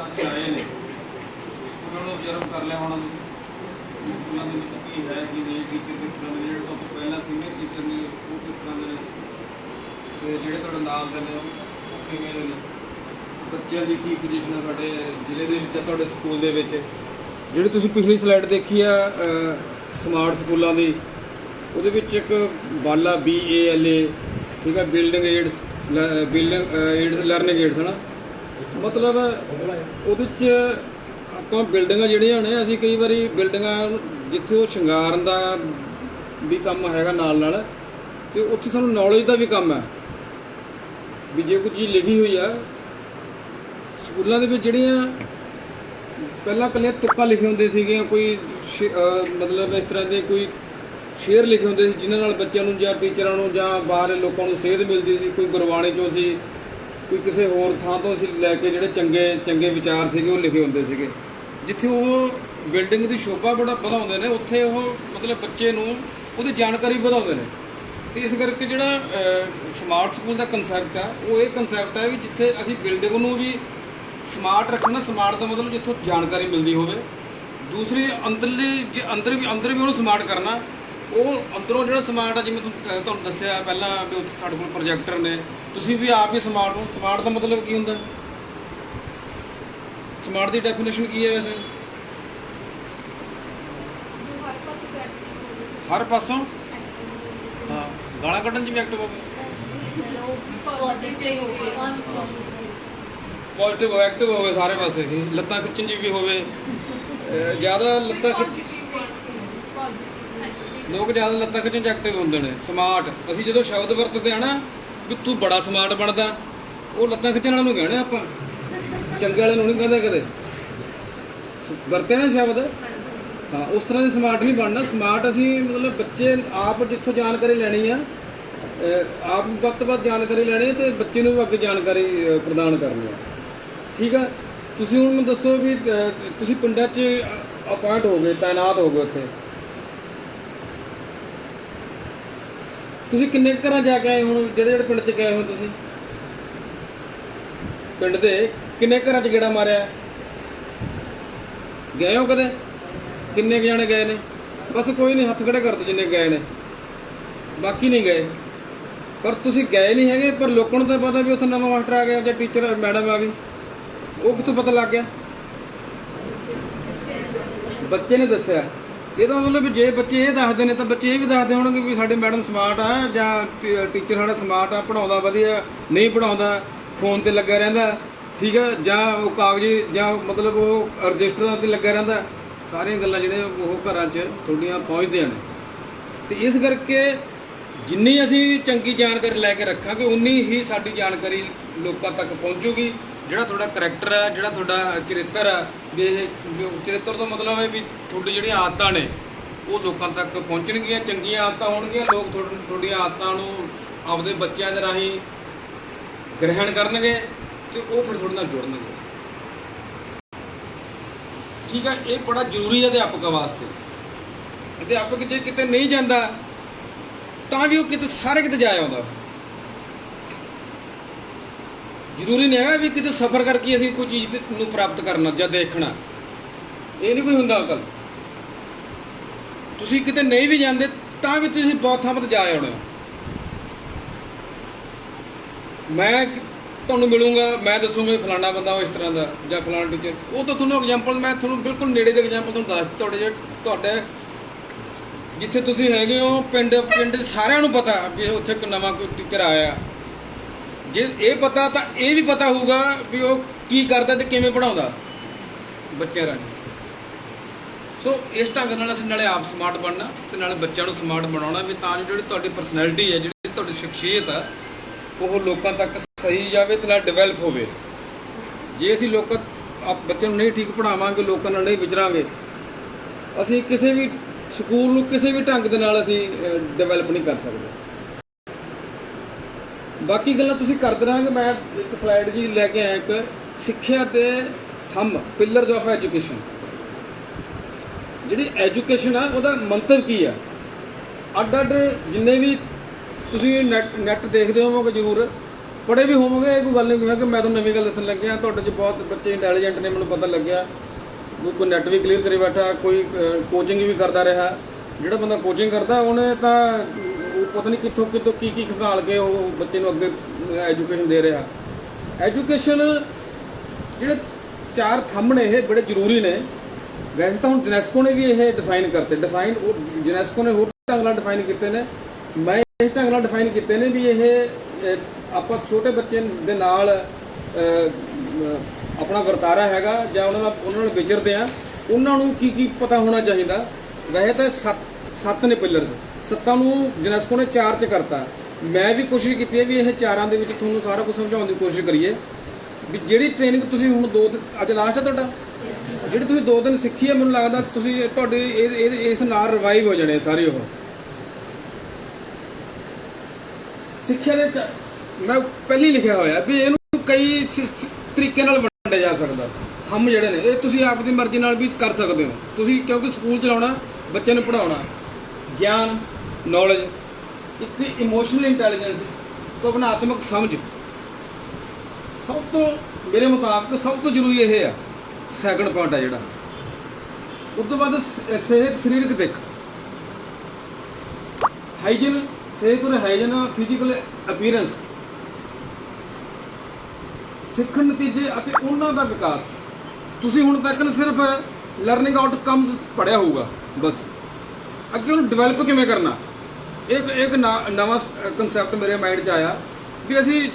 ਆਏ ਨੇ ਉਹਨਾਂ ਨੂੰ observe ਕਰ ਲਿਆ ਹੋਣਾ ਤੁਸੀਂ ਸਕੂਲਾਂ ਦੇ ਵਿੱਚ ਕੀ ਹੈ ਕੀ ਨਹੀਂ, ਟੀਚਰ ਕਿਸ ਤਰ੍ਹਾਂ ਦੇ, ਜਿਹੜੇ ਤੋਂ ਪਹਿਲਾਂ ਸੀਨੀਅਰ ਟੀਚਰ ਨੇ ਉਹ ਕਿਸ ਤਰ੍ਹਾਂ ਦੇ ਨੇ, ਤੇ ਜਿਹੜੇ ਤੁਹਾਡੇ ਨਾਲ ਦੇ ਨੇ ਉਹ ਕਿਵੇਂ ਦੇ ਨੇ, ਬੱਚਿਆਂ ਦੀ ਕੀ ਪੋਜੀਸ਼ਨ ਹੈ ਸਾਡੇ ਜ਼ਿਲ੍ਹੇ ਦੇ ਵਿੱਚ, ਤੁਹਾਡੇ ਸਕੂਲ ਦੇ ਵਿੱਚ। ਜਿਹੜੀ ਤੁਸੀਂ ਪਿਛਲੀ ਸਲਾਈਡ ਦੇਖੀ ਆ ਸਮਾਰਟ ਸਕੂਲਾਂ ਦੀ, ਉਹਦੇ ਵਿੱਚ ਇੱਕ ਬਾਲਾ BALA, ਠੀਕ ਹੈ, ਬਿਲਡਿੰਗ ਏਡਸ ਲਰਨਿੰਗ ਏਡਸ ਹੈ ਨਾ, ਮਤਲਬ ਉਹਦੇ 'ਚ ਆਪਾਂ ਬਿਲਡਿੰਗਾਂ ਜਿਹੜੀਆਂ ਨੇ, ਅਸੀਂ ਕਈ ਵਾਰੀ ਬਿਲਡਿੰਗਾਂ ਜਿੱਥੇ ਉਹ ਸ਼ਿੰਗਾਰਨ ਦਾ ਵੀ ਕੰਮ ਹੈਗਾ ਨਾਲ ਨਾਲ, ਅਤੇ ਉੱਥੇ ਸਾਨੂੰ ਨੌਲੇਜ ਦਾ ਵੀ ਕੰਮ ਹੈ ਵੀ ਜੇ ਕੋਈ ਚੀਜ਼ ਲਿਖੀ ਹੋਈ ਆ ਸਕੂਲਾਂ ਦੇ ਵਿੱਚ। ਜਿਹੜੀਆਂ ਪਹਿਲਾਂ ਇਕੱਲੀਆਂ ਤੁੱਕਾਂ ਲਿਖੇ ਹੁੰਦੇ ਸੀਗੇ, ਕੋਈ ਮਤਲਬ ਇਸ ਤਰ੍ਹਾਂ ਦੇ ਕੋਈ ਸ਼ੇਅਰ ਲਿਖੇ ਹੁੰਦੇ ਸੀ ਜਿਨ੍ਹਾਂ ਨਾਲ ਬੱਚਿਆਂ ਨੂੰ ਜਾਂ ਟੀਚਰਾਂ ਨੂੰ ਜਾਂ ਬਾਹਰਲੇ ਲੋਕਾਂ ਨੂੰ ਸੇਧ ਮਿਲਦੀ ਸੀ, ਕੋਈ ਗੁਰਬਾਣੀ 'ਚੋਂ ਸੀ, ਕੋਈ ਕਿਸੇ ਹੋਰ ਥਾਂ ਤੋਂ ਸੀ ਲੈ ਕੇ ਜਿਹੜੇ ਚੰਗੇ ਵਿਚਾਰ ਸੀਗੇ ਉਹ ਲਿਖੇ ਹੁੰਦੇ ਸੀਗੇ। ਜਿੱਥੇ ਉਹ ਬਿਲਡਿੰਗ ਦੀ ਸ਼ੋਭਾ ਬੜਾ ਵਧਾਉਂਦੇ ਨੇ, ਉੱਥੇ ਉਹ ਮਤਲਬ ਬੱਚੇ ਨੂੰ ਉਹਦੀ ਜਾਣਕਾਰੀ ਵਧਾਉਂਦੇ ਨੇ। ਅਤੇ ਇਸ ਕਰਕੇ ਜਿਹੜਾ ਸਮਾਰਟ ਸਕੂਲ ਦਾ ਕੰਸੈਪਟ ਆ, ਉਹ ਇਹ ਕੰਸੈਪਟ ਹੈ ਵੀ ਜਿੱਥੇ ਅਸੀਂ ਬਿਲਡਿੰਗ ਨੂੰ ਵੀ ਸਮਾਰਟ ਰੱਖਣਾ, ਸਮਾਰਟ ਦਾ ਮਤਲਬ ਜਿੱਥੋਂ ਜਾਣਕਾਰੀ ਮਿਲਦੀ ਹੋਵੇ। ਦੂਸਰੀ ਅੰਦਰ ਵੀ ਉਹਨੂੰ ਸਮਾਰਟ ਕਰਨਾ, ਉਹ ਅੰਦਰੋਂ ਜਿਹੜਾ ਸਮਾਰਟ ਆ, ਜਿਵੇਂ ਤੁਹਾਨੂੰ ਦੱਸਿਆ ਪਹਿਲਾਂ ਵੀ ਉੱਥੇ ਸਾਡੇ ਕੋਲ ਪ੍ਰੋਜੈਕਟਰ ਨੇ, ਤੁਸੀਂ ਵੀ ਆਪ ਹੀ ਸਮਾਰਟ ਹੋ। ਸਮਾਰਟ ਦਾ ਮਤਲਬ ਕੀ ਹੁੰਦਾ? ਸਮਾਰਟ ਦੀ ਡੈਫੀਨੇਸ਼ਨ ਕੀ ਹੈ ਵੈਸੇ? ਹਰ ਪਾਸੋਂ ਹਾਂ, ਗਾਲਾਂ ਕੱਢਣ 'ਚ ਵੀ ਐਕਟਿਵ ਹੋਵੇ, ਪੋਜ਼ਿਟਿਵ ਐਕਟਿਵ ਹੋਵੇ ਸਾਰੇ ਪਾਸੇ, ਲੱਤਾਂ ਖਿੱਚਣ 'ਚ ਵੀ ਹੋਵੇ, ਜ਼ਿਆਦਾ ਲੱਤਾਂ ਲੋਕ ਜ਼ਿਆਦਾ ਲੱਤਾਂ ਖਿੱਚਣ 'ਚ ਐਕਟਿਵ ਹੁੰਦੇ ਨੇ। ਸਮਾਰਟ, ਅਸੀਂ ਜਦੋਂ ਸ਼ਬਦ ਵਰਤਦੇ ਹਾਂ ਨਾ ਵੀ ਤੂੰ ਬੜਾ ਸਮਾਰਟ ਬਣਦਾ, ਉਹ ਲੱਤਾਂ ਖਿੱਚਣ ਵਾਲੇ ਨੂੰ ਕਹਿਣੇ ਆਪਾਂ, ਚੰਗੇ ਵਾਲੇ ਨੂੰ ਨਹੀਂ ਕਹਿੰਦੇ ਕਦੇ। ਵਰਤੇ ਨਾ ਸ਼ਬਦ, ਹਾਂ, ਉਸ ਤਰ੍ਹਾਂ ਦੇ ਸਮਾਰਟ ਨਹੀਂ ਬਣਨਾ। ਸਮਾਰਟ ਅਸੀਂ ਮਤਲਬ ਬੱਚੇ ਆਪ ਜਿੱਥੋਂ ਜਾਣਕਾਰੀ ਲੈਣੀ ਆ, ਆਪ ਵੱਧ ਤੋਂ ਵੱਧ ਜਾਣਕਾਰੀ ਲੈਣੀ ਅਤੇ ਬੱਚੇ ਨੂੰ ਵੀ ਅੱਗੇ ਜਾਣਕਾਰੀ ਪ੍ਰਦਾਨ ਕਰਨੀ ਆ, ਠੀਕ ਆ। ਤੁਸੀਂ ਹੁਣ ਮੈਨੂੰ ਦੱਸੋ ਵੀ ਤੁਸੀਂ ਪਿੰਡਾਂ 'ਚ ਅਪਾਇੰਟ ਹੋ ਗਏ, ਤਾਇਨਾਤ ਹੋ ਗਏ, ਉੱਥੇ ਤੁਸੀਂ ਕਿੰਨੇ ਘਰਾਂ ਜਾ ਕੇ ਆਏ? ਹੁਣ ਜਿਹੜੇ ਪਿੰਡ 'ਚ ਗਏ ਹੋ ਤੁਸੀਂ, ਪਿੰਡ ਦੇ ਕਿੰਨੇ ਘਰਾਂ 'ਚ ਗੇੜਾ ਮਾਰਿਆ? ਗਏ ਹੋ ਕਦੇ? ਕਿੰਨੇ ਕੁ ਜਾਣੇ ਗਏ ਨੇ? ਬਸ ਕੋਈ ਨਹੀਂ, ਹੱਥ ਖੜੇ ਕਰ ਦਿਓ ਜਿੰਨੇ ਗਏ ਨੇ, ਬਾਕੀ ਨਹੀਂ ਗਏ। ਪਰ ਤੁਸੀਂ ਗਏ ਨਹੀਂ ਹੈਗੇ, ਪਰ ਲੋਕਾਂ ਨੂੰ ਤਾਂ ਪਤਾ ਵੀ ਉੱਥੇ ਨਵਾਂ ਮਾਸਟਰ ਆ ਗਿਆ ਜਾਂ ਟੀਚਰ ਮੈਡਮ ਆ ਗਈ, ਉਹ ਕਿੱਥੋਂ ਪਤਾ ਲੱਗ ਗਿਆ? ਬੱਚੇ ਨੇ ਦੱਸਿਆ। ਇਹਦਾ ਮਤਲਬ ਵੀ ਜੇ ਬੱਚੇ ਇਹ ਦੱਸਦੇ ਨੇ ਤਾਂ ਬੱਚੇ ਇਹ ਵੀ ਦੱਸਦੇ ਹੋਣਗੇ ਵੀ ਸਾਡੇ ਮੈਡਮ ਸਮਾਰਟ ਆ ਜਾਂ ਟੀਚਰ ਸਾਡਾ ਸਮਾਰਟ ਆ, ਪੜ੍ਹਾਉਂਦਾ ਵਧੀਆ, ਨਹੀਂ ਪੜ੍ਹਾਉਂਦਾ, ਫੋਨ 'ਤੇ ਲੱਗਾ ਰਹਿੰਦਾ, ਠੀਕ ਆ, ਜਾਂ ਉਹ ਕਾਗਜ਼ੀ ਜਾਂ ਮਤਲਬ ਉਹ ਰਜਿਸਟਰਾਂ 'ਤੇ ਲੱਗਾ ਰਹਿੰਦਾ। ਸਾਰੀਆਂ ਗੱਲਾਂ ਜਿਹੜੀਆਂ ਉਹ ਘਰਾਂ 'ਚ ਤੁਹਾਡੀਆਂ ਪਹੁੰਚਦੀਆਂ ਨੇ। ਅਤੇ ਇਸ ਕਰਕੇ ਜਿੰਨੀ ਅਸੀਂ ਚੰਗੀ ਜਾਣਕਾਰੀ ਲੈ ਕੇ ਰੱਖਾਂਗੇ, ਉਨੀ ਹੀ ਸਾਡੀ ਜਾਣਕਾਰੀ ਲੋਕਾਂ ਤੱਕ ਪਹੁੰਚੂਗੀ। ਜਿਹੜਾ ਤੁਹਾਡਾ ਕਰੈਕਟਰ ਹੈ, ਜਿਹੜਾ ਤੁਹਾਡਾ ਚਰਿੱਤਰ ਹੈ, ਵੀ ਇਹ ਚਰਿੱਤਰ ਤੋਂ ਮਤਲਬ ਹੈ ਵੀ ਤੁਹਾਡੀ ਜਿਹੜੀਆਂ ਆਦਤਾਂ ਨੇ ਉਹ ਲੋਕਾਂ ਤੱਕ ਪਹੁੰਚਣਗੀਆਂ। ਚੰਗੀਆਂ ਆਦਤਾਂ ਹੋਣਗੀਆਂ, ਲੋਕ ਤੁਹਾਡੀਆਂ ਆਦਤਾਂ ਨੂੰ ਆਪਦੇ ਬੱਚਿਆਂ ਦੇ ਰਾਹੀਂ ਗ੍ਰਹਿਣ ਕਰਨਗੇ ਅਤੇ ਉਹ ਫਿਰ ਤੁਹਾਡੇ ਨਾਲ ਜੁੜਨਗੇ, ਠੀਕ ਹੈ। ਇਹ ਬੜਾ ਜ਼ਰੂਰੀ ਹੈ ਅਧਿਆਪਕਾਂ ਵਾਸਤੇ। ਅਧਿਆਪਕ ਜੇ ਕਿਤੇ ਨਹੀਂ ਜਾਂਦਾ ਤਾਂ ਵੀ ਉਹ ਕਿਤੇ ਸਾਰੇ ਕਿਤੇ ਜਾ ਆਉਂਦਾ। ਜ਼ਰੂਰੀ ਨਹੀਂ ਹੈਗਾ ਵੀ ਕਿਤੇ ਸਫ਼ਰ ਕਰਕੇ ਅਸੀਂ ਕੋਈ ਚੀਜ਼ ਨੂੰ ਪ੍ਰਾਪਤ ਕਰਨਾ ਜਾਂ ਦੇਖਣਾ, ਇਹ ਨਹੀਂ ਕੋਈ ਹੁੰਦਾ ਅਕਲ। ਤੁਸੀਂ ਕਿਤੇ ਨਹੀਂ ਵੀ ਜਾਂਦੇ ਤਾਂ ਵੀ ਤੁਸੀਂ ਬਹੁਤ ਥਾਂ 'ਤੇ ਜਾ ਆਉਣਾ। ਮੈਂ ਤੁਹਾਨੂੰ ਮਿਲੂੰਗਾ, ਮੈਂ ਦੱਸੂੰਗਾ ਫਲਾਣਾ ਬੰਦਾ ਉਹ ਇਸ ਤਰ੍ਹਾਂ ਦਾ ਜਾਂ ਫਲਾਣਾ ਟੀਚਰ, ਉਹ ਤਾਂ ਤੁਹਾਨੂੰ ਐਗਜ਼ਾਮਪਲ ਮੈਂ ਤੁਹਾਨੂੰ ਬਿਲਕੁਲ ਨੇੜੇ ਦੇ ਐਗਜ਼ਾਮਪਲ ਤੁਹਾਨੂੰ ਦੱਸ ਦਿੱਤੇ। ਤੁਹਾਡੇ ਜਿੱਥੇ ਤੁਸੀਂ ਹੈਗੇ ਹੋ ਪਿੰਡ 'ਚ ਸਾਰਿਆਂ ਨੂੰ ਪਤਾ ਵੀ ਉੱਥੇ ਇੱਕ ਨਵਾਂ ਕੋਈ ਟੀਚਰ ਆਇਆ। ਜੇ ਇਹ ਪਤਾ ਤਾਂ ਇਹ ਵੀ ਪਤਾ ਹੋਊਗਾ ਵੀ ਉਹ ਕੀ ਕਰਦਾ ਅਤੇ ਕਿਵੇਂ ਪੜ੍ਹਾਉਂਦਾ ਬੱਚਿਆਂ ਰਾਹੀਂ। ਸੋ ਇਸ ਢੰਗ ਨਾਲ ਅਸੀਂ ਨਾਲੇ ਆਪ ਸਮਾਰਟ ਬਣਨਾ ਅਤੇ ਨਾਲੇ ਬੱਚਿਆਂ ਨੂੰ ਸਮਾਰਟ ਬਣਾਉਣਾ, ਵੀ ਤਾਂ ਜੋ ਜਿਹੜੀ ਤੁਹਾਡੀ ਪਰਸਨੈਲਿਟੀ ਹੈ, ਜਿਹੜੀ ਤੁਹਾਡੀ ਸ਼ਖਸੀਅਤ ਆ, ਉਹ ਲੋਕਾਂ ਤੱਕ ਸਹੀ ਜਾਵੇ ਅਤੇ ਨਾਲ ਡਿਵੈਲਪ ਹੋਵੇ। ਜੇ ਅਸੀਂ ਬੱਚਿਆਂ ਨੂੰ ਨਹੀਂ ਠੀਕ ਪੜ੍ਹਾਵਾਂਗੇ, ਲੋਕਾਂ ਨਾਲ ਨਹੀਂ ਵਿਚਰਾਂਗੇ, ਅਸੀਂ ਕਿਸੇ ਵੀ ਸਕੂਲ ਨੂੰ ਕਿਸੇ ਵੀ ਢੰਗ ਦੇ ਨਾਲ ਅਸੀਂ ਡਿਵੈਲਪ ਨਹੀਂ ਕਰ ਸਕਦੇ। ਬਾਕੀ ਗੱਲਾਂ ਤੁਸੀਂ ਕਰਦੇ ਰਹਾਂਗੇ। ਮੈਂ ਇੱਕ ਸਲਾਈਡ ਜੀ ਲੈ ਕੇ ਆਇਆ, ਇੱਕ ਸਿੱਖਿਆ ਦੇ ਥੰਮ, ਪਿਲਰਸ ਆਫ ਐਜੂਕੇਸ਼ਨ। ਜਿਹੜੀ ਐਜੂਕੇਸ਼ਨ ਆ ਉਹਦਾ ਮੰਤਵ ਕੀ ਆ? ਅੱਡ ਜਿੰਨੇ ਵੀ ਤੁਸੀਂ ਨੈਟ ਦੇਖਦੇ ਹੋਵੋਗੇ ਜ਼ਰੂਰ, ਪੜ੍ਹੇ ਵੀ ਹੋਵੋਗੇ, ਇਹ ਕੋਈ ਗੱਲ ਨਹੀਂ ਹੈ ਕਿ ਮੈਂ ਤੁਹਾਨੂੰ ਨਵੀਂ ਗੱਲ ਦੱਸਣ ਲੱਗਿਆ। ਤੁਹਾਡੇ 'ਚ ਬਹੁਤ ਬੱਚੇ ਇੰਟੈਲੀਜੈਂਟ ਨੇ, ਮੈਨੂੰ ਪਤਾ ਲੱਗਿਆ। ਕੋਈ ਨੈਟ ਵੀ ਕਲੀਅਰ ਕਰੀ ਬੈਠਾ, ਕੋਈ ਕੋਚਿੰਗ ਵੀ ਕਰਦਾ ਰਿਹਾ। ਜਿਹੜਾ ਬੰਦਾ ਕੋਚਿੰਗ ਕਰਦਾ ਉਹਨੇ ਤਾਂ ਉਹ ਪਤਾ ਨਹੀਂ ਕਿੱਥੋਂ ਕਿੱਥੋਂ ਕੀ ਖੰਗਾਲ ਕੇ ਉਹ ਬੱਚੇ ਨੂੰ ਅੱਗੇ ਐਜੂਕੇਸ਼ਨ ਦੇ ਰਿਹਾ। ਐਜੂਕੇਸ਼ਨ ਜਿਹੜੇ 4 ਥੰਮ ਨੇ ਇਹ ਬੜੇ ਜ਼ਰੂਰੀ ਨੇ। ਵੈਸੇ ਤਾਂ ਹੁਣ ਯੂਨੈਸਕੋ ਨੇ ਵੀ ਇਹ ਡਿਫਾਈਨ ਕਰਤੇ, ਉਹ ਯੂਨੈਸਕੋ ਨੇ ਹੋਰ ਢੰਗ ਨਾਲ ਡਿਫਾਈਨ ਕੀਤੇ ਨੇ, ਮੈਂ ਇਸ ਢੰਗ ਨਾਲ ਡਿਫਾਈਨ ਕੀਤੇ ਨੇ ਵੀ ਇਹ ਆਪਾਂ ਛੋਟੇ ਬੱਚੇ ਦੇ ਨਾਲ ਆਪਣਾ ਵਰਤਾਰਾ ਹੈਗਾ ਜਾਂ ਉਹਨਾਂ ਨਾਲ ਵਿਚਰਦੇ ਆ, ਉਹਨਾਂ ਨੂੰ ਕੀ ਪਤਾ ਹੋਣਾ ਚਾਹੀਦਾ। ਵੈਸੇ ਤਾਂ 7 ਨੇ ਪਿਲਰਸ, 7 ਨੂੰ ਯੂਨੈਸਕੋ ਨੇ 4 'ਚ ਕਰਤਾ। ਮੈਂ ਵੀ ਕੋਸ਼ਿਸ਼ ਕੀਤੀ ਹੈ ਵੀ ਇਹ 4ਾਂ ਦੇ ਵਿੱਚ ਤੁਹਾਨੂੰ ਸਾਰਾ ਕੁਝ ਸਮਝਾਉਣ ਦੀ ਕੋਸ਼ਿਸ਼ ਕਰੀਏ ਵੀ ਜਿਹੜੀ ਟ੍ਰੇਨਿੰਗ ਤੁਸੀਂ ਹੁਣ 2 ਦਿਨ, ਅੱਜ ਲਾਸਟ ਹੈ ਤੁਹਾਡਾ, ਜਿਹੜੀ ਤੁਸੀਂ 2 ਦਿਨ ਸਿੱਖੀ ਹੈ, ਮੈਨੂੰ ਲੱਗਦਾ ਤੁਸੀਂ ਤੁਹਾਡੇ ਇਸ ਨਾਲ ਰਿਵਾਈਵ ਹੋ ਜਾਣੇ ਸਾਰੇ। ਉਹ ਸਿੱਖਿਆ ਦੇ ਮੈਂ ਪਹਿਲਾਂ ਹੀ ਲਿਖਿਆ ਹੋਇਆ ਵੀ ਇਹਨੂੰ ਕਈ ਤਰੀਕੇ ਨਾਲ ਵੰਡਿਆ ਜਾ ਸਕਦਾ। ਥੰਮ ਜਿਹੜੇ ਨੇ ਇਹ ਤੁਸੀਂ ਆਪ ਦੀ ਮਰਜ਼ੀ ਨਾਲ ਵੀ ਕਰ ਸਕਦੇ ਹੋ ਤੁਸੀਂ, ਕਿਉਂਕਿ ਸਕੂਲ ਚਲਾਉਣਾ, ਬੱਚੇ ਨੂੰ ਪੜ੍ਹਾਉਣਾ। ਗਿਆਨ, ਨੌਲੇਜ, ਇੱਕ ਇਮੋਸ਼ਨਲ ਇੰਟੈਲੀਜੈਂਸ, ਭਾਵਨਾਤਮਕ ਸਮਝ, ਸਭ ਤੋਂ ਮੇਰੇ ਮੁਤਾਬਕ ਸਭ ਤੋਂ ਜ਼ਰੂਰੀ ਇਹ ਆ। ਸੈਕੰਡ ਪੁਆਇੰਟ ਆ ਜਿਹੜਾ। ਉਸ ਤੋਂ ਬਾਅਦ ਸਿਹਤ, ਸਰੀਰਕ ਦਿੱਖ, ਹਾਈਜੀਨ, ਸਿਹਤ ਔਰ ਹਾਈਜੀਨ, ਫਿਜ਼ੀਕਲ ਅਪੀਅਰੈਂਸ, ਸਿੱਖਣ ਨਤੀਜੇ ਅਤੇ ਉਹਨਾਂ ਦਾ ਵਿਕਾਸ। ਤੁਸੀਂ ਹੁਣ ਤੱਕ ਸਿਰਫ ਲਰਨਿੰਗ ਆਊਟਕਮਸ ਪੜ੍ਹਿਆ ਹੋਊਗਾ ਬਸ, ਅੱਗੇ ਉਹਨੂੰ ਡਿਵੈਲਪ ਕਿਵੇਂ ਕਰਨਾ। ਇੱਕ ਨਵਾਂ ਕਨਸੈਪਟ ਮੇਰੇ ਮਾਈਂਡ 'ਚ ਆਇਆ ਵੀ ਅਸੀਂ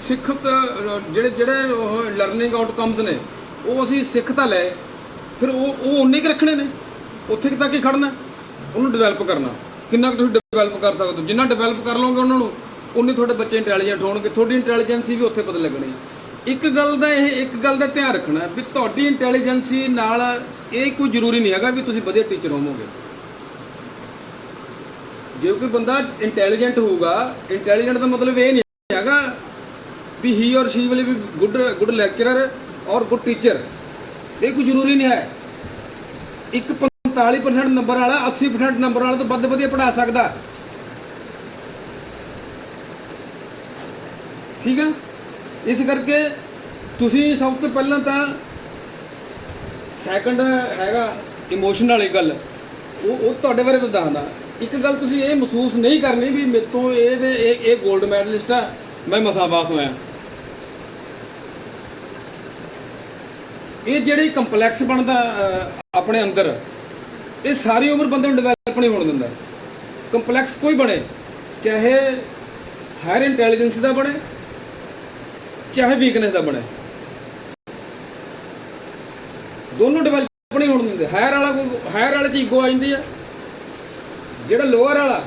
ਜਿਹੜੇ ਉਹ ਲਰਨਿੰਗ ਆਊਟਕਮਸ ਨੇ ਉਹ ਅਸੀਂ ਸਿੱਖ ਤਾਂ ਲਏ, ਫਿਰ ਉਹ ਉਨੇ ਕੁ ਰੱਖਣੇ ਨੇ, ਉੱਥੇ ਤੱਕ ਹੀ ਖੜਨਾ, ਉਹਨੂੰ ਡਿਵੈਲਪ ਕਰਨਾ। ਕਿੰਨਾ ਕੁ ਤੁਸੀਂ ਡਿਵੈਲਪ ਕਰ ਸਕਦੇ ਹੋ, ਜਿੰਨਾ ਡਿਵੈਲਪ ਕਰ ਲਓਗੇ ਉਹਨਾਂ ਨੂੰ ਉਨੇ ਤੁਹਾਡੇ ਬੱਚੇ ਇੰਟੈਲੀਜੈਂਟ ਹੋਣਗੇ, ਤੁਹਾਡੀ ਇੰਟੈਲੀਜੈਂਸੀ ਵੀ ਉੱਥੇ ਪਤਾ ਲੱਗਣੀ। ਇੱਕ ਗੱਲ ਦਾ ਧਿਆਨ ਰੱਖਣਾ ਵੀ ਤੁਹਾਡੀ ਇੰਟੈਲੀਜੈਂਸੀ ਨਾਲ ਇਹ ਕੋਈ ਜ਼ਰੂਰੀ ਨਹੀਂ ਹੈਗਾ ਵੀ ਤੁਸੀਂ ਵਧੀਆ ਟੀਚਰ ਹੋਵੋਗੇ। ਜੇ ਕੋਈ ਬੰਦਾ ਇੰਟੈਲੀਜੈਂਟ ਹੋਊਗਾ, ਇੰਟੈਲੀਜੈਂਟ ਦਾ ਮਤਲਬ ਇਹ ਨਹੀਂ ਹੈਗਾ ਵੀ ਹੀ ਔਰ she will be good lecturer ਔਰ ਗੁੱਡ ਟੀਚਰ, ਇਹ ਕੋਈ ਜ਼ਰੂਰੀ ਨਹੀਂ ਹੈ। ਇੱਕ 45% ਨੰਬਰ ਵਾਲਾ 80% ਨੰਬਰ ਵਾਲਾ ਤੋਂ ਵੱਧ ਵਧੀਆ ਪੜ੍ਹਾ ਸਕਦਾ, ਠੀਕ ਹੈ। ਇਸ ਕਰਕੇ ਤੁਸੀਂ ਸਭ ਤੋਂ ਪਹਿਲਾਂ ਤਾਂ ਸੈਕੰਡ ਹੈਗਾ ਇਮੋਸ਼ਨ ਵਾਲੀ ਗੱਲ, ਉਹ ਤੁਹਾਡੇ ਬਾਰੇ ਮੈਂ ਦੱਸਦਾ। ਇੱਕ ਗੱਲ ਤੁਸੀਂ ਇਹ ਮਹਿਸੂਸ ਨਹੀਂ ਕਰਨੀ ਵੀ ਮੇਰੇ ਤੋਂ ਇਹ 골ਡ ਮੈਡਲਿਸਟ ਆ, ਮੈਂ ਮਸਾਂ ਪਾਸ ਹੋਇਆ। ਇਹ ਜਿਹੜੀ ਕੰਪਲੈਕਸ ਬਣਦਾ ਆਪਣੇ ਅੰਦਰ, ਇਹ ਸਾਰੀ ਉਮਰ ਬੰਦੇ ਨੂੰ ਡਿਵੈਲਪ ਨਹੀਂ ਹੋਣ ਦਿੰਦਾ। ਕੰਪਲੈਕਸ ਕੋਈ ਬਣੇ, ਚਾਹੇ ਹਾਇਰ ਇੰਟੈਲੀਜੈਂਸ ਦਾ ਬਣੇ ਚਾਹੇ ਵੀਕਨੈਸ ਦਾ ਬਣੇ, ਦੋਨੋਂ ਡਿਵੈਲਪ ਨਹੀਂ ਹੋਣ ਦਿੰਦੇ। ਹਾਇਰ ਵਾਲੇ 'ਚ ਈਗੋ ਆ ਜਾਂਦੀ ਆ, ਜਿਹੜਾ ਲੋਅਰ ਵਾਲਾ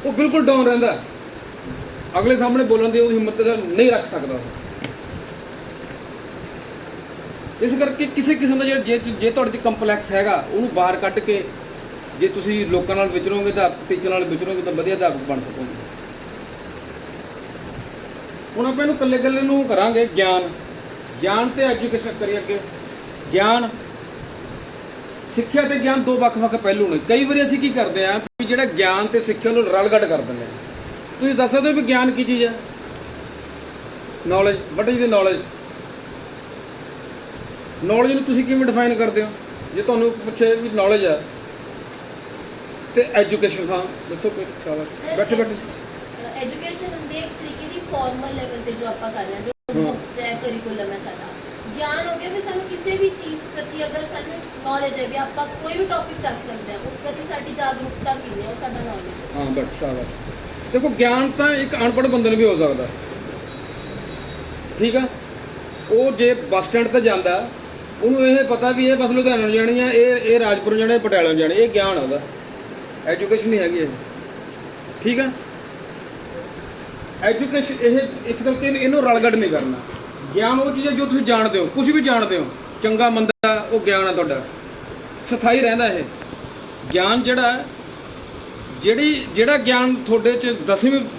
ਉਹ ਬਿਲਕੁਲ ਡਾਊਨ ਰਹਿੰਦਾ, ਅਗਲੇ ਸਾਹਮਣੇ ਬੋਲਣ ਦੀ ਉਹਦੀ ਹਿੰਮਤ ਨਹੀਂ ਰੱਖ ਸਕਦਾ। ਇਸ ਕਰਕੇ ਕਿਸੇ ਕਿਸਮ ਦਾ ਜੇ ਤੁਹਾਡੇ 'ਚ ਕੰਪਲੈਕਸ ਹੈਗਾ, ਉਹਨੂੰ ਬਾਹਰ ਕੱਢ ਕੇ ਜੇ ਤੁਸੀਂ ਲੋਕਾਂ ਨਾਲ ਵਿਚਰੋਗੇ ਤਾਂ ਟੀਚਰ ਨਾਲ ਵਿਚਰੋਗੇ ਤਾਂ ਵਧੀਆ ਅਧਿਆਪਕ ਬਣ ਸਕੋਗੇ। ਹੁਣ ਆਪਾਂ ਇਹਨੂੰ ਇਕੱਲੇ ਨੂੰ ਕਰਾਂਗੇ। ਗਿਆਨ ਤੇ ਐਜੂਕੇਸ਼ਨ ਕਰੀਏ ਅੱਗੇ। ਗਿਆਨ, ਸਿੱਖਿਆ ਤੇ ਗਿਆਨ ਦੋ ਵੱਖ-ਵੱਖ ਪਹਿਲੂ ਨੇ। ਕਈ ਵਾਰੀ ਅਸੀਂ ਕੀ ਕਰਦੇ ਆ ਵੀ ਜਿਹੜਾ ਗਿਆਨ ਤੇ ਸਿੱਖਿਆ ਨੂੰ ਰਲਗੱਡ ਕਰ ਦਿੰਦੇ ਆ। ਤੁਸੀਂ ਦੱਸ ਸਕਦੇ ਹੋ ਵੀ ਗਿਆਨ ਕੀ ਚੀਜ਼ ਹੈ? Knowledge, what is the knowledge? Knowledge ਨੂੰ ਤੁਸੀਂ ਕਿਵੇਂ ਡਿਫਾਈਨ ਕਰਦੇ ਹੋ? ਜੇ ਤੁਹਾਨੂੰ ਪੁੱਛੇ ਵੀ ਨੌਲੇਜ ਹੈ ਤੇ ਐਜੂਕੇਸ਼ਨ, ਹਾਂ ਦੱਸੋ ਕੋਈ ਸਵਾਲ। ਬੈਠੇ ਐਜੂਕੇਸ਼ਨ ਹੁੰਦੀ ਹੈ ਇੱਕ ਤਰੀਕੇ ਦੀ ਫਾਰਮਲ ਲੈਵਲ ਤੇ ਜੋ ਆਪਾਂ ਕਰ ਰਹੇ ਹਾਂ, ਜੋ ਬੁੱਕਸ ਹੈ, ਕਰਿਕੂਲਮ ਹੈ ਸਾਡਾ। ਗਿਆਨ ਹੋ ਗਿਆ ਵੀ ਸਾਨੂੰ ਕਿਸੇ ਵੀ ਚੀਜ਼ ਪ੍ਰਤੀ ਅਗਰ ਸਾਨੂੰ ਨੌਲੇਜ ਹੈ ਵੀ ਆਪਾਂ ਕੋਈ ਵੀ ਟੌਪਿਕ ਚੱਕ ਸਕਦੇ ਹਾਂ, ਉਸ ਪ੍ਰਤੀ ਸਾਡੀ ਜਾਗਰੂਕਤਾ ਕਿੰਨੀ ਹੈ, ਉਹ ਸਾਡਾ ਨੌਲੇਜ ਹੈ। ਹਾਂ ਬਟ ਸ਼ਾਬਾਸ਼। ਦੇਖੋ ਗਿਆਨ ਤਾਂ ਇੱਕ ਅਨਪੜ੍ਹ ਬੰਦੇ ਨੂੰ ਵੀ ਹੋ ਸਕਦਾ, ਠੀਕ ਆ। ਉਹ ਜੇ ਬੱਸ ਸਟੈਂਡ ਤੇ ਜਾਂਦਾ, ਉਹਨੂੰ ਇਹ ਪਤਾ ਵੀ ਇਹ ਬੱਸ ਲੁਧਿਆਣੇ ਨੂੰ ਜਾਣੀ ਆ, ਇਹ ਰਾਜਪੁਰ ਜਾਣੀ, ਪਟਿਆਲਾ ਨੂੰ ਜਾਣੀ, ਇਹ ਗਿਆਨ ਉਹਦਾ। ਐਜੂਕੇਸ਼ਨ ਨਹੀਂ ਹੈਗੀ ਇਹ, ਠੀਕ ਆ। ਐਜੂਕੇਸ਼ਨ ਇਹ ਇਸ ਕਰਕੇ ਇਹਨੂੰ ਰਲਗੱਡ ਨਹੀਂ ਕਰਨਾ। ਗਿਆਨ ਉਹ ਚੀਜ਼ ਹੈ ਜੋ ਤੁਸੀਂ ਜਾਣਦੇ ਹੋ, ਕੁਝ ਵੀ ਜਾਣਦੇ ਹੋ, ਚੰਗਾ ਮੰਦਾ, ਉਹ ਗਿਆਨ ਹੈ ਤੁਹਾਡਾ, ਸਥਾਈ ਰਹਿੰਦਾ। ਇਹ ਗਿਆਨ ਜਿਹੜਾ ਗਿਆਨ ਤੁਹਾਡੇ 'ਚ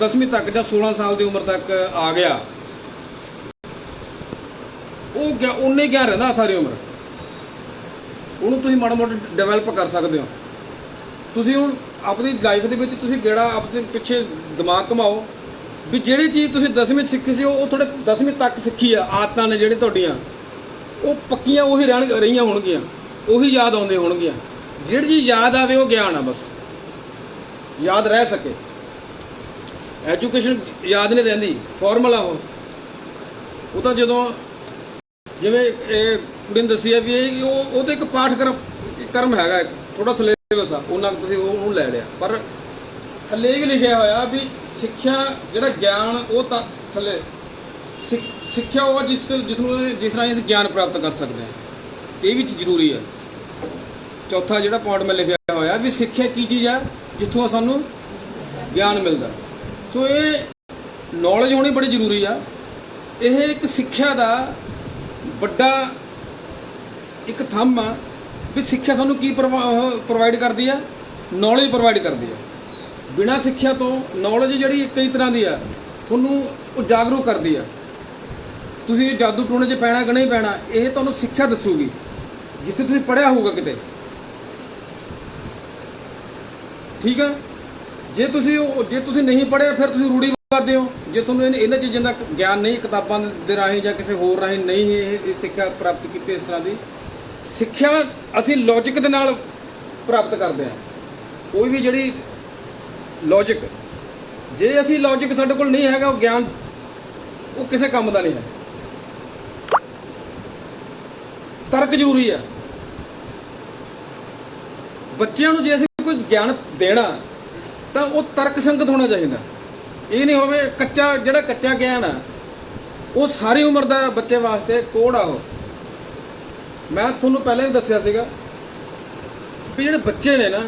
10ਵੀਂ ਤੱਕ ਜਾਂ 16 ਸਾਲ ਦੀ ਉਮਰ ਤੱਕ ਆ ਗਿਆ, ਉਹ ਉਨੇ ਗਿਆਨ ਰਹਿੰਦਾ ਸਾਰੀ ਉਮਰ। ਉਹਨੂੰ ਤੁਸੀਂ ਮਾੜਾ ਮੋਟਾ ਡਿਵੈਲਪ ਕਰ ਸਕਦੇ ਹੋ। ਤੁਸੀਂ ਹੁਣ ਆਪਣੀ ਲਾਈਫ ਦੇ ਵਿੱਚ ਤੁਸੀਂ ਗੇੜਾ ਆਪਣੇ ਪਿੱਛੇ ਦਿਮਾਗ ਘਮਾਓ, ਵੀ ਜਿਹੜੀ ਚੀਜ਼ ਤੁਸੀਂ 10ਵੀਂ 'ਚ ਸਿੱਖੀ ਸੀ ਉਹ ਤੁਹਾਡੇ 10ਵੀਂ ਤੱਕ ਸਿੱਖੀ ਆ, ਆਦਤਾਂ ਨੇ ਜਿਹੜੀ ਤੁਹਾਡੀਆਂ ਉਹ ਪੱਕੀਆਂ ਉਹੀ ਰਹੀਆਂ ਹੋਣਗੀਆਂ, ਉਹੀ ਯਾਦ ਆਉਂਦੇ ਹੋਣਗੀਆਂ। ਜਿਹੜੀ ਚੀਜ਼ ਯਾਦ ਆਵੇ ਉਹ ਗਿਆਨ ਆ, ਬਸ ਯਾਦ ਰਹਿ ਸਕੇ। ਐਜੂਕੇਸ਼ਨ ਯਾਦ ਨਹੀਂ ਰਹਿੰਦੀ, ਫਾਰਮੂਲਾ ਉਹ ਤਾਂ ਜਦੋਂ ਜਿਵੇਂ ਇਹ ਕੁੜੀ ਨੇ ਦੱਸੀ ਆ ਵੀ ਇਹ ਉਹ ਤਾਂ ਇੱਕ ਪਾਠਕ੍ਰਮ ਹੈਗਾ, ਥੋੜਾ ਸਿਲੇਬਸ ਆ, ਉਹਨਾਂ ਤੁਸੀਂ ਉਹਨੂੰ ਲੈ ਲਿਆ, ਪਰ ਥੱਲੇ ਵੀ ਲਿਖਿਆ ਹੋਇਆ ਵੀ ਸਿੱਖਿਆ ਜਿਹੜਾ ਗਿਆਨ ਉਹ ਤਾਂ ਥੱਲੇ ਸਿੱਖਿਆ ਉਹ ਜਿਸ ਰਾਹੀਂ ਅਸੀਂ ਗਿਆਨ ਪ੍ਰਾਪਤ ਕਰ ਸਕਦੇ ਹਾਂ, ਇਹ ਵੀ ਜ਼ਰੂਰੀ ਹੈ। ਚੌਥਾ ਜਿਹੜਾ ਪੁਆਇੰਟ ਮੈਂ ਲਿਖਿਆ ਹੋਇਆ ਵੀ ਸਿੱਖਿਆ ਕੀ ਚੀਜ਼ ਆ, ਜਿੱਥੋਂ ਸਾਨੂੰ ਗਿਆਨ ਮਿਲਦਾ। ਸੋ ਇਹ ਨੌਲੇਜ ਹੋਣੀ ਬੜੀ ਜ਼ਰੂਰੀ ਆ। ਇਹ ਇੱਕ ਸਿੱਖਿਆ ਦਾ ਵੱਡਾ ਇੱਕ ਥੰਮ ਆ ਵੀ ਸਿੱਖਿਆ ਸਾਨੂੰ ਕੀ ਪ੍ਰੋਵਾਈਡ ਕਰਦੀ ਆ, ਨੌਲੇਜ ਪ੍ਰੋਵਾਈਡ ਕਰਦੀ ਆ। ਬਿਨਾਂ ਸਿੱਖਿਆ ਤੋਂ ਨੌਲੇਜ ਜਿਹੜੀ ਕਈ ਤਰ੍ਹਾਂ ਦੀ ਆ, ਤੁਹਾਨੂੰ ਉਹ ਜਾਗਰੂਕ ਕਰਦੀ ਆ। ਤੁਸੀਂ ਜਾਦੂ ਟੂਣੇ 'ਚ ਪੈਣਾ ਕਿ ਨਹੀਂ ਪੈਣਾ, ਇਹ ਤੁਹਾਨੂੰ ਸਿੱਖਿਆ ਦੱਸੂਗੀ, ਜਿੱਥੇ ਤੁਸੀਂ ਪੜ੍ਹਿਆ ਹੋਊਗਾ ਕਿਤੇ, ਠੀਕ ਆ। ਜੇ ਤੁਸੀਂ ਨਹੀਂ ਪੜ੍ਹਿਆ ਫਿਰ ਤੁਸੀਂ ਰੂੜੀਵਾਦੀ ਹੋ। ਜੇ ਤੁਹਾਨੂੰ ਇਹਨਾਂ ਚੀਜ਼ਾਂ ਦਾ ਗਿਆਨ ਨਹੀਂ, ਕਿਤਾਬਾਂ ਦੇ ਰਾਹੀਂ ਜਾਂ ਕਿਸੇ ਹੋਰ ਰਾਹੀਂ ਨਹੀਂ ਇਹ ਸਿੱਖਿਆ ਪ੍ਰਾਪਤ ਕੀਤੀ, ਇਸ ਤਰ੍ਹਾਂ ਦੀ ਸਿੱਖਿਆ ਅਸੀਂ ਲੌਜਿਕ ਦੇ ਨਾਲ ਪ੍ਰਾਪਤ ਕਰਦੇ ਹਾਂ। ਕੋਈ ਵੀ ਜਿਹੜੀ ਲੌਜਿਕ, ਜੇ ਅਸੀਂ ਲੌਜਿਕ ਸਾਡੇ ਕੋਲ ਨਹੀਂ ਹੈਗਾ, ਉਹ ਗਿਆਨ ਉਹ ਕਿਸੇ ਕੰਮ ਦਾ ਨਹੀਂ ਹੈ। ਤਰਕ ਜ਼ਰੂਰੀ ਆ। ਬੱਚਿਆਂ ਨੂੰ ਜੇ ਅਸੀਂ ਕੋਈ ਗਿਆਨ ਦੇਣਾ ਤਾਂ ਉਹ ਤਰਕ ਸੰਗਤ ਹੋਣਾ ਚਾਹੀਦਾ। ਇਹ ਨਹੀਂ ਹੋਵੇ ਜਿਹੜਾ ਕੱਚਾ ਗਿਆਨ ਆ ਉਹ ਸਾਰੀ ਉਮਰ ਦਾ ਬੱਚੇ ਵਾਸਤੇ ਕੋੜ ਆ। ਉਹ ਮੈਂ ਤੁਹਾਨੂੰ ਪਹਿਲਾਂ ਵੀ ਦੱਸਿਆ ਸੀਗਾ ਵੀ ਜਿਹੜੇ ਬੱਚੇ ਨੇ ਨਾ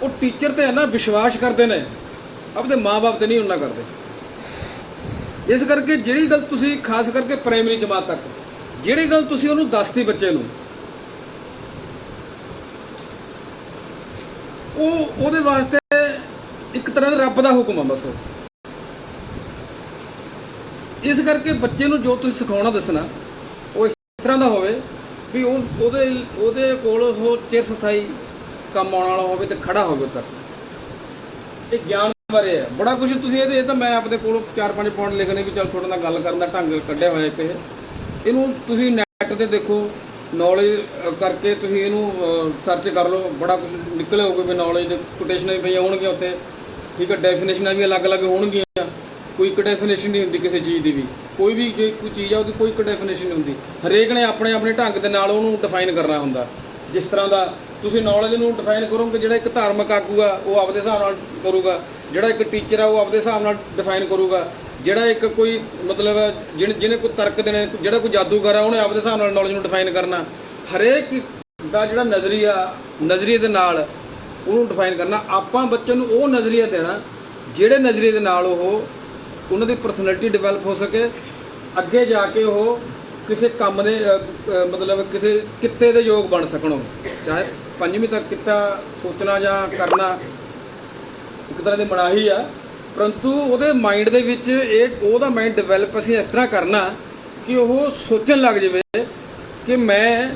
ਉਹ ਟੀਚਰ ਤੇ ਨਾ ਵਿਸ਼ਵਾਸ ਕਰਦੇ ਨੇ, ਆਪਣੇ ਮਾਂ-ਬਾਪ ਤੇ ਨਹੀਂ ਉਹਨਾਂ ਕਰਦੇ। ਇਸ ਕਰਕੇ ਜਿਹੜੀ ਗੱਲ ਤੁਸੀਂ ਖਾਸ ਕਰਕੇ ਪ੍ਰਾਇਮਰੀ ਜਮਾਤ ਤੱਕ ਜਿਹੜੀ ਗੱਲ ਤੁਸੀਂ ਉਹਨੂੰ ਦੱਸਤੀ ਬੱਚੇ ਨੂੰ, ਉਹਦੇ ਵਾਸਤੇ ਇੱਕ ਤਰ੍ਹਾਂ ਦਾ ਰੱਬ ਦਾ ਹੁਕਮ ਆ ਬਸ। ਇਸ ਕਰਕੇ ਬੱਚੇ ਨੂੰ ਜੋ ਤੁਸੀਂ ਸਿਖਾਉਣਾ ਦੱਸਣਾ ਉਹ ਇਸ ਤਰ੍ਹਾਂ ਦਾ ਹੋਵੇ ਵੀ ਉਹਦੇ ਕੋਲ ਉਹ ਚਿਰ ਸਥਾਈ ਕੰਮ ਆਉਣ ਵਾਲਾ ਹੋਵੇ ਤੇ ਖੜਾ ਹੋਵੇ ਤੱਕ। ਇਹ ਗਿਆਨ ਬਾਰੇ ਹੈ ਬੜਾ ਕੁਝ। ਤੁਸੀਂ ਇਹ ਤਾਂ ਮੈਂ ਆਪਣੇ ਕੋਲ 4-5 ਪੁਆਇੰਟ ਲਿਖਣੇ ਵੀ ਚੱਲ ਤੁਹਾਡੇ ਨਾਲ ਗੱਲ ਕਰਨ ਦਾ ਢੰਗ ਕੱਢਿਆ ਹੋਇਆ ਇੱਕ ਇਹਨੂੰ ਤੁਸੀਂ ਨੈਟ ਤੇ ਦੇਖੋ, ਨੌਲੇਜ ਕਰਕੇ ਤੁਸੀਂ ਇਹਨੂੰ ਸਰਚ ਕਰ ਲਓ, ਬੜਾ ਕੁਝ ਨਿਕਲੇ ਹੋਊਗਾ ਵੀ ਨੌਲੇਜ ਦੇ ਕੋਟੇਸ਼ਨਾਂ ਵੀ ਪਈਆਂ ਹੋਣਗੀਆਂ ਉੱਥੇ, ਠੀਕ ਹੈ। ਡੈਫੀਨੇਸ਼ਨਾਂ ਵੀ ਅਲੱਗ-ਅਲੱਗ ਹੋਣਗੀਆਂ, ਕੋਈ ਇੱਕ ਡੈਫੀਨੇਸ਼ਨ ਨਹੀਂ ਹੁੰਦੀ ਕਿਸੇ ਚੀਜ਼ ਦੀ ਵੀ। ਕੋਈ ਵੀ ਜੇ ਕੋਈ ਚੀਜ਼ ਆ ਉਹਦੀ ਕੋਈ ਇੱਕ ਡੈਫੀਨੇਸ਼ਨ ਨਹੀਂ ਹੁੰਦੀ, ਹਰੇਕ ਨੇ ਆਪਣੇ ਢੰਗ ਦੇ ਨਾਲ ਉਹਨੂੰ ਡਿਫਾਈਨ ਕਰਨਾ ਹੁੰਦਾ। ਜਿਸ ਤਰ੍ਹਾਂ ਦਾ ਤੁਸੀਂ ਨੌਲੇਜ ਨੂੰ ਡਿਫਾਈਨ ਕਰੋਗੇ, ਜਿਹੜਾ ਇੱਕ ਧਾਰਮਿਕ ਆਗੂ ਆ ਉਹ ਆਪਦੇ ਹਿਸਾਬ ਨਾਲ ਕਰੂਗਾ, ਜਿਹੜਾ ਇੱਕ ਟੀਚਰ ਆ ਉਹ ਆਪਦੇ ਹਿਸਾਬ ਨਾਲ ਡਿਫਾਈਨ ਕਰੂਗਾ, ਜਿਹੜਾ ਇੱਕ ਕੋਈ ਮਤਲਬ ਜਿਹਨੇ ਕੋਈ ਤਰਕ ਦੇਣਾ, ਜਿਹੜਾ ਕੋਈ ਜਾਦੂਗਰ ਆ ਉਹਨੇ ਆਪਦੇ ਹਿਸਾਬ ਨਾਲ ਨੌਲੇਜ ਨੂੰ ਡਿਫਾਈਨ ਕਰਨਾ। ਹਰੇਕ ਦਾ ਜਿਹੜਾ ਨਜ਼ਰੀਏ ਦੇ ਨਾਲ ਉਹਨੂੰ ਡਿਫਾਈਨ ਕਰਨਾ। ਆਪਾਂ ਬੱਚੇ ਨੂੰ ਉਹ ਨਜ਼ਰੀਆ ਦੇਣਾ ਜਿਹੜੇ ਨਜ਼ਰੀਏ ਦੇ ਨਾਲ ਉਹਨਾਂ ਦੀ ਪਰਸਨੈਲਿਟੀ ਡਿਵੈਲਪ ਹੋ ਸਕੇ, ਅੱਗੇ ਜਾ ਕੇ ਉਹ ਕਿਸੇ ਕੰਮ ਦੇ ਮਤਲਬ ਕਿਸੇ ਕਿੱਤੇ ਦੇ ਯੋਗ ਬਣ ਸਕਣ। ਚਾਹੇ 5ਵੀਂ ਤੱਕ ਕਿੱਤਾ ਸੋਚਣਾ ਜਾਂ ਕਰਨਾ ਇੱਕ ਤਰ੍ਹਾਂ ਦੀ ਮਨਾਹੀ ਆ, ਪਰੰਤੂ ਉਹਦੇ ਮਾਈਂਡ ਦੇ ਵਿੱਚ ਉਹਦਾ ਮਾਈਂਡ ਡਿਵੈਲਪ ਅਸੀਂ ਇਸ ਤਰ੍ਹਾਂ ਕਰਨਾ ਕਿ ਉਹ ਸੋਚਣ ਲੱਗ ਜਾਵੇ ਕਿ ਮੈਂ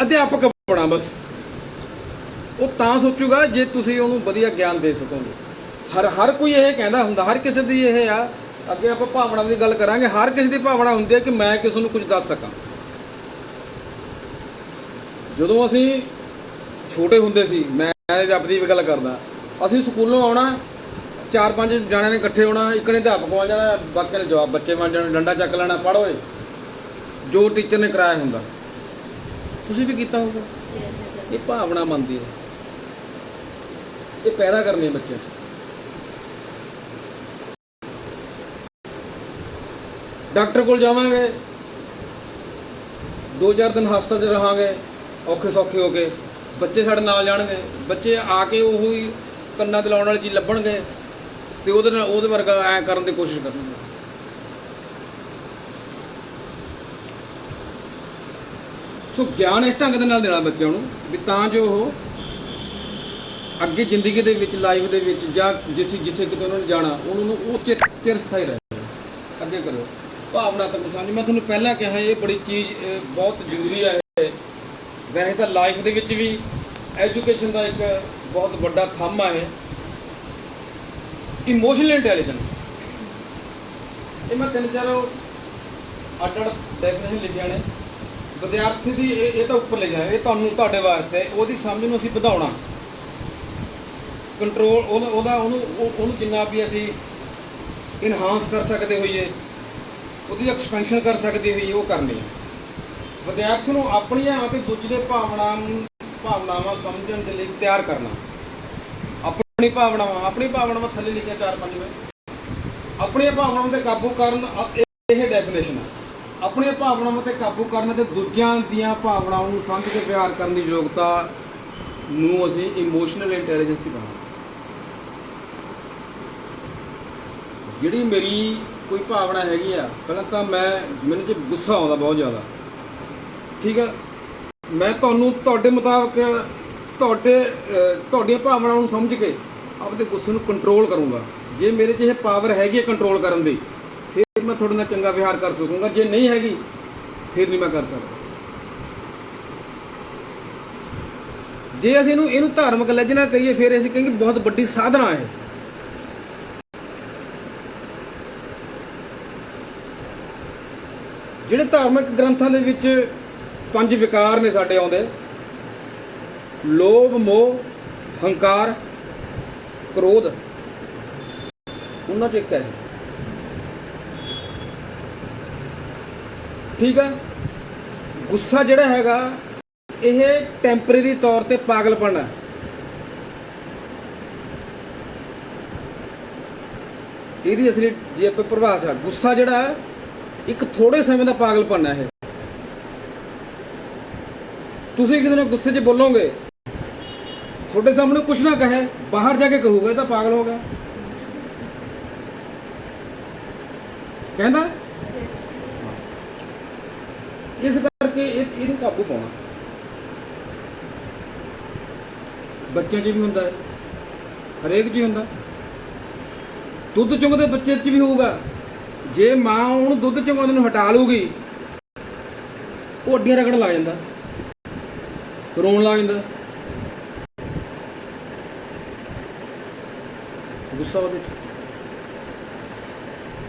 ਅਧਿਆਪਕ ਬਣਾ। ਬਸ ਉਹ ਤਾਂ ਸੋਚੂਗਾ ਜੇ ਤੁਸੀਂ ਉਹਨੂੰ ਵਧੀਆ ਗਿਆਨ ਦੇ ਸਕੋਗੇ। ਹਰ ਕੋਈ ਇਹ ਕਹਿੰਦਾ ਹੁੰਦਾ, ਹਰ ਕਿਸੇ ਦੀ ਇਹ ਆ। ਅੱਗੇ ਆਪਾਂ ਭਾਵਨਾ ਦੀ ਗੱਲ ਕਰਾਂਗੇ। ਹਰ ਕਿਸੇ ਦੀ ਭਾਵਨਾ ਹੁੰਦੀ ਹੈ ਕਿ ਮੈਂ ਕਿਸੇ ਨੂੰ ਕੁਝ ਦੱਸ ਸਕਾਂ। ਜਦੋਂ ਅਸੀਂ ਛੋਟੇ ਹੁੰਦੇ ਸੀ, ਮੈਂ ਆਪਣੀ ਵੀ ਗੱਲ ਕਰਦਾ, ਅਸੀਂ ਸਕੂਲੋਂ ਆਉਣਾ, 4-5 ਜਣਿਆਂ ਨੇ ਇਕੱਠੇ ਹੋਣਾ, ਇੱਕ ਨੇ ਅਧਿਆਪਕ ਬਣ ਜਾਣਾ, ਬਾਕੀ ਨੇ ਜਵਾਬ ਬੱਚੇ ਬਣ ਜਾਣਾ, ਡੰਡਾ ਚੱਕ ਲੈਣਾ, ਪੜ੍ਹੋ ਜੋ ਟੀਚਰ ਨੇ ਕਰਾਇਆ ਹੁੰਦਾ। ਤੁਸੀਂ ਵੀ ਕੀਤਾ ਹੋਊਗਾ। ਇਹ ਭਾਵਨਾ ਮੰਨਦੀ ਹੈ, ਇਹ ਪੈਦਾ ਕਰਨੀ ਹੈ ਬੱਚਿਆਂ 'ਚ। ਡਾਕਟਰ ਕੋਲ ਜਾਵਾਂਗੇ, 2-4 ਦਿਨ ਹਸਪਤਾਲ 'ਚ ਰਹਾਂਗੇ ਔਖੇ ਸੌਖੇ ਹੋ ਕੇ, ਬੱਚੇ ਸਾਡੇ ਨਾਲ ਜਾਣਗੇ। ਬੱਚੇ ਆ ਕੇ ਉਹੀ ਕੰਨਾਂ ਤੇ ਲਾਉਣ ਵਾਲੀ ਚੀਜ਼ ਲੱਭਣਗੇ ਤੇ ਉਹਦੇ ਵਰਗਾ ਐਂ ਕਰਨ ਦੀ ਕੋਸ਼ਿਸ਼ ਕਰਨਗੇ। ਸੋ ਗਿਆਨ ਇਸ ਢੰਗ ਦੇ ਨਾਲ ਦੇਣਾ ਬੱਚਿਆਂ ਨੂੰ ਵੀ ਤਾਂ ਜੋ ਉਹ ਅੱਗੇ ਜ਼ਿੰਦਗੀ ਦੇ ਵਿੱਚ, ਲਾਈਫ ਦੇ ਵਿੱਚ ਜਾਂ ਜਿੱਥੇ ਕਿਤੇ ਉਹਨਾਂ ਨੇ ਜਾਣਾ, ਉਹਨੂੰ ਉਹ ਚਿਰ ਸਥਾਈ ਰਹੇ। ਅੱਗੇ ਕਰੋ ਭਾਵਨਾਤਮਕ ਸਮਝ। ਮੈਂ ਤੁਹਾਨੂੰ ਪਹਿਲਾਂ ਕਿਹਾ ਇਹ ਬੜੀ ਚੀਜ਼ ਬਹੁਤ ਜ਼ਰੂਰੀ ਹੈ। ਵੈਸੇ ਤਾਂ ਲਾਈਫ ਦੇ ਵਿੱਚ ਵੀ ਐਜੂਕੇਸ਼ਨ ਦਾ ਇੱਕ ਬਹੁਤ ਵੱਡਾ ਥੰਮ ਹੈ ਇਮੋਸ਼ਨਲ ਇੰਟੈਲੀਜੈਂਸ। ਇਹ ਮੈਂ ਤਿੰਨ ਚਾਰ ਅੱਡ-ਅੱਡ ਡੈਫੀਨੇਸ਼ਨ ਲਿਖੀਆਂ ਨੇ। ਵਿਦਿਆਰਥੀ ਦੀ ਇਹ ਤਾਂ ਉੱਪਰ ਲਿਖਿਆ, ਇਹ ਤੁਹਾਨੂੰ ਤੁਹਾਡੇ ਵਾਸਤੇ। ਉਹਦੀ ਸਮਝ ਨੂੰ ਅਸੀਂ ਵਧਾਉਣਾ, ਕੰਟਰੋਲ ਉਹਨੂੰ ਜਿੰਨਾ ਵੀ ਅਸੀਂ ਇਨਹਾਂਸ ਕਰ ਸਕਦੇ ਹੋਈਏ, ਉਹਦੀ ਐਕਸਪੈਂਸ਼ਨ ਕਰ ਸਕਦੇ ਹੋਈਏ, ਉਹ ਕਰਨੀ ਹੈ। ਵਿਦਿਆਰਥੀ ਨੂੰ ਆਪਣੀਆਂ ਅਤੇ ਦੂਜੇ ਦੇ ਭਾਵਨਾਵਾਂ ਸਮਝਣ ਦੇ ਲਈ ਤਿਆਰ ਕਰਨਾ। ਆਪਣੀ ਭਾਵਨਾਵਾਂ ਥੱਲੇ ਲਿਖਿਆ 4-5 ਵਾਰ। ਆਪਣੀਆਂ ਭਾਵਨਾਵਾਂ ਤੇ ਕਾਬੂ ਕਰਨ, ਇਹ ਡੈਫੀਨੇਸ਼ਨ ਹੈ। ਆਪਣੀਆਂ ਭਾਵਨਾਵਾਂ ਤੇ ਕਾਬੂ ਕਰਨ ਅਤੇ ਦੂਜਿਆਂ ਦੀਆਂ ਭਾਵਨਾਵਾਂ ਨੂੰ ਸਮਝ ਕੇ ਪਿਆਰ ਕਰਨ ਦੀ ਯੋਗਤਾ ਨੂੰ ਅਸੀਂ ਇਮੋਸ਼ਨਲ ਇੰਟੈਲੀਜੈਂਸ ਕਹਾਂਗੇ। ਜਿਹੜੀ ਮੇਰੀ ਕੋਈ ਭਾਵਨਾ ਹੈਗੀ ਆ, ਪਹਿਲਾਂ ਤਾਂ ਮੈਨੂੰ ਜੇ ਗੁੱਸਾ ਆਉਂਦਾ ਬਹੁਤ ਜ਼ਿਆਦਾ, ਠੀਕ ਆ, ਮੈਂ ਤੁਹਾਡੇ ਮੁਤਾਬਕ ਤੁਹਾਡੀਆਂ ਭਾਵਨਾਵਾਂ ਨੂੰ ਸਮਝ ਕੇ ਆਪਦੇ ਗੁੱਸੇ ਨੂੰ ਕੰਟਰੋਲ ਕਰੂੰਗਾ। ਜੇ ਮੇਰੇ 'ਚ ਇਹ ਪਾਵਰ ਹੈਗੀ ਹੈ ਕੰਟਰੋਲ ਕਰਨ ਦੀ, ਫਿਰ ਮੈਂ ਤੁਹਾਡੇ ਨਾਲ ਚੰਗਾ ਵਿਹਾਰ ਕਰ ਸਕੂੰਗਾ। ਜੇ ਨਹੀਂ ਹੈਗੀ, ਫਿਰ ਨਹੀਂ ਮੈਂ ਕਰ ਸਕਦਾ। ਜੇ ਅਸੀਂ ਇਹਨੂੰ ਧਾਰਮਿਕ ਲਹਿਜੇ ਕਹੀਏ, ਫਿਰ ਅਸੀਂ ਕਹਾਂਗੇ ਬਹੁਤ ਵੱਡੀ ਸਾਧਨਾ ਹੈ। ਜਿਹੜੇ ਧਾਰਮਿਕ ਗ੍ਰੰਥਾਂ ਦੇ ਵਿੱਚ 5 ਵਿਕਾਰ ਨੇ ਸਾਡੇ ਆਉਂਦੇ, ਲੋਭ, ਮੋਹ, ਹੰਕਾਰ, ਕ੍ਰੋਧ, ਉਹਨਾਂ 'ਚ ਇੱਕ ਹੈ, ਠੀਕ ਹੈ। ਗੁੱਸਾ ਜਿਹੜਾ ਹੈਗਾ, ਇਹ ਟੈਂਪਰੇਰੀ ਤੌਰ ਤੇ ਪਾਗਲਪਨ ਹੈ। ਇਹਦੀ ਅਸਲੀ ਜੇ ਆਪਾਂ ਪਰਿਭਾਸ਼ਾ, ਗੁੱਸਾ ਜਿਹੜਾ ਹੈ ਇੱਕ ਥੋੜੇ ਸਮੇਂ ਦਾ ਪਾਗਲਪਨ ਹੈ। ਇਹ ਤੁਸੀਂ ਕਿਸੇ ਨੂੰ ਗੁੱਸੇ 'ਚ ਬੋਲੋਗੇ, ਤੁਹਾਡੇ ਸਾਹਮਣੇ ਕੁਛ ਨਾ ਕਹੇ, ਬਾਹਰ ਜਾ ਕੇ ਕਹੂਗਾ ਇਹ ਤਾਂ ਪਾਗਲ ਹੋ ਗਿਆ, ਕਹਿੰਦਾ। ਇਸ ਕਰਕੇ ਇਹਨੂੰ ਕਾਬੂ ਪਾਉਣਾ। ਬੱਚਿਆਂ 'ਚ ਵੀ ਹੁੰਦਾ ਹੈ, ਹਰੇਕ 'ਚ ਹੀ ਹੁੰਦਾ। ਦੁੱਧ ਚੁੰਗਦੇ ਬੱਚੇ 'ਚ ਵੀ ਹੋਊਗਾ। ਜੇ ਮਾਂ ਉਹਨੂੰ ਦੁੱਧ ਚੁੰਗਾਉਂਦੇ ਨੂੰ ਹਟਾ ਲੂਗੀ, ਉਹ ਅੱਡੀਆਂ ਰਗੜਨ ਲੱਗ ਜਾਂਦਾ, ਰੋਣ ਲੱਗ ਜਾਂਦਾ। ਗੁੱਸਾ ਉਹਦੇ 'ਚ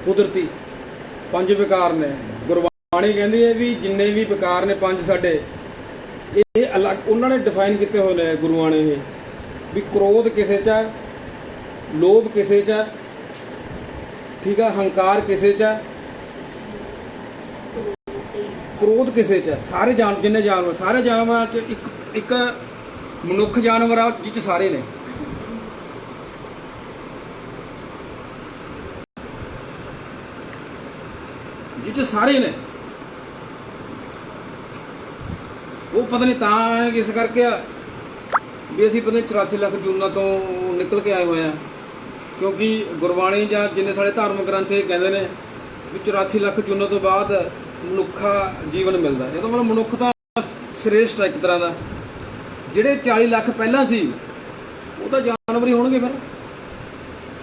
ਕੁਦਰਤੀ 5 ਵਿਕਾਰ ਨੇ। ਗੁਰਬਾਣੀ ਕਹਿੰਦੀ ਹੈ ਵੀ ਜਿੰਨੇ ਵੀ ਵਿਕਾਰ ਨੇ 5 ਸਾਡੇ, ਇਹ ਅਲੱਗ ਉਹਨਾਂ ਨੇ ਡਿਫਾਈਨ ਕੀਤੇ ਹੋਏ ਨੇ ਗੁਰੂਆਂ ਨੇ। ਇਹ ਵੀ ਕ੍ਰੋਧ ਕਿਸੇ 'ਚ ਹੈ, ਲੋਭ ਕਿਸੇ 'ਚ ਹੈ, ਠੀਕ ਹੈ, ਹੰਕਾਰ ਕਿਸੇ 'ਚ ਹੈ, ਕ੍ਰੋਧ ਕਿਸੇ 'ਚ ਹੈ। ਸਾਰੇ ਜਿੰਨੇ ਜਾਨਵਰ, ਸਾਰੇ ਜਾਨਵਰਾਂ 'ਚ ਇੱਕ ਮਨੁੱਖ ਜਾਨਵਰ ਆ ਜਿਹ 'ਚ ਸਾਰੇ ਨੇ। ਜਿਹ 'ਚ ਸਾਰੇ ਨੇ। ਉਹ ਪਤਾ ਨਹੀਂ ਤਾਂ ਇਸ ਕਰਕੇ ਆ ਵੀ ਅਸੀਂ ਪਤਾ 84 ਲੱਖ ਜੂਨਾਂ ਤੋਂ ਨਿਕਲ ਕੇ ਆਏ ਹੋਏ ਆ, ਕਿਉਂਕਿ ਗੁਰਬਾਣੀ ਜਾਂ ਜਿੰਨੇ ਸਾਡੇ ਧਾਰਮਿਕ ਗ੍ਰੰਥ ਇਹ ਕਹਿੰਦੇ ਨੇ ਵੀ 84 ਲੱਖ ਜੂਨਾਂ ਤੋਂ ਬਾਅਦ ਮਨੁੱਖਾ ਜੀਵਨ ਮਿਲਦਾ। ਇਹ ਤਾਂ ਮਤਲਬ ਮਨੁੱਖ ਤਾਂ ਸ੍ਰੇਸ਼ਟ ਹੈ ਇੱਕ ਤਰ੍ਹਾਂ ਦਾ। ਜਿਹੜੇ 40 ਲੱਖ ਪਹਿਲਾਂ ਸੀ, ਉਹ ਤਾਂ ਜਾਨਵਰ ਹੀ ਹੋਣਗੇ ਫਿਰ।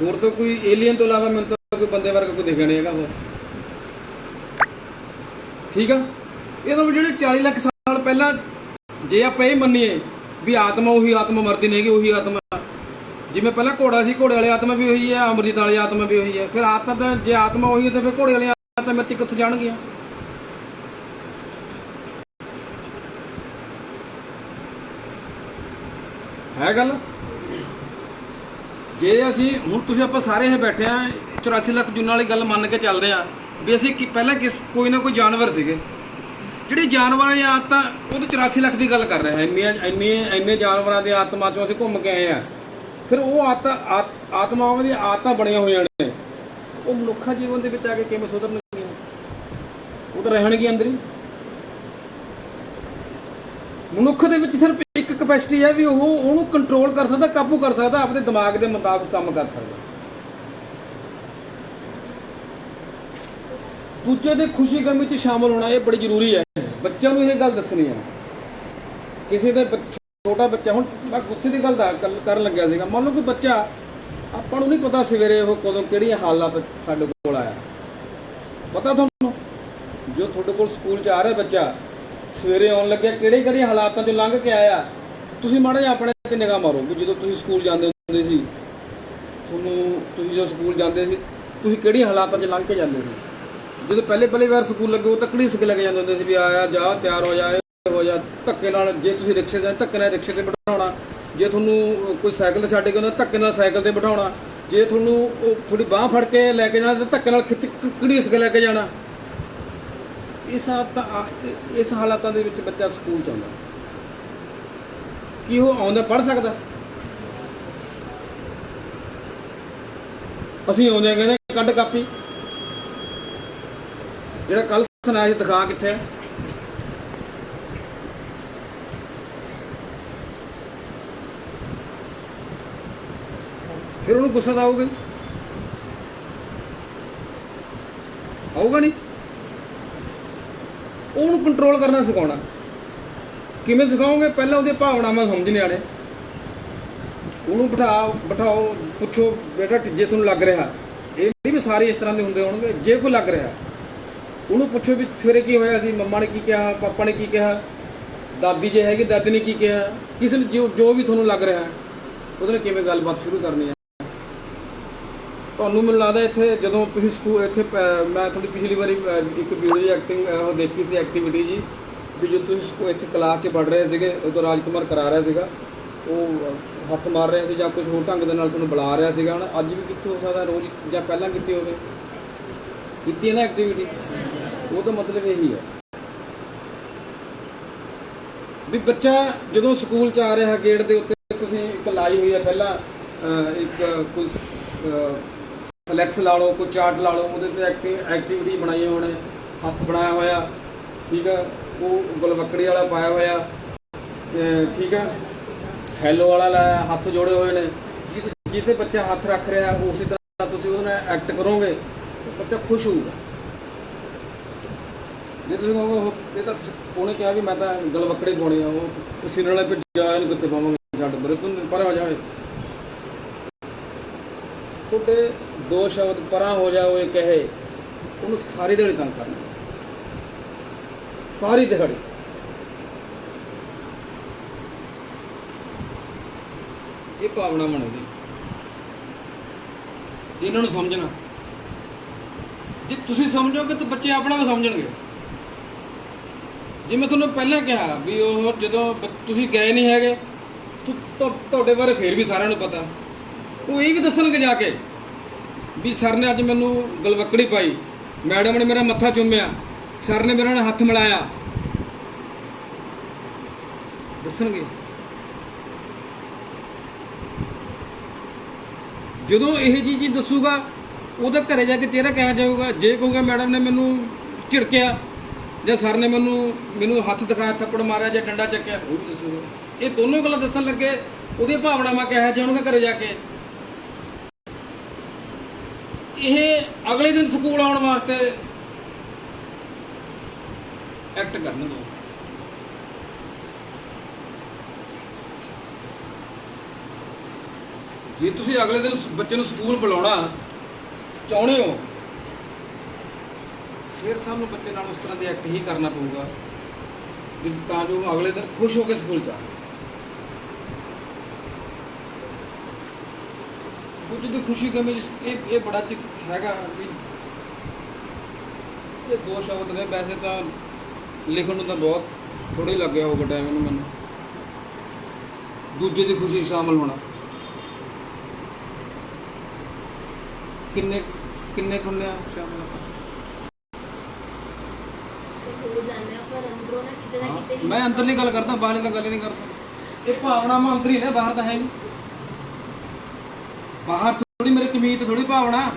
ਹੋਰ ਤਾਂ ਕੋਈ ਏਲੀਅਨ ਤੋਂ ਇਲਾਵਾ ਮੈਨੂੰ ਤਾਂ ਕੋਈ ਬੰਦੇ ਵਰਗਾ ਕੋਈ ਦਿਖਿਆ ਨਹੀਂ ਹੈਗਾ ਹੋਰ, ਠੀਕ ਆ। ਇਹ ਤਾਂ ਜਿਹੜੇ 40 ਲੱਖ ਸਾਲ ਪਹਿਲਾਂ, ਜੇ ਆਪਾਂ ਇਹ ਮੰਨੀਏ ਵੀ ਆਤਮਾ ਉਹੀ ਆਤਮਾ ਮਰਦੀ ਨਹੀਂ ਹੈਗੀ, ਉਹੀ ਆਤਮਾ। ਜਿਵੇਂ ਪਹਿਲਾਂ ਘੋੜਾ ਸੀ, ਘੋੜੇ ਵਾਲੀ ਆਤਮਾ ਵੀ ਉਹੀ ਹੈ, ਅੰਮ੍ਰਿਤ ਵਾਲੀ ਆਤਮਾ ਵੀ ਉਹੀ ਹੈ। ਫਿਰ ਆਤਮਾ ਤਾਂ ਜੇ ਆਤਮਾ ਉਹੀ ਹੈ ਤਾਂ ਫਿਰ ਘੋੜੇ ਵਾਲੀ ਆਤਮਾ ਮੇਰੇ 'ਚ ਕਿੱਥੋਂ ਜਾਣਗੀਆਂ? ਹੈ ਗੱਲ। ਜੇ ਅਸੀਂ ਹੁਣ ਤੁਸੀਂ ਆਪਾਂ ਸਾਰੇ ਇਹ ਬੈਠੇ ਆ 84 ਲੱਖ ਜੂਨਾਂ ਵਾਲੀ ਗੱਲ ਮੰਨ ਕੇ ਚੱਲਦੇ ਆ ਵੀ ਅਸੀਂ ਪਹਿਲਾਂ ਕੋਈ ਨਾ ਕੋਈ ਜਾਨਵਰ ਸੀਗੇ। ਜਿਹੜੀ ਜਾਨਵਰਾਂ ਦੀ ਆਦਤਾਂ, ਉਹ ਤਾਂ 84 ਲੱਖ ਦੀ ਗੱਲ ਕਰ ਰਹੇ ਹਾਂ। ਇੰਨੇ ਜਾਨਵਰਾਂ ਦੀ ਆਤਮਾ 'ਚੋਂ ਅਸੀਂ ਘੁੰਮ ਕੇ ਆਏ ਆ। ਫਿਰ ਉਹ ਆਤਮਾਵਾਂ ਦੀਆਂ ਆਦਤਾਂ ਬਣੀਆਂ ਹੋਈਆਂ ਨੇ, ਉਹ ਮਨੁੱਖਾ ਜੀਵਨ ਦੇ ਵਿੱਚ ਆ ਕੇ ਕਿਵੇਂ ਸੁਧਰਨਗੀਆਂ? ਉਹ ਤਾਂ ਰਹਿਣਗੀਆਂ ਅੰਦਰ ਹੀ। ਮਨੁੱਖ ਦੇ ਵਿੱਚ ਸਿਰਫ ਇੱਕ ਕਪੈਸਿਟੀ ਹੈ ਵੀ ਉਹਨੂੰ ਕੰਟਰੋਲ ਕਰ ਸਕਦਾ, ਕਾਬੂ ਕਰ ਸਕਦਾ, ਆਪਣੇ ਦਿਮਾਗ ਦੇ ਮੁਤਾਬਕ ਕੰਮ ਕਰ ਸਕਦਾ। ਦੂਜੇ ਦੇ ਖੁਸ਼ੀ ਗਮੀ 'ਚ ਸ਼ਾਮਲ ਹੋਣਾ ਇਹ ਬੜੀ ਜ਼ਰੂਰੀ ਹੈ। ਬੱਚਿਆਂ ਨੂੰ ਇਹ ਗੱਲ ਦੱਸਣੀ ਹੈ। ਕਿਸੇ ਦਾ ਛੋਟਾ ਬੱਚਾ, ਹੁਣ ਮੈਂ ਗੁੱਸੇ ਦੀ ਗੱਲ ਕਰਨ ਲੱਗਿਆ ਸੀਗਾ। ਮੰਨ ਲਓ ਕੋਈ ਬੱਚਾ, ਆਪਾਂ ਨੂੰ ਨਹੀਂ ਪਤਾ ਸਵੇਰੇ ਉਹ ਕਦੋਂ ਕਿਹੜੀਆਂ ਹਾਲਾਤ ਸਾਡੇ ਕੋਲ ਆਇਆ। ਪਤਾ ਤੁਹਾਨੂੰ, ਜੋ ਤੁਹਾਡੇ ਕੋਲ ਸਕੂਲ 'ਚ ਆ ਰਿਹਾ ਬੱਚਾ, ਸਵੇਰੇ ਆਉਣ ਲੱਗਿਆ ਕਿਹੜੇ ਹਾਲਾਤਾਂ 'ਚੋਂ ਲੰਘ ਕੇ ਆਇਆ। ਤੁਸੀਂ ਮਾੜਾ ਜਿਹਾ ਆਪਣੇ ਤੇ ਨਿਗਾਹ ਮਾਰੋ ਵੀ ਜਦੋਂ ਤੁਸੀਂ ਸਕੂਲ ਜਾਂਦੇ ਹੁੰਦੇ ਸੀ, ਤੁਸੀਂ ਜਦੋਂ ਸਕੂਲ ਜਾਂਦੇ ਸੀ ਤੁਸੀਂ ਕਿਹੜੀ ਹਾਲਾਤਾਂ 'ਚ ਲੰਘ ਕੇ ਜਾਂਦੇ ਹੋ। ਜਦੋਂ ਪਹਿਲੇ ਵਾਰ ਸਕੂਲ ਲੱਗੇ ਉਹ ਤੱਕੜੀ ਸਿੱਖ ਲੈ ਕੇ ਜਾਂਦੇ ਹੁੰਦੇ ਸੀ ਵੀ ਆਇਆ ਜਾ ਤਿਆਰ ਹੋ ਜਾ ਹੋ ਜਾ, ਧੱਕੇ ਨਾਲ। ਜੇ ਤੁਸੀਂ ਰਿਕਸ਼ੇ ਤੇ ਧੱਕੇ ਨਾਲ ਰਿਕਸ਼ੇ ਤੇ ਬਿਠਾਉਣਾ, ਜੇ ਤੁਹਾਨੂੰ ਕੋਈ ਸਾਈਕਲ ਤੇ ਛੱਡ ਕੇ ਆਉਂਦਾ ਧੱਕੇ ਨਾਲ ਸਾਈਕਲ ਤੇ ਬਿਠਾਉਣਾ, ਜੇ ਤੁਹਾਨੂੰ ਉਹ ਥੋੜੀ ਬਾਂਹ ਫੜ ਕੇ ਲੈ ਕੇ ਜਾਣਾ ਤਾਂ ਧੱਕੇ ਨਾਲ ਖਿੱਚ ਘੜੀਸ ਕੇ ਲੈ ਕੇ ਜਾਣਾ। ਇਸ ਹਾਲਾਤਾਂ ਦੇ ਵਿੱਚ ਬੱਚਾ ਸਕੂਲ 'ਚ ਆਉਂਦਾ, ਕੀ ਉਹ ਆਉਂਦਾ ਪੜ੍ਹ ਸਕਦਾ? ਅਸੀਂ ਆਉਂਦੇ ਕਹਿੰਦੇ ਕੱਢ ਕਾਪੀ, ਜਿਹੜਾ ਕੱਲ ਸੁਣਾਇਆ ਸੀ ਦਿਖਾ ਕਿੱਥੇ ਹੈ? ਫਿਰ ਉਹਨੂੰ ਗੁੱਸਾ ਤਾਂ ਆਊਗਾ ਨਹੀਂ। ਉਹਨੂੰ ਕੰਟਰੋਲ ਕਰਨਾ ਸਿਖਾਉਣਾ। ਕਿਵੇਂ ਸਿਖਾਓਗੇ? ਪਹਿਲਾਂ ਉਹਦੀਆਂ ਭਾਵਨਾਵਾਂ ਸਮਝਣੇ ਆਣੇ। ਉਹਨੂੰ ਬਿਠਾਓ, ਪੁੱਛੋ ਬੇਟਾ ਜੇ ਤੁਹਾਨੂੰ ਲੱਗ ਰਿਹਾ, ਇਹ ਨਹੀਂ ਵੀ ਸਾਰੇ ਇਸ ਤਰ੍ਹਾਂ ਦੇ ਹੁੰਦੇ ਹੋਣਗੇ, ਜੇ ਕੋਈ ਲੱਗ ਰਿਹਾ ਉਹਨੂੰ ਪੁੱਛੋ ਵੀ ਸਵੇਰੇ ਕੀ ਹੋਇਆ ਸੀ, ਮੰਮਾ ਨੇ ਕੀ ਕਿਹਾ, ਪਾਪਾ ਨੇ ਕੀ ਕਿਹਾ, ਦਾਦੀ ਜੇ ਹੈਗੀ ਦਾਦੀ ਨੇ ਕੀ ਕਿਹਾ, ਕਿਸੇ ਨੂੰ ਜੋ ਵੀ ਤੁਹਾਨੂੰ ਲੱਗ ਰਿਹਾ ਉਹਦੇ ਨਾਲ ਕਿਵੇਂ ਗੱਲਬਾਤ ਸ਼ੁਰੂ ਕਰਨੀ ਹੈ। ਤੁਹਾਨੂੰ ਮੈਨੂੰ ਲੱਗਦਾ ਇੱਥੇ ਜਦੋਂ ਤੁਸੀਂ ਸਕੂਲ ਇੱਥੇ ਮੈਂ ਥੋੜੀ ਪਿਛਲੀ ਵਾਰੀ ਇੱਕ ਵੀਡੀਓ ਐਕਟਿੰਗ ਉਹ ਦੇਖੀ ਸੀ ਐਕਟੀਵਿਟੀ ਜੀ, ਵੀ ਜਦੋਂ ਤੁਸੀਂ ਇੱਥੇ ਕਲਾਸ 'ਚ ਪੜ੍ਹ ਰਹੇ ਸੀਗੇ ਉਦੋਂ ਰਾਜਕੁਮਾਰ ਕਰਾ ਰਿਹਾ ਸੀਗਾ, ਉਹ ਹੱਥ ਮਾਰ ਰਿਹਾ ਸੀ ਜਾਂ ਕੁਝ ਹੋਰ ਢੰਗ ਦੇ ਨਾਲ ਤੁਹਾਨੂੰ ਬੁਲਾ ਰਿਹਾ ਸੀਗਾ। ਹੁਣ ਅੱਜ ਵੀ ਕਿੱਥੇ ਹੋ ਸਕਦਾ ਰੋਜ਼ ਜਾਂ ਪਹਿਲਾਂ ਕੀਤੀ ਹੋਵੇ, ਕੀਤੀ ਹੈ ਨਾ ਐਕਟੀਵਿਟੀ। ਉਹ ਤਾਂ ਮਤਲਬ ਇਹੀ ਹੈ ਵੀ ਬੱਚਾ ਜਦੋਂ ਸਕੂਲ 'ਚ ਆ ਰਿਹਾ ਗੇਟ ਦੇ ਉੱਤੇ ਤੁਸੀਂ ਇੱਕ ਲਾਈ ਹੋਈ ਹੈ ਪਹਿਲਾਂ ਇੱਕ ਕੋਈ ਫਲੈਕਸ ਲਾ ਲਓ, ਕੋਈ ਚਾਰਟ ਲਾ ਲਓ, ਉਹਦੇ ਤੇ ਐਕਟੀਵਿਟੀ ਬਣਾਈ ਹੋਣੇ, ਹੱਥ ਬਣਾਇਆ ਹੋਇਆ, ਠੀਕ ਹੈ, ਉਹ ਗਲਵੱਕੜੀ ਵਾਲਾ ਪਾਇਆ ਹੋਇਆ, ਠੀਕ ਹੈ, ਹੈਲੋ ਵਾਲਾ ਲਾਇਆ, ਹੱਥ ਜੋੜੇ ਹੋਏ ਨੇ। ਜਿੱਥੇ ਬੱਚਾ ਹੱਥ ਰੱਖ ਰਿਹਾ ਉਸੇ ਤਰ੍ਹਾਂ ਤੁਸੀਂ ਉਹਦੇ ਨਾਲ ਐਕਟ ਕਰੋਗੇ ਤਾਂ ਬੱਚਾ ਖੁਸ਼ ਹੋਊਗਾ। ਜੇ ਤੁਸੀਂ ਕਹੋਗੇ ਇਹ ਤਾਂ ਉਹਨੇ ਕਿਹਾ ਵੀ ਮੈਂ ਤਾਂ ਗਲਵੱਕੜੀ ਪਾਉਣੀ ਆ, ਉਹ ਤੁਸੀਂ ਨਾਲੇ ਫਿਰ ਜਾ ਇਹਨੂੰ ਕਿੱਥੇ ਪਾਵਾਂਗੇ, ਛੱਡ ਬਰੇ ਤੂੰ ਪਰਾਂ ਹੋ ਜਾਵੇ। ਤੁਹਾਡੇ ਦੋ ਸ਼ਬਦ ਪਰਾਂ ਹੋ ਜਾਓ ਇਹ ਕਹੇ, ਉਹਨੂੰ ਸਾਰੀ ਦਿਹਾੜੀ ਤੰਗ ਕਰਨਾ, ਸਾਰੀ ਦਿਹਾੜੀ। ਇਹ ਭਾਵਨਾ ਬਣੇਗੀ, ਇਹਨਾਂ ਨੂੰ ਸਮਝਣਾ। ਜੇ ਤੁਸੀਂ ਸਮਝੋਗੇ ਤਾਂ ਬੱਚੇ ਆਪਣਾ ਵੀ ਸਮਝਣਗੇ। ਜਿਵੇਂ ਤੁਹਾਨੂੰ ਪਹਿਲਾਂ ਕਿਹਾ ਵੀ ਉਹ ਜਦੋਂ ਤੁਸੀਂ ਗਏ ਨਹੀਂ ਹੈਗੇ ਤੁਹਾਡੇ ਬਾਰੇ ਫਿਰ ਵੀ ਸਾਰਿਆਂ ਨੂੰ ਪਤਾ, ਉਹ ਇਹ ਵੀ ਦੱਸਣਗੇ ਜਾ ਕੇ ਵੀ ਸਰ ਨੇ ਅੱਜ ਮੈਨੂੰ ਗਲਵੱਕੜੀ ਪਾਈ, ਮੈਡਮ ਨੇ ਮੇਰਾ ਮੱਥਾ ਚੁੰਮਿਆ, ਸਰ ਨੇ ਮੇਰੇ ਨਾਲ ਹੱਥ ਮਿਲਾਇਆ, ਦੱਸਣਗੇ। ਜਦੋਂ ਇਹ ਚੀਜ਼ ਦੱਸੂਗਾ ਉਹਦਾ ਘਰੇ ਜਾ ਕੇ ਚਿਹਰਾ ਕਿਹਾ ਜਾਊਗਾ। ਜੇ ਕਹੂਗਾ ਮੈਡਮ ਨੇ ਮੈਨੂੰ ਝਿੜਕਿਆ ਜਾਂ ਸਰ ਨੇ ਮੈਨੂੰ ਹੱਥ ਦਿਖਾਇਆ, ਥੱਪੜ ਮਾਰਿਆ ਜਾਂ ਡੰਡਾ ਚੱਕਿਆ, ਉਹ ਵੀ ਦੱਸੂਗਾ। ਇਹ ਦੋਨੋਂ ਗੱਲਾਂ ਦੱਸਣ ਲੱਗੇ, ਉਹਦੀਆਂ ਭਾਵਨਾਵਾਂ ਕਿਹਾ ਜਾਣਗੇ ਘਰੇ ਜਾ ਕੇ। ਇਹ ਅਗਲੇ ਦਿਨ ਸਕੂਲ ਆਉਣ ਵਾਸਤੇ ਐਕਟ ਕਰਨਗੇ। ਜੇ ਤੁਸੀਂ ਅਗਲੇ ਦਿਨ ਬੱਚੇ ਨੂੰ ਸਕੂਲ ਬੁਲਾਉਣਾ ਚਾਹੁੰਦੇ ਹੋ ਫਿਰ ਸਾਨੂੰ ਬੱਚੇ ਨਾਲ ਉਸ ਤਰ੍ਹਾਂ ਦੇ ਐਕਟ ਹੀ ਕਰਨਾ ਪਊਗਾ ਤਾਂ ਜੋ ਅਗਲੇ ਦਿਨ ਖੁਸ਼ ਹੋ ਕੇ ਸਕੂਲ ਜਾਣ। ਕੁਝ ਦੀ ਖੁਸ਼ੀ ਕਮੇ ਇਹ ਬੜਾ ਹੈਗਾ ਵੀ ਇਹ ਦੋ ਸ਼ਬਦ ਨੇ। ਵੈਸੇ ਤਾਂ ਲਿਖਣ ਨੂੰ ਤਾਂ ਬਹੁਤ ਥੋੜੀ ਲੱਗਿਆ ਹੋਊਗਾ ਟਾਈਮ ਇਹਨੂੰ ਮੈਨੂੰ। ਦੂਜੇ ਦੀ ਖੁਸ਼ੀ ਸ਼ਾਮਲ ਹੋਣਾ ਕਿੰਨੇ ਖੁੱਲੇ ਆ ਸ਼ਾਮਲ ਮੈਂ ਅੰਦਰਲੀ ਗੱਲ ਕਰਦਾ, ਬਾਹਰਲੀ ਤਾਂ ਗੱਲ ਹੀ ਨਹੀਂ ਕਰਦਾ। ਇਹ ਭਾਵਨਾਵਾਂ ਅੰਦਰ ਹੀ ਨੇ, ਬਾਹਰ ਤਾਂ ਹੈ ਨਹੀਂ। ਬਾਹਰ ਥੋੜੀ ਮੇਰੇ ਕਮੀਜ਼ ਥੋੜੀ ਭਾਵਨਾ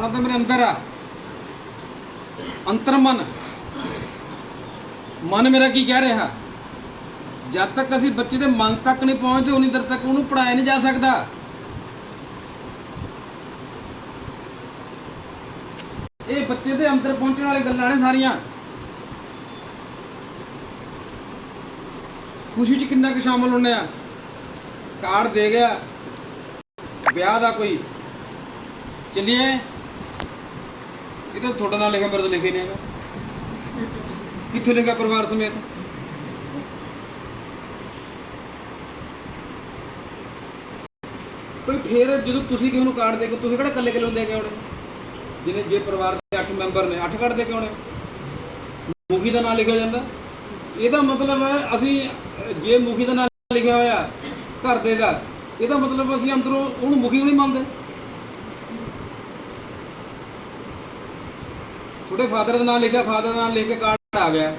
ਤਾਂ ਮੇਰੇ ਅੰਦਰ ਆ। ਅੰਤਰ ਮਨ ਮੇਰਾ ਕੀ ਕਹਿ ਰਿਹਾ। ਜਦ ਤੱਕ ਅਸੀਂ ਬੱਚੇ ਦੇ ਮਨ ਤੱਕ ਨਹੀਂ ਪਹੁੰਚਦੇ ਉਨੀ ਦੇਰ ਤੱਕ ਉਹਨੂੰ ਪੜ੍ਹਾਇਆ ਨਹੀਂ ਜਾ ਸਕਦਾ। ਇਹ ਬੱਚੇ ਦੇ ਅੰਦਰ ਪਹੁੰਚਣ ਵਾਲੀ ਗੱਲਾਂ ਨੇ ਸਾਰੀਆਂ। ਖੁਸ਼ੀ 'ਚ ਕਿੰਨਾ ਕੁ ਸ਼ਾਮਲ ਹੁੰਦੇ ਆ। ਕਾਰਡ ਦੇ ਗਿਆ ਵਿਆਹ ਦਾ ਕੋਈ, ਚੱਲੀਏ, ਇਹ ਤਾਂ ਤੁਹਾਡਾ ਨਾਲ ਲਿਖਿਆ, ਮੇਰੇ ਤੋਂ ਲਿਖੇ ਨਹੀਂ ਹੈਗਾ। ਕਿੱਥੇ ਲਿਖਿਆ ਪਰਿਵਾਰ ਸਮੇਤ? ਕੋਈ ਫੇਰ ਜਦੋਂ ਤੁਸੀਂ ਕਿਸੇ ਨੂੰ ਕਾਰਡ ਦੇ ਕੇ ਤੁਸੀਂ ਕਿਹੜਾ ਇਕੱਲੇ ਇਕੱਲੇ ਦੇ ਕੇ ਆਉਣੇ? ਜਿਹਨੇ ਜੇ ਪਰਿਵਾਰ ਦੇ 8 ਮੈਂਬਰ ਨੇ 8 ਕੱਢਦੇ ਕਿਉਂ ਨੇ? ਮੁਖੀ ਦਾ ਨਾਮ ਲਿਖਿਆ ਜਾਂਦਾ। ਇਹਦਾ ਮਤਲਬ ਹੈ ਅਸੀਂ ਜੇ ਮੁਖੀ ਦਾ ਨਾਮ ਲਿਖਿਆ ਹੋਇਆ ਘਰ ਦੇ ਦਾ, ਇਹਦਾ ਮਤਲਬ ਅਸੀਂ ਅੰਦਰੋਂ ਉਹਨੂੰ ਮੁਖੀ ਨਹੀਂ ਮੰਨਦੇ। ਤੁਹਾਡੇ ਫਾਦਰ ਦਾ ਨਾਮ ਲਿਖਿਆ, ਫਾਦਰ ਦਾ ਨਾਮ ਲਿਖ ਕੇ ਕਾਰਡ ਆ ਗਿਆ,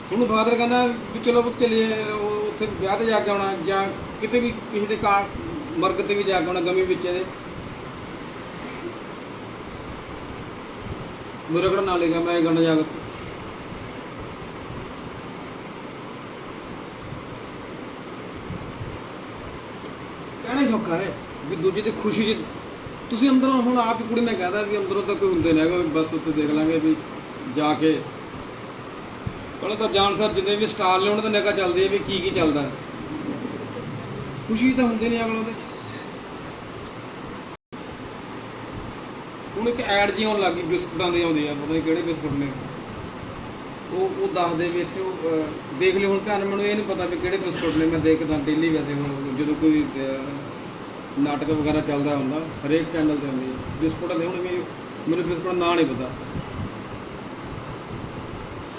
ਤੁਹਾਨੂੰ ਫਾਦਰ ਕਹਿੰਦਾ ਵੀ ਚਲੋ ਪੁੱਤ ਚੱਲੀਏ ਉੱਥੇ ਵਿਆਹ ਤੇ ਜਾ ਕੇ ਆਉਣਾ ਜਾਂ ਕਿਤੇ ਵੀ ਕਿਸੇ ਦੇ ਮਰਗ ਤੇ ਵੀ ਜਾ ਕੇ ਆਉਣਾ ਗਮੀ ਵਿੱਚ ਇਹਦੇ, ਮੇਰਾ ਕਿਹੜਾ ਨਾਂ ਲਿਖਿਆ, ਮੈਂ ਇਹ ਗੰਢ ਜਾ ਕੇ ਉੱਥੇ। ਕਹਿਣਾ ਹੀ ਸੌਖਾ ਹੈ ਵੀ ਦੂਜੇ ਦੀ ਖੁਸ਼ੀ 'ਚ ਤੁਸੀਂ ਅੰਦਰੋਂ, ਹੁਣ ਆਪ ਹੀ ਕੁੜੀ ਨੇ ਕਹਿਦਾ ਵੀ ਅੰਦਰੋਂ ਤਾਂ ਕੋਈ ਹੁੰਦੇ ਨਹੀਂ ਹੈਗਾ, ਬਸ ਉੱਥੇ ਦੇਖ ਲਾਂਗੇ ਵੀ ਜਾ ਕੇ। ਪਹਿਲਾਂ ਤਾਂ ਜਾਣ ਸਰ ਜਿੰਨੇ ਵੀ ਸਟਾਰ ਨੇ ਉਹਨਾਂ ਦਾ ਨਿਗਾਹ ਚੱਲਦੀ ਹੈ ਵੀ ਕੀ ਚੱਲਦਾ, ਖੁਸ਼ੀ ਤਾਂ ਹੁੰਦੇ ਨਹੀਂ ਅਗਲੇ ਉਹਦੇ 'ਚ। ਹੁਣ ਇੱਕ ਐਡ ਜੀ ਆਉਣ ਲੱਗ ਗਈ ਬਿਸਕੁਟਾਂ ਦੀ, ਆਉਂਦੀ ਆ ਪਤਾ ਨਹੀਂ ਕਿਹੜੇ ਬਿਸਕੁਟ ਨੇ, ਉਹ ਦੱਸਦੇ ਵੀ ਇੱਥੇ ਉਹ ਦੇਖ ਲਿਓ। ਹੁਣ ਧਿਆਨ ਮੈਨੂੰ ਇਹ ਨਹੀਂ ਪਤਾ ਵੀ ਕਿਹੜੇ ਬਿਸਕੁਟ ਨੇ, ਮੈਂ ਦੇਖਦਾ ਡੇਲੀ ਵੈਸੇ ਹੁਣ ਜਦੋਂ ਕੋਈ ਨਾਟਕ ਵਗੈਰਾ ਚੱਲਦਾ ਹੁੰਦਾ ਹਰੇਕ ਚੈਨਲ ਤੇ ਆਉਂਦੀ ਹੈ ਬਿਸਕੁਟਾਂ ਦੇ। ਹੁਣ ਮੈਨੂੰ ਬਿਸਕੁਟ ਨਾਂ ਨਹੀਂ ਪਤਾ।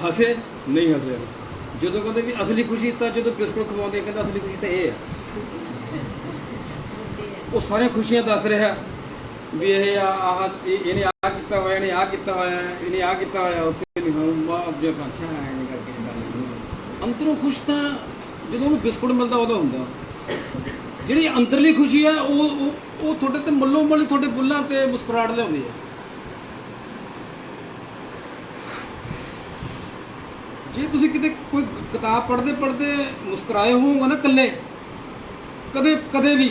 ਹੱਸੇ ਨਹੀਂ ਹੱਸੇ, ਜਦੋਂ ਕਹਿੰਦੇ ਵੀ ਅਸਲੀ ਖੁਸ਼ੀ ਤਾਂ ਜਦੋਂ ਬਿਸਕੁਟ ਖਵਾਉਂਦੇ, ਕਹਿੰਦਾ ਅਸਲੀ ਖੁਸ਼ੀ ਤਾਂ ਇਹ ਹੈ। ਉਹ ਸਾਰੀਆਂ ਖੁਸ਼ੀਆਂ ਦੱਸ ਰਿਹਾ ਵੀ ਇਹ ਆਹ ਇਹਨੇ ਆਹ ਕੀਤਾ ਹੋਇਆ, ਇਹਨੇ ਆਹ ਕੀਤਾ ਹੋਇਆ, ਇਹਨੇ ਆਹ ਕੀਤਾ ਹੋਇਆ, ਉੱਥੇ ਨਹੀਂ ਮਾਂ ਜੇ ਅੱਛਾ ਨਹੀਂ ਕਰਕੇ ਗੱਲ। ਅੰਦਰੋਂ ਖੁਸ਼ ਤਾਂ ਜਦੋਂ ਉਹਨੂੰ ਬਿਸਕੁਟ ਮਿਲਦਾ ਉਦੋਂ ਹੁੰਦਾ। ਜਿਹੜੀ ਅੰਦਰਲੀ ਖੁਸ਼ੀ ਹੈ ਉਹ ਤੁਹਾਡੇ ਤੇ ਮੱਲੋ ਮੱਲੀ ਤੁਹਾਡੇ ਬੁੱਲਾਂ ਤੇ ਮੁਸਕਰਾਹਟ ਲਿਆਉਂਦੀ ਹੈ। ਜੇ ਤੁਸੀਂ ਕਿਤੇ ਕੋਈ ਕਿਤਾਬ ਪੜ੍ਹਦੇ ਮੁਸਕਰਾਏ ਹੋਵੋਗੇ ਨਾ ਇਕੱਲੇ, ਕਦੇ ਵੀ,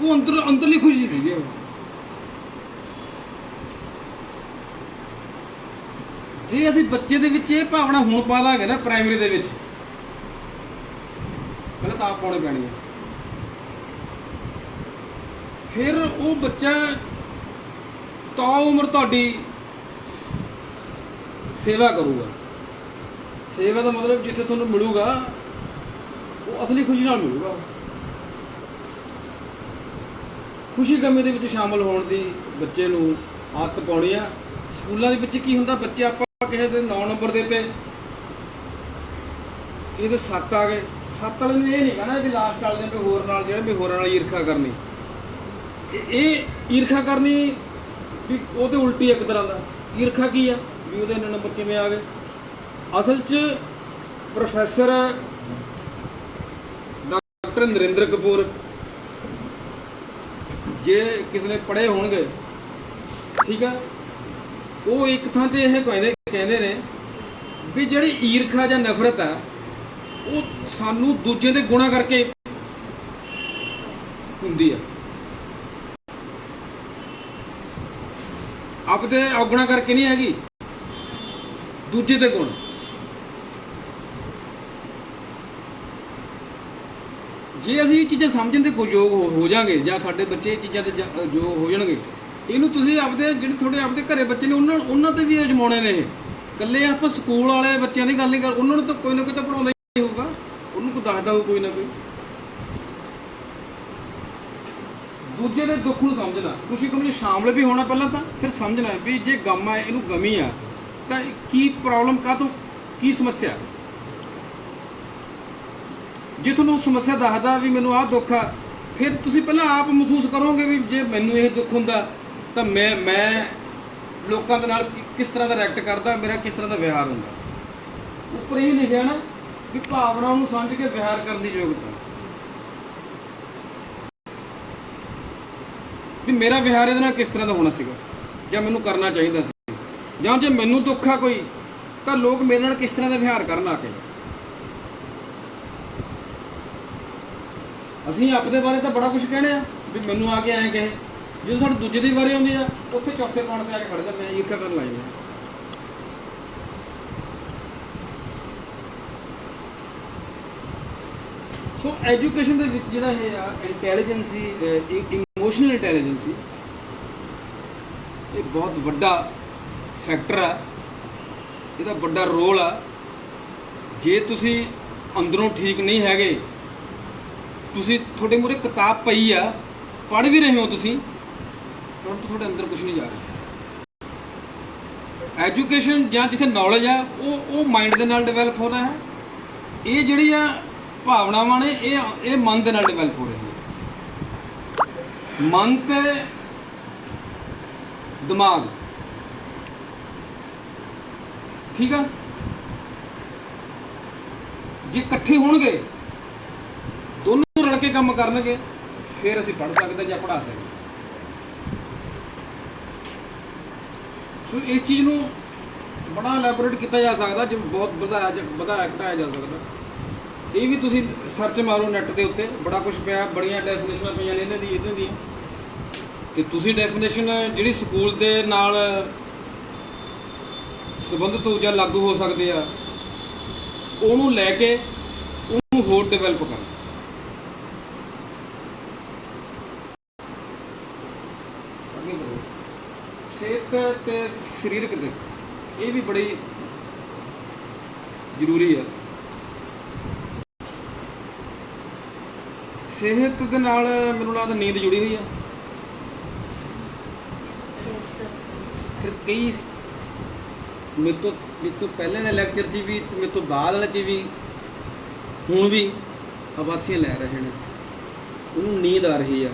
ਉਹ ਅੰਦਰਲੀ ਖੁਸ਼ੀ ਸੀਗੀ ਉਹ। ਜੇ ਅਸੀਂ ਬੱਚੇ ਦੇ ਵਿੱਚ ਇਹ ਭਾਵਨਾ ਹੁਣ ਪਾ ਦਾਂਗੇ ਨਾ ਪ੍ਰਾਇਮਰੀ ਦੇ ਵਿੱਚ, ਪਹਿਲਾਂ ਤਾਂ ਆਪ ਪਾਉਣੀ ਪੈਣੀ ਹੈ, ਫਿਰ ਉਹ ਬੱਚਾ ਤਾਂ ਉਮਰ ਤੁਹਾਡੀ ਸੇਵਾ ਕਰੂਗਾ। ਸੇਵਾ ਦਾ ਮਤਲਬ ਜਿੱਥੇ ਤੁਹਾਨੂੰ ਮਿਲੂਗਾ ਉਹ ਅਸਲੀ ਖੁਸ਼ੀ ਨਾਲ ਮਿਲੂਗਾ। ਖੁਸ਼ੀ ਗਮੀ ਦੇ ਵਿੱਚ ਸ਼ਾਮਲ ਹੋਣ ਦੀ ਬੱਚੇ ਨੂੰ ਆਦਤ ਪਾਉਣੀ ਆ। ਸਕੂਲਾਂ ਦੇ ਵਿੱਚ ਕੀ ਹੁੰਦਾ, ਬੱਚੇ ਆਪਾਂ ਕਿਸੇ ਦੇ 9 ਨੰਬਰ ਦੇ ਤੇ ਇਹਦੇ 7 ਆ ਗਏ, 7 ਵਾਲੇ ਨੂੰ ਇਹ ਨਹੀਂ ਕਹਿਣਾ ਵੀ ਲਾਸਟ ਵਾਲੇ ਨੇ ਵੀ ਹੋਰ ਨਾਲ ਜਿਹੜਾ ਵੀ ਹੋਰਾਂ ਨਾਲ ਈਰਖਾ ਕਰਨੀ। ਇਹ ਈਰਖਾ ਕਰਨੀ ਵੀ ਉਹਦੇ ਉਲਟੀ ਇੱਕ ਤਰ੍ਹਾਂ ਦਾ ਈਰਖਾ ਕੀ ਆ ਵੀ ਉਹਦੇ ਇੰਨੇ ਨੰਬਰ ਕਿਵੇਂ ਆ ਗਏ। ਅਸਲ 'ਚ ਪ੍ਰੋਫੈਸਰ ਡਾਕਟਰ ਨਰਿੰਦਰ ਕਪੂਰ ਜੇ ਕਿਸੇ ਨੇ ਪੜ੍ਹੇ ਹੋਣਗੇ, ਠੀਕ ਆ, ਉਹ ਇੱਕ ਥਾਂ ਤੇ ਇਹ ਕਹਿੰਦੇ ਨੇ ਵੀ ਜਿਹੜੀ ਈਰਖਾ ਜਾਂ ਨਫ਼ਰਤ ਹੈ ਉਹ ਸਾਨੂੰ ਦੂਜੇ ਦੇ ਗੁਣਾਂ ਕਰਕੇ ਹੁੰਦੀ ਆ, ਆਪਦੇ ਔਗੁਣਾਂ ਕਰਕੇ ਨਹੀਂ ਹੈਗੀ, ਦੂਜੇ ਦੇ ਗੁਣ। ਜੇ ਅਸੀਂ ਇਹ ਚੀਜ਼ਾਂ ਸਮਝਣ ਦੇ ਯੋਗ ਹੋ ਜਾਾਂਗੇ ਜਾਂ ਸਾਡੇ ਬੱਚੇ ਇਹ ਚੀਜ਼ਾਂ ਤੇ ਯੋਗ ਹੋ ਜਾਣਗੇ, ਇਹਨੂੰ ਤੁਸੀਂ ਆਪਦੇ ਜਿਹੜੇ ਤੁਹਾਡੇ ਆਪਦੇ ਘਰੇ ਬੱਚੇ ਨੇ ਉਹਨਾਂ ਤੇ ਵੀ ਅਜਮਾਉਣੇ ਨੇ। ਇਹ ਇਕੱਲੇ ਆਪਾਂ ਸਕੂਲ ਵਾਲੇ ਬੱਚਿਆਂ ਦੀ ਗੱਲ ਨਹੀਂ ਕਰ, ਉਹਨਾਂ ਨੂੰ ਤਾਂ ਕੋਈ ਨਾ ਕੋਈ ਤਾਂ ਪੜਾਉਂਦਾ ਹੀ ਹੋਊਗਾ, ਉਹਨੂੰ ਕੋਈ ਦੱਸਦਾ ਹੋਊ ਕੋਈ ਨਾ ਕੋਈ। ਦੂਜੇ ਦੇ ਦੁੱਖ ਨੂੰ ਸਮਝਣਾ, ਖੁਸ਼ੀ ਗਮੀ 'ਚ ਸ਼ਾਮਲ ਵੀ ਹੋਣਾ ਪਹਿਲਾਂ ਤਾਂ, ਫਿਰ ਸਮਝਣਾ ਵੀ ਜੇ ਗਮ ਹੈ ਇਹਨੂੰ ਗਮੀ ਆ ਤਾਂ ਕੀ ਪ੍ਰੋਬਲਮ, ਕਾਹਤੋਂ ਕੀ ਸਮੱਸਿਆ। ਜੇ ਤੁਹਾਨੂੰ ਸਮੱਸਿਆ ਦੱਸਦਾ ਵੀ ਮੈਨੂੰ ਆਹ ਦੁੱਖ ਆ, ਫਿਰ ਤੁਸੀਂ ਪਹਿਲਾਂ ਆਪ ਮਹਿਸੂਸ ਕਰੋਗੇ ਵੀ ਜੇ ਮੈਨੂੰ ਇਹ ਦੁੱਖ ਹੁੰਦਾ ਤਾਂ ਮੈਂ ਲੋਕਾਂ ਦੇ ਨਾਲ ਕਿਸ ਤਰ੍ਹਾਂ ਦਾ ਰਿਐਕਟ ਕਰਦਾ, ਮੇਰਾ ਕਿਸ ਤਰ੍ਹਾਂ ਦਾ ਵਿਹਾਰ ਹੁੰਦਾ। ਉੱਪਰ ਇਹ ਲਿਖਿਆ ਨਾ ਵੀ ਭਾਵਨਾਵਾਂ ਨੂੰ ਸਮਝ ਕੇ ਵਿਹਾਰ ਕਰਨ ਦੀ ਯੋਗਤਾ, ਵੀ ਮੇਰਾ ਵਿਹਾਰ ਇਹਦੇ ਨਾਲ ਕਿਸ ਤਰ੍ਹਾਂ ਦਾ ਹੋਣਾ ਸੀਗਾ ਜਾਂ ਮੈਨੂੰ ਕਰਨਾ ਚਾਹੀਦਾ ਸੀ, ਜਾਂ ਜੇ ਮੈਨੂੰ ਦੁੱਖ ਆ ਕੋਈ ਤਾਂ ਲੋਕ ਮੇਰੇ ਨਾਲ ਕਿਸ ਤਰ੍ਹਾਂ ਦਾ ਵਿਹਾਰ ਕਰਨ ਆ ਕੇ। ਅਸੀਂ ਆਪਣੇ ਬਾਰੇ ਤਾਂ ਬੜਾ ਕੁਝ ਕਹਿੰਦੇ ਆ ਵੀ ਮੈਨੂੰ ਆ ਕੇ ਐਂ ਕਹੇ, ਜਦੋਂ ਸਾਡੇ ਦੂਜੇ ਦੀ ਵਾਰੀ ਆਉਂਦੀ ਆ ਉੱਥੇ ਚੌਥੇ ਪੁਆਇੰਟ ਤੇ ਆ ਕੇ ਖੜ ਜਾ, ਮੈਂ ਈਰਖਾ ਕਰਨ ਲੱਗ ਜਾਂਦਾ। ਸੋ ਐਜੂਕੇਸ਼ਨ ਦੇ ਵਿੱਚ ਜਿਹੜਾ ਇਹ ਆ ਇੰਟੈਲੀਜੈਂਸੀ, ਇਮੋਸ਼ਨਲ ਇੰਟੈਲੀਜੈਂਸੀ, ਇਹ ਬਹੁਤ ਵੱਡਾ ਫੈਕਟਰ ਆ, ਇਹਦਾ ਵੱਡਾ ਰੋਲ ਆ। ਜੇ ਤੁਸੀਂ ਅੰਦਰੋਂ ਠੀਕ ਨਹੀਂ ਹੈਗੇ, ਤੁਸੀਂ ਤੁਹਾਡੇ ਮੂਹਰੇ ਕਿਤਾਬ ਪਈ ਆ, ਪੜ੍ਹ ਵੀ ਰਹੇ ਹੋ ਤੁਸੀਂ, ਤੁਹਾਡੇ ਅੰਦਰ ਕੁਝ ਨਹੀਂ ਜਾ ਰਿਹਾ। ਐਜੂਕੇਸ਼ਨ ਜਾਂ ਜਿੱਥੇ ਨੌਲੇਜ ਆ ਉਹ ਮਾਈਂਡ ਦੇ ਨਾਲ ਡਿਵੈਲਪ ਹੋ ਰਿਹਾ ਹੈ। ਇਹ ਜਿਹੜੀ ਆ ਭਾਵਨਾਵਾਂ ਨੇ ਇਹ ਮਨ ਦੇ ਨਾਲ ਡਿਵੈਲਪ ਹੋ ਰਹੀਆਂ। ਮਨ ਤੇ ਦਿਮਾਗ, ਠੀਕ ਆ, ਜੇ ਇਕੱਠੇ ਹੋਣਗੇ, ਦੋਨੋਂ ਰਲ ਕੇ ਕੰਮ ਕਰਨਗੇ, ਫਿਰ ਅਸੀਂ ਪੜ੍ਹ ਸਕਦੇ ਜਾਂ ਪੜ੍ਹਾ ਸਕਦੇ। ਸੋ ਇਸ ਚੀਜ਼ ਨੂੰ ਬੜਾ ਐਲੈਬੋਰੇਟ ਕੀਤਾ ਜਾ ਸਕਦਾ, ਜਿਵੇਂ ਬਹੁਤ ਵਧਾਇਆ ਘਟਾਇਆ ਜਾ ਸਕਦਾ। ਇਹ ਵੀ ਤੁਸੀਂ ਸਰਚ ਮਾਰੋ ਨੈੱਟ ਦੇ ਉੱਤੇ, ਬੜਾ ਕੁਝ ਪਿਆ, ਬੜੀਆਂ ਡੈਫੀਨੇਸ਼ਨਾਂ ਪਈਆਂ ਨੇ ਇਹਨਾਂ ਦੀਆਂ, ਤੇ ਤੁਸੀਂ ਡੈਫੀਨੇਸ਼ਨ ਜਿਹੜੀ ਸਕੂਲ ਦੇ ਨਾਲ ਸੰਬੰਧਿਤ ਹੋ ਜਾਂ ਲਾਗੂ ਹੋ ਸਕਦੇ ਆ, ਉਹਨੂੰ ਲੈ ਕੇ ਉਹਨੂੰ ਹੋਰ ਡਿਵੈਲਪ ਕਰਨਾ। ਅੱਗੇ ਵਧੋ। ਸਿਹਤ ਤੇ ਸਰੀਰਕ ਦੇ ਇਹ ਵੀ ਬੜੀ ਜ਼ਰੂਰੀ ਹੈ। ਸਿਹਤ ਦੇ ਨਾਲ ਮੈਨੂੰ ਲੱਗਦਾ ਨੀਂਦ ਜੁੜੀ ਹੋਈ ਆ। ਫਿਰ ਕਈ ਮੇਰੇ ਤੋਂ ਪਹਿਲੇ ਦੇ ਲੈਕਚਰ 'ਚ ਵੀ, ਮੇਰੇ ਤੋਂ ਬਾਅਦ ਵਾਲੇ 'ਚ ਵੀ, ਹੁਣ ਵੀ ਆਵਾਸੀਆਂ ਲੈ ਰਹੇ ਨੇ, ਉਹਨੂੰ ਨੀਂਦ ਆ ਰਹੀ ਆ।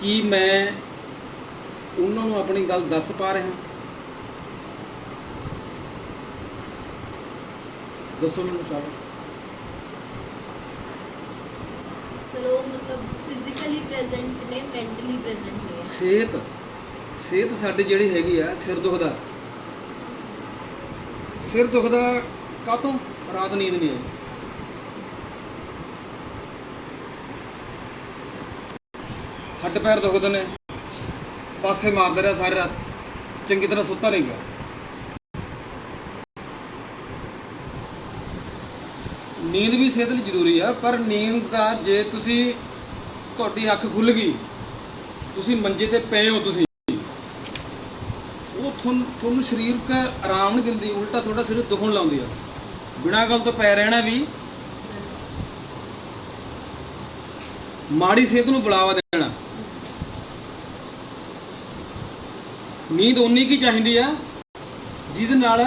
ਕੀ ਮੈਂ ਉਹਨਾਂ ਨੂੰ ਆਪਣੀ ਗੱਲ ਦੱਸ ਪਾ ਰਿਹਾ? ਦੱਸੋ ਮੈਨੂੰ ਚਾਹੋ। ਸਰ ਉਹ ਮਤਲਬ ਫਿਜ਼ੀਕਲੀ ਪ੍ਰੈਜ਼ੈਂਟ ਨੇ, ਮੈਂਟਲੀ ਪ੍ਰੈਜ਼ੈਂਟ ਨੇ। ਸਿਹਤ ਸਾਡੀ ਜਿਹੜੀ ਹੈਗੀ ਆ, ਸਿਰ ਦੁਖਦਾ ਕਾਹਤੋਂ? ਰਾਤ ਨੀਂਦ ਨਹੀਂ ਆਈ। ਹੱਡ ਪੈਰ ਦੁਖਦੇ ਨੇ, ਪਾਸੇ ਮਾਰਦਾ ਰਿਹਾ ਸਾਰੀ ਰਾਤ, ਚੰਗੀ ਤਰ੍ਹਾਂ ਸੁੱਤਾ ਨਹੀਂ ਗਿਆ। ਨੀਂਦ ਵੀ ਸਿਹਤ ਲਈ ਜ਼ਰੂਰੀ ਆ, ਪਰ ਨੀਂਦ ਦਾ ਜੇ ਤੁਹਾਡੀ ਅੱਖ ਖੁੱਲ ਗਈ, ਤੁਸੀਂ ਮੰਜੇ ਤੇ ਪਏ ਹੋ, ਉਹ ਤੁਹਾਨੂੰ ਸਰੀਰਕ ਆਰਾਮ ਨਹੀਂ ਦਿੰਦੀ, ਉਲਟਾ ਤੁਹਾਡਾ ਸਰੀਰ ਦੁਖਣ ਲਾਉਂਦੀ ਆ। ਬਿਨਾਂ ਗੱਲ ਤੋਂ ਪੈ ਰਹਿਣਾ ਵੀ ਮਾੜੀ ਸਿਹਤ ਨੂੰ ਬੁਲਾਵਾ ਦੇਣਾ। ਨੀਂਦ ਉਨੀ ਕੀ ਚਾਹੀਦੀ ਆ ਜਿਹਦੇ ਨਾਲ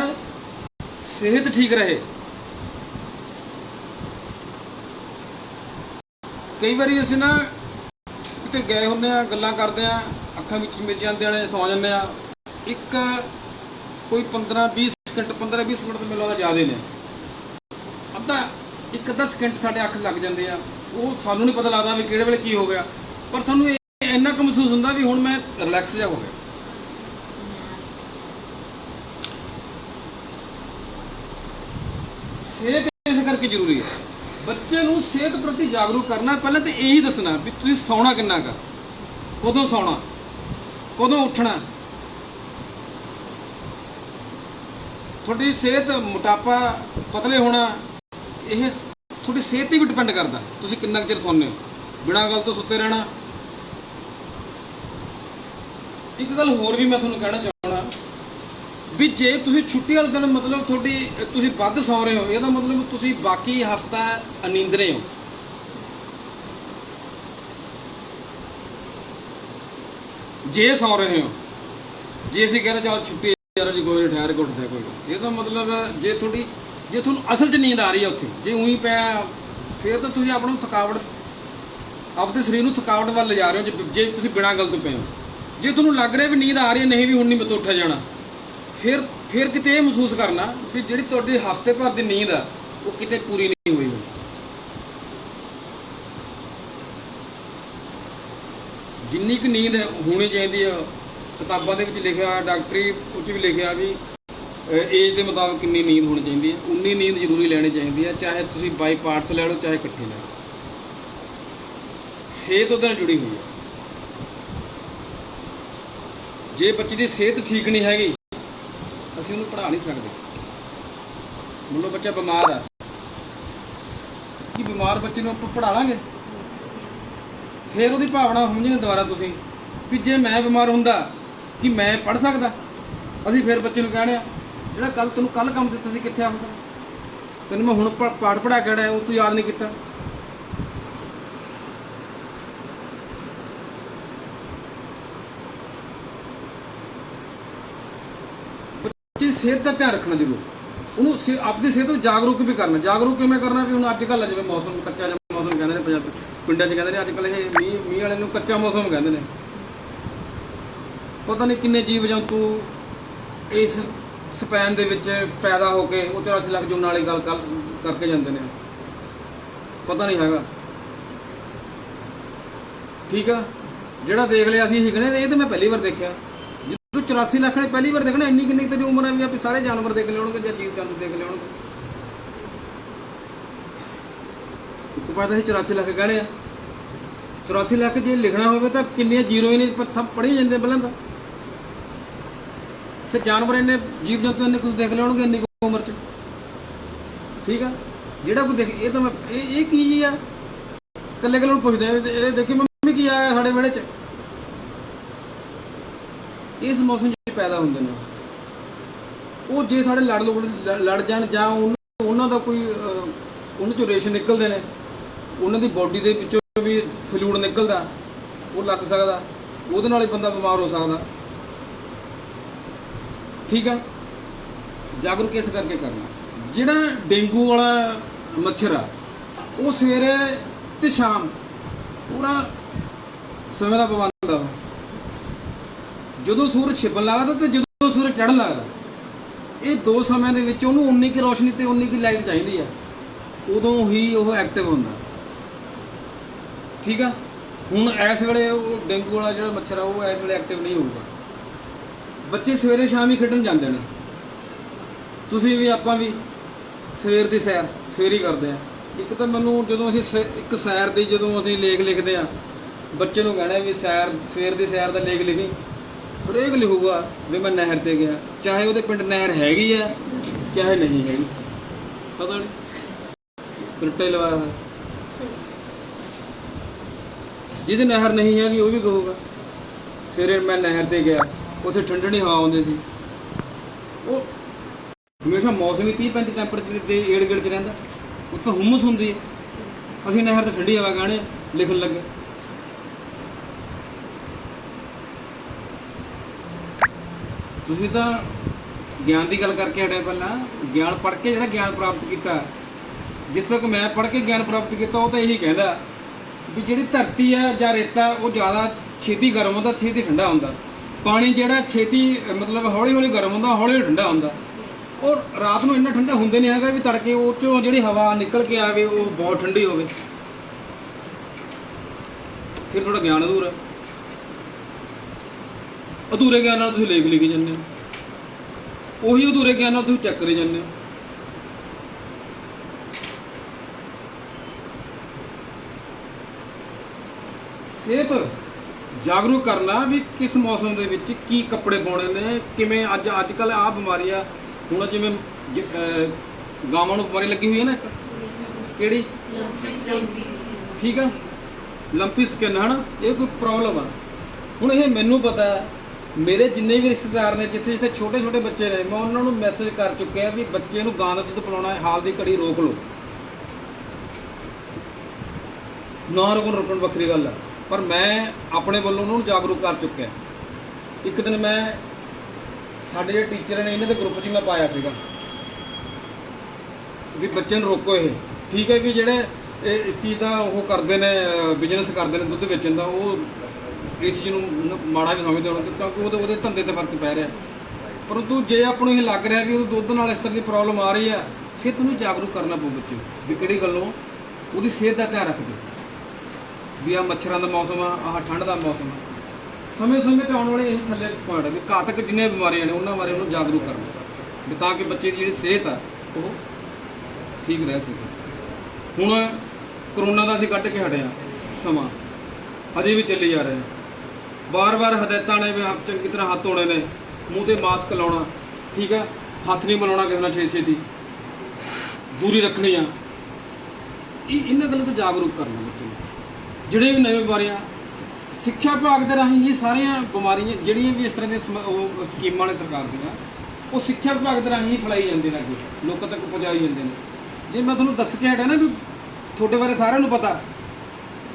ਸਿਹਤ ਠੀਕ ਰਹੇ। ਕਈ ਵਾਰੀ ਅਸੀਂ ਨਾ ਕਿਤੇ ਗਏ ਹੁੰਦੇ ਆ, ਗੱਲਾਂ ਕਰਦੇ ਆ, ਅੱਖਾਂ ਵਿੱਚ ਮਿਲ ਜਾਂਦੇ ਨੇ, ਸੌਂ ਜਾਂਦੇ ਆ। ਕੋਈ 15-20 ਸਕਿੰਟ ਤਾਂ ਮੈਨੂੰ ਲੱਗਦਾ ਜ਼ਿਆਦਾ ਨੇ, ਇੱਕ ਅੱਧਾ ਸਕਿੰਟ ਸਾਡੇ ਅੱਖ ਲੱਗ ਜਾਂਦੇ ਆ। ਉਹ ਸਾਨੂੰ ਨਹੀਂ ਪਤਾ ਲੱਗਦਾ ਵੀ ਕਿਹੜੇ ਵੇਲੇ ਕੀ ਹੋ ਗਿਆ, ਪਰ ਸਾਨੂੰ ਇਹ ਇੰਨਾ ਕੁ ਮਹਿਸੂਸ ਹੁੰਦਾ ਵੀ ਹੁਣ ਮੈਂ ਰਿਲੈਕਸ ਜਿਹਾ ਹੋ ਗਿਆ। ਸਿਹਤ ਇਸ ਕਰਕੇ ਜ਼ਰੂਰੀ ਹੈ। ਬੱਚੇ ਨੂੰ ਸਿਹਤ ਪ੍ਰਤੀ ਜਾਗਰੂਕ ਕਰਨਾ, ਪਹਿਲਾਂ ਤਾਂ ਇਹੀ ਦੱਸਣਾ ਵੀ ਤੁਸੀਂ ਸੌਣਾ ਕਿੰਨਾ ਕੁ, ਕਦੋਂ ਸੌਣਾ, ਕਦੋਂ ਉੱਠਣਾ। ਤੁਹਾਡੀ ਸਿਹਤ, ਮੋਟਾਪਾ, ਪਤਲੇ ਹੋਣਾ, ਇਹ ਤੁਹਾਡੀ ਸਿਹਤ 'ਤੇ ਵੀ ਡਿਪੈਂਡ ਕਰਦਾ। ਤੁਸੀਂ ਕਿੰਨਾ ਕੁ ਚਿਰ ਸੌਂਦੇ ਹੋ, ਬਿਨਾਂ ਗੱਲ ਤੋਂ ਸੁੱਤੇ ਰਹਿਣਾ। ਇੱਕ ਗੱਲ ਹੋਰ ਵੀ ਮੈਂ ਤੁਹਾਨੂੰ ਕਹਿਣਾ ਚਾਹੁੰਦਾ ਵੀ ਜੇ ਤੁਸੀਂ ਛੁੱਟੀ ਵਾਲੇ ਦਿਨ ਮਤਲਬ ਤੁਸੀਂ ਵੱਧ ਸੌਂ ਰਹੇ ਹੋ, ਇਹਦਾ ਮਤਲਬ ਤੁਸੀਂ ਬਾਕੀ ਹਫ਼ਤਾ ਅਨੀਂਦਰੇ ਹੋ। ਜੇ ਸੌਂ ਰਹੇ ਹੋ, ਜੇ ਅਸੀਂ ਕਹਿ ਰਹੇ ਚਲੋ ਛੁੱਟੀ ਯਾਰ ਜੀ, ਕੋਈ ਠਹਿਰ ਕੇ ਉੱਠਦਾ ਕੋਈ, ਇਹਦਾ ਮਤਲਬ ਜੇ ਤੁਹਾਨੂੰ ਅਸਲ 'ਚ ਨੀਂਦ ਆ ਰਹੀ ਹੈ ਉੱਥੇ, ਜੇ ਉਹੀ ਪਿਆ, ਫਿਰ ਤਾਂ ਤੁਸੀਂ ਆਪਣੇ ਸਰੀਰ ਨੂੰ ਥਕਾਵਟ ਵੱਲ ਲਿਜਾ ਰਹੇ ਹੋ। ਜੇ ਤੁਸੀਂ ਬਿਨਾਂ ਗੱਲ ਤੋਂ ਪਏ ਹੋ, ਜੇ ਤੁਹਾਨੂੰ ਲੱਗ ਰਿਹਾ ਵੀ ਨੀਂਦ ਆ ਰਹੀ ਹੈ, ਨਹੀਂ ਵੀ ਹੁਣ ਨਹੀਂ ਮੈਂ ਤੋਂ ਉੱਠਿਆ ਜਾਣਾ, ਫਿਰ ਕਿਤੇ ਇਹ ਮਹਿਸੂਸ ਕਰਨਾ ਵੀ ਜਿਹੜੀ ਤੁਹਾਡੀ ਹਫ਼ਤੇ ਭਰ ਦੀ ਨੀਂਦ ਆ ਉਹ ਕਿਤੇ ਪੂਰੀ ਨਹੀਂ ਹੋਈ। ਜਿੰਨੀ ਕੁ ਨੀਂਦ ਹੋਣੀ ਚਾਹੀਦੀ ਆ, ਕਿਤਾਬਾਂ ਦੇ ਵਿੱਚ ਲਿਖਿਆ, ਡਾਕਟਰੀ ਉੱਚ ਵੀ ਲਿਖਿਆ ਵੀ ਏਜ ਦੇ ਮੁਤਾਬਕ ਕਿੰਨੀ ਨੀਂਦ ਹੋਣੀ ਚਾਹੀਦੀ ਹੈ, ਉਨੀ ਨੀਂਦ ਜ਼ਰੂਰੀ ਲੈਣੀ ਚਾਹੀਦੀ ਹੈ, ਚਾਹੇ ਤੁਸੀਂ ਬਾਈ ਪਾਰਟਸ ਲੈ ਲਓ, ਚਾਹੇ ਇਕੱਠੇ ਲੈ ਲਓ। ਸਿਹਤ ਉਹਦੇ ਨਾਲ ਜੁੜੀ ਹੋਈ ਹੈ। ਜੇ ਬੱਚੇ ਦੀ ਸਿਹਤ ਠੀਕ ਨਹੀਂ ਹੈਗੀ, ਅਸੀਂ ਉਹਨੂੰ ਪੜ੍ਹਾ ਨਹੀਂ ਸਕਦੇ। ਮੰਨ ਲਓ ਬੱਚਾ ਬਿਮਾਰ ਆ, ਕੀ ਬਿਮਾਰ ਬੱਚੇ ਨੂੰ ਆਪਾਂ ਪੜ੍ਹਾ ਲਾਂਗੇ? ਫਿਰ ਉਹਦੀ ਭਾਵਨਾ ਸਮਝਣੀ ਦੁਬਾਰਾ ਤੁਸੀਂ ਵੀ ਜੇ ਮੈਂ ਬਿਮਾਰ ਹੁੰਦਾ ਕਿ ਮੈਂ ਪੜ੍ਹ ਸਕਦਾ। ਅਸੀਂ ਫਿਰ ਬੱਚੇ ਨੂੰ ਕਹਿਣਾ ਜਿਹੜਾ ਤੈਨੂੰ ਕੱਲ ਕੰਮ ਦਿੱਤਾ ਸੀ ਕਿੱਥੇ ਆਉਂਦਾ, ਤੈਨੂੰ ਮੈਂ ਹੁਣ ਪਾਠ ਪੜ੍ਹਾ ਕੇ ਆਇਆ, ਉਹ ਤੂੰ ਯਾਦ ਨਹੀਂ ਕੀਤਾ। ਸਿਹਤ ਦਾ ਧਿਆਨ ਰੱਖਣਾ ਜ਼ਰੂਰ, ਉਹਨੂੰ ਆਪਣੀ ਸਿਹਤ ਨੂੰ ਜਾਗਰੂਕ ਵੀ ਕਰਨਾ। ਜਾਗਰੂਕ ਕਿਵੇਂ ਕਰਨਾ ਵੀ ਹੁਣ ਅੱਜ ਕੱਲ੍ਹ ਜਿਵੇਂ ਮੌਸਮ ਕੱਚਾ ਜਿਹਾ ਮੌਸਮ ਕਹਿੰਦੇ ਨੇ ਪੰਜਾਬੀ ਪਿੰਡਾਂ 'ਚ ਕਹਿੰਦੇ ਨੇ, ਅੱਜ ਕੱਲ੍ਹ ਇਹ ਮੀਂਹ ਵਾਲੇ ਨੂੰ ਕੱਚਾ ਮੌਸਮ ਕਹਿੰਦੇ ਨੇ। ਪਤਾ ਨਹੀਂ ਕਿੰਨੇ ਜੀਵ ਜੰਤੂ ਇਸ ਸਪੈਨ ਦੇ ਵਿੱਚ ਪੈਦਾ ਹੋ ਕੇ ਉਹ 84 ਲੱਖ ਜੂਨਾਂ ਵਾਲੀ ਗੱਲ ਕਰਕੇ ਜਾਂਦੇ ਨੇ, ਪਤਾ ਨਹੀਂ ਹੈਗਾ। ਠੀਕ ਆ, ਜਿਹੜਾ ਦੇਖ ਲਿਆ ਅਸੀਂ ਸਿੱਖਣੇ, ਇਹ ਤਾਂ ਮੈਂ ਪਹਿਲੀ ਵਾਰ ਦੇਖਿਆ। ਜਦੋਂ 84 ਲੱਖ ਨੇ ਪਹਿਲੀ ਵਾਰ ਦੇਖਣਾ, ਇੰਨੀ ਕਿੰਨੀ ਤੇਰੀ ਉਮਰ ਹੈ ਵੀ ਆਪੇ ਸਾਰੇ ਜਾਨਵਰ ਦੇਖ ਲਿਆਉਣਗੇ ਜਾਂ ਜੀਵ ਜੰਤੂ ਦੇਖ ਲਿਆਉਣਗੇ। ਇੱਕ ਪਾਸੇ ਅਸੀਂ 84 ਲੱਖ ਗਹਿਣੇ ਆ, 84 ਲੱਖ ਜੇ ਲਿਖਣਾ ਹੋਵੇ ਤਾਂ ਕਿੰਨੀਆਂ ਜ਼ੀਰੋ ਹੀ ਨੇ, ਸਭ ਪੜ੍ਹੀ ਜਾਂਦੇ ਪਹਿਲਾਂ ਤਾਂ। ਫਿਰ ਜਾਨਵਰ ਇੰਨੇ ਜੀਵ ਜੰਤੂ ਇੰਨੇ ਕੁਝ ਦੇਖ ਲਿਆਉਣਗੇ ਇੰਨੀ ਕੁ ਉਮਰ 'ਚ। ਠੀਕ ਆ, ਜਿਹੜਾ ਕੋਈ ਦੇਖ, ਇਹ ਤਾਂ ਮੈਂ ਇਹ ਕੀ ਜੀ ਆ, ਇਕੱਲੇ ਨੂੰ ਪੁੱਛਦੇ ਆ ਇਹ ਦੇਖੀ ਮੰਮੀ ਕੀ ਆਇਆ ਸਾਡੇ ਵਿਹੜੇ 'ਚ। ਇਸ ਮੌਸਮ 'ਚ ਪੈਦਾ ਹੁੰਦੇ ਨੇ ਉਹ, ਜੇ ਸਾਡੇ ਲੜ ਜਾਣ ਜਾਂ ਉਹਨਾਂ ਦਾ ਕੋਈ ਉਹਨਾਂ 'ਚੋਂ ਰੇਸ਼ੇ ਨਿਕਲਦੇ ਨੇ, ਉਹਨਾਂ ਦੀ ਬੋਡੀ ਦੇ ਵਿੱਚੋਂ ਵੀ ਫਲੂਇਡ ਨਿਕਲਦਾ, ਉਹ ਲੱਗ ਸਕਦਾ, ਉਹਦੇ ਨਾਲ ਹੀ ਬੰਦਾ ਬਿਮਾਰ ਹੋ ਸਕਦਾ। ਠੀਕ ਆ, ਜਾਗਰੂਕ ਇਸ ਕਰਕੇ ਕਰਨਾ। ਜਿਹੜਾ ਡੇਂਗੂ ਵਾਲਾ ਮੱਛਰ ਆ, ਉਹ ਸਵੇਰੇ ਤੇ ਸ਼ਾਮ ਪੂਰਾ ਸਮੇਂ ਦਾ ਪਾਬੰਦ ਆ। ਜਦੋਂ ਸੂਰਜ ਛਿਪਣ ਲੱਗਦਾ ਤੇ ਜਦੋਂ ਸੂਰਜ ਚੜ੍ਹਨ ਲੱਗਦਾ, ਇਹ ਦੋ ਸਮਿਆਂ ਦੇ ਵਿੱਚ ਉਹਨੂੰ ਉਨੀ ਕੀ ਰੋਸ਼ਨੀ ਤੇ ਉਨੀ ਕੀ ਲਾਈਟ ਚਾਹੀਦੀ ਆ, ਉਦੋਂ ਹੀ ਉਹ ਐਕਟਿਵ ਹੁੰਦਾ। ਠੀਕ ਆ, ਹੁਣ ਇਸ ਵੇਲੇ ਉਹ ਡੇਂਗੂ ਵਾਲਾ ਜਿਹੜਾ ਮੱਛਰ ਆ ਉਹ ਇਸ ਵੇਲੇ ਐਕਟਿਵ ਨਹੀਂ ਹੋਊਗਾ। ਬੱਚੇ ਸਵੇਰੇ ਸ਼ਾਮ ਹੀ ਖੇਡਣ ਜਾਂਦੇ ਨੇ, ਤੁਸੀਂ ਵੀ ਆਪਾਂ ਵੀ ਸਵੇਰ ਦੀ ਸੈਰ ਸਵੇਰ ਹੀ ਕਰਦੇ ਆ। ਇੱਕ ਤਾਂ ਮੈਨੂੰ ਜਦੋਂ ਅਸੀਂ ਇੱਕ ਸੈਰ ਦੀ ਜਦੋਂ ਅਸੀਂ ਲੇਖ ਲਿਖਦੇ ਆ, ਬੱਚੇ ਨੂੰ ਕਹਿਣਾ ਵੀ ਸਵੇਰ ਦੀ ਸੈਰ ਦਾ ਲੇਖ ਲਿਖੀ, ਹਰੇਕ ਲਿਖੂਗਾ ਵੀ ਮੈਂ ਨਹਿਰ ਤੇ ਗਿਆ, ਚਾਹੇ ਉਹਦੇ ਪਿੰਡ ਨਹਿਰ ਹੈਗੀ ਆ ਚਾਹੇ ਨਹੀਂ ਹੈਗੀ, ਪਤਾ ਨਹੀਂ ਪਿੰਟੇ ਲਵਾਇਆ ਹੋਇਆ। ਜਿਹਦੇ ਨਹਿਰ ਨਹੀਂ ਹੈਗੀ ਉਹ ਵੀ ਕਹੂਗਾ ਸਵੇਰੇ ਮੈਂ ਨਹਿਰ ਤੇ ਗਿਆ, ਉੱਥੇ ਠੰਡਣੀ ਹਵਾ ਆਉਂਦੀ ਸੀ। ਉਹ ਹਮੇਸ਼ਾ ਮੌਸਮ ਹੀ 30-35 ਟੈਂਪਰੇਚਰ ਦੇ ਏੜ-ਗੇੜ 'ਚ ਰਹਿੰਦਾ, ਉੱਥੇ ਹੁਮਸ ਹੁੰਦੀ ਹੈ। ਅਸੀਂ ਨਹਿਰ ਤੇ ਠੰਡੀ ਹਵਾ ਗਾਣੇ ਲਿਖਣ ਲੱਗੇ। ਤੁਸੀਂ ਤਾਂ ਗਿਆਨ ਦੀ ਗੱਲ ਕਰਕੇ ਹਟਿਆ, ਪਹਿਲਾਂ ਗਿਆਨ ਪੜ੍ਹ ਕੇ ਜਿਹੜਾ ਗਿਆਨ ਪ੍ਰਾਪਤ ਕੀਤਾ, ਜਿਸ ਤੱਕ ਮੈਂ ਪੜ੍ਹ ਕੇ ਗਿਆਨ ਪ੍ਰਾਪਤ ਕੀਤਾ, ਉਹ ਤਾਂ ਇਹੀ ਕਹਿੰਦਾ ਵੀ ਜਿਹੜੀ ਧਰਤੀ ਆ ਜਾਂ ਰੇਤਾ ਉਹ ਜ਼ਿਆਦਾ ਛੇਤੀ ਗਰਮ ਹੁੰਦਾ, ਛੇਤੀ ਠੰਡਾ ਹੁੰਦਾ। ਪਾਣੀ ਜਿਹੜਾ ਛੇਤੀ ਮਤਲਬ ਹੌਲੀ ਹੌਲੀ ਗਰਮ ਹੁੰਦਾ, ਹੌਲੀ ਹੌਲੀ ਠੰਡਾ ਹੁੰਦਾ। ਔਰ ਰਾਤ ਨੂੰ ਇੰਨਾ ਠੰਡਾ ਹੁੰਦੇ ਨਹੀਂ ਹੈਗਾ ਵੀ ਤੜਕੇ ਉਹ 'ਚੋਂ ਜਿਹੜੀ ਹਵਾ ਨਿਕਲ ਕੇ ਆਵੇ ਉਹ ਬਹੁਤ ਠੰਡੀ ਹੋਵੇ। ਫਿਰ ਥੋੜਾ ਗਿਆਨ ਅਧੂਰਾ, ਅਧੂਰੇ ਗਿਆਨ ਨਾਲ ਤੁਸੀਂ ਲੇਖ ਲਿਖੀ ਜਾਂਦੇ ਹੋ, ਉਹੀ ਅਧੂਰੇ ਗਿਆਨ ਨਾਲ ਤੁਸੀਂ ਚੈੱਕ ਕਰੀ ਜਾਂਦੇ ਹੋ। ਸਿਹਤ ਜਾਗਰੂਕ ਕਰਨਾ ਵੀ ਕਿਸ ਮੌਸਮ ਦੇ ਵਿੱਚ ਕੀ ਕੱਪੜੇ ਪਾਉਣੇ ਨੇ, ਕਿਵੇਂ ਅੱਜ ਕੱਲ੍ਹ ਆਹ ਬਿਮਾਰੀ ਆ। ਹੁਣ ਜਿਵੇਂ ਗਾਵਾਂ ਨੂੰ ਬਿਮਾਰੀ ਲੱਗੀ ਹੋਈ ਹੈ ਨਾ, ਕਿਹੜੀ? ਠੀਕ ਆ, ਲੰਪੀ ਸਕਿਨ ਹੈ ਨਾ, ਇਹ ਕੋਈ ਪ੍ਰੋਬਲਮ ਆ। ਹੁਣ ਇਹ ਮੈਨੂੰ ਪਤਾ, ਮੇਰੇ ਜਿੰਨੇ ਵੀ ਰਿਸ਼ਤੇਦਾਰ ਨੇ ਜਿੱਥੇ ਜਿੱਥੇ ਛੋਟੇ ਛੋਟੇ ਬੱਚੇ ਨੇ, ਮੈਂ ਉਹਨਾਂ ਨੂੰ ਮੈਸੇਜ ਕਰ ਚੁੱਕਿਆ ਵੀ ਬੱਚੇ ਨੂੰ ਗਾਂ ਦਾ ਦੁੱਧ ਪਿਲਾਉਣਾ ਹਾਲ ਦੀ ਘੜੀ ਰੋਕ ਲਓ। ਨਾ ਰੋਕਣ ਵੱਖਰੀ ਗੱਲ ਆ, ਪਰ ਮੈਂ ਆਪਣੇ ਵੱਲੋਂ ਉਹਨਾਂ ਨੂੰ ਜਾਗਰੂਕ ਕਰ ਚੁੱਕਿਆ। ਇੱਕ ਦਿਨ ਮੈਂ ਸਾਡੇ ਜਿਹੜੇ ਟੀਚਰ ਨੇ ਇਹਨਾਂ ਦੇ ਗਰੁੱਪ 'ਚ ਮੈਂ ਪਾਇਆ ਸੀਗਾ ਵੀ ਬੱਚੇ ਨੂੰ ਰੋਕੋ। ਇਹ ਠੀਕ ਹੈ ਵੀ ਜਿਹੜੇ ਇਹ ਚੀਜ਼ ਦਾ ਉਹ ਕਰਦੇ ਨੇ, ਬਿਜ਼ਨਸ ਕਰਦੇ ਨੇ ਦੁੱਧ ਵੇਚਣ ਦਾ, ਉਹ ਇਸ ਚੀਜ਼ ਨੂੰ ਮਾੜਾ ਵੀ ਸਮਝਦੇ ਹੋਣਗੇ ਕਿਉਂਕਿ ਉਹਦੇ ਧੰਦੇ ਤੇ ਫਰਕ ਪੈ ਰਿਹਾ। ਪਰੰਤੂ ਜੇ ਆਪਾਂ ਨੂੰ ਇਹ ਲੱਗ ਰਿਹਾ ਵੀ ਉਹ ਦੁੱਧ ਨਾਲ ਇਸ ਤਰ੍ਹਾਂ ਦੀ ਪ੍ਰੋਬਲਮ ਆ ਰਹੀ ਆ, ਫਿਰ ਤੁਹਾਨੂੰ ਜਾਗਰੂਕ ਕਰਨਾ ਪਊ ਬੱਚੇ ਵੀ ਕਿਹੜੀ ਗੱਲੋਂ ਉਹਦੀ ਸਿਹਤ ਦਾ ਧਿਆਨ ਰੱਖਦੇ ਵੀ ਆਹ ਮੱਛਰਾਂ ਦਾ ਮੌਸਮ ਆ, ਆਹ ਠੰਡ ਦਾ ਮੌਸਮ ਆ। ਸਮੇਂ ਤੇ ਆਉਣ ਵਾਲੇ ਇਹ ਥੱਲੇ ਪੁਆਇੰਟ ਵੀ ਘਾਤਕ ਜਿੰਨੀਆਂ ਬਿਮਾਰੀਆਂ ਨੇ ਉਹਨਾਂ ਬਾਰੇ ਉਹਨੂੰ ਜਾਗਰੂਕ ਕਰਨਾ ਵੀ ਤਾਂ ਕਿ ਬੱਚੇ ਦੀ ਜਿਹੜੀ ਸਿਹਤ ਆ ਉਹ ਠੀਕ ਰਹਿ ਸਕੇ। ਹੁਣ ਕਰੋਨਾ ਦਾ ਅਸੀਂ ਕੱਢ ਕੇ ਹਟੇ ਹਾਂ ਸਮਾਂ, ਅਜੇ ਵੀ ਚੱਲੀ ਜਾ ਰਿਹਾ। ਵਾਰ-ਵਾਰ ਹਦਾਇਤਾਂ ਨੇ ਵੀ ਚੰਗੀ ਤਰ੍ਹਾਂ ਹੱਥ ਧੋਣੇ ਨੇ, ਮੂੰਹ ਤੇ ਮਾਸਕ ਲਾਉਣਾ, ਠੀਕ ਆ, ਹੱਥ ਨਹੀਂ ਮਿਲਾਉਣਾ ਕਿਸੇ ਨਾਲ ਛੇਤੀ, ਦੂਰੀ ਰੱਖਣੀ ਆ। ਇਹਨਾਂ ਗੱਲਾਂ ਤੋਂ ਜਾਗਰੂਕ ਕਰਨਾ ਬੱਚੇ ਨੂੰ। ਜਿਹੜੇ ਵੀ ਨਵੀਂ ਬਿਮਾਰੀਆਂ ਸਿੱਖਿਆ ਵਿਭਾਗ ਦੇ ਰਾਹੀਂ ਇਹ ਸਾਰੀਆਂ ਬਿਮਾਰੀਆਂ ਜਿਹੜੀਆਂ ਵੀ ਇਸ ਤਰ੍ਹਾਂ ਦੀਆਂ ਸਕੀਮਾਂ ਨੇ ਸਰਕਾਰ ਦੀਆਂ, ਉਹ ਸਿੱਖਿਆ ਵਿਭਾਗ ਦੇ ਰਾਹੀਂ ਹੀ ਫੈਲਾਈ ਜਾਂਦੇ ਨੇ, ਅੱਗੇ ਲੋਕਾਂ ਤੱਕ ਪਹੁੰਚਾਈ ਜਾਂਦੇ ਨੇ। ਜੇ ਮੈਂ ਤੁਹਾਨੂੰ ਦੱਸ ਕੇ ਹਟਿਆ ਨਾ ਵੀ ਤੁਹਾਡੇ ਬਾਰੇ ਸਾਰਿਆਂ ਨੂੰ ਪਤਾ,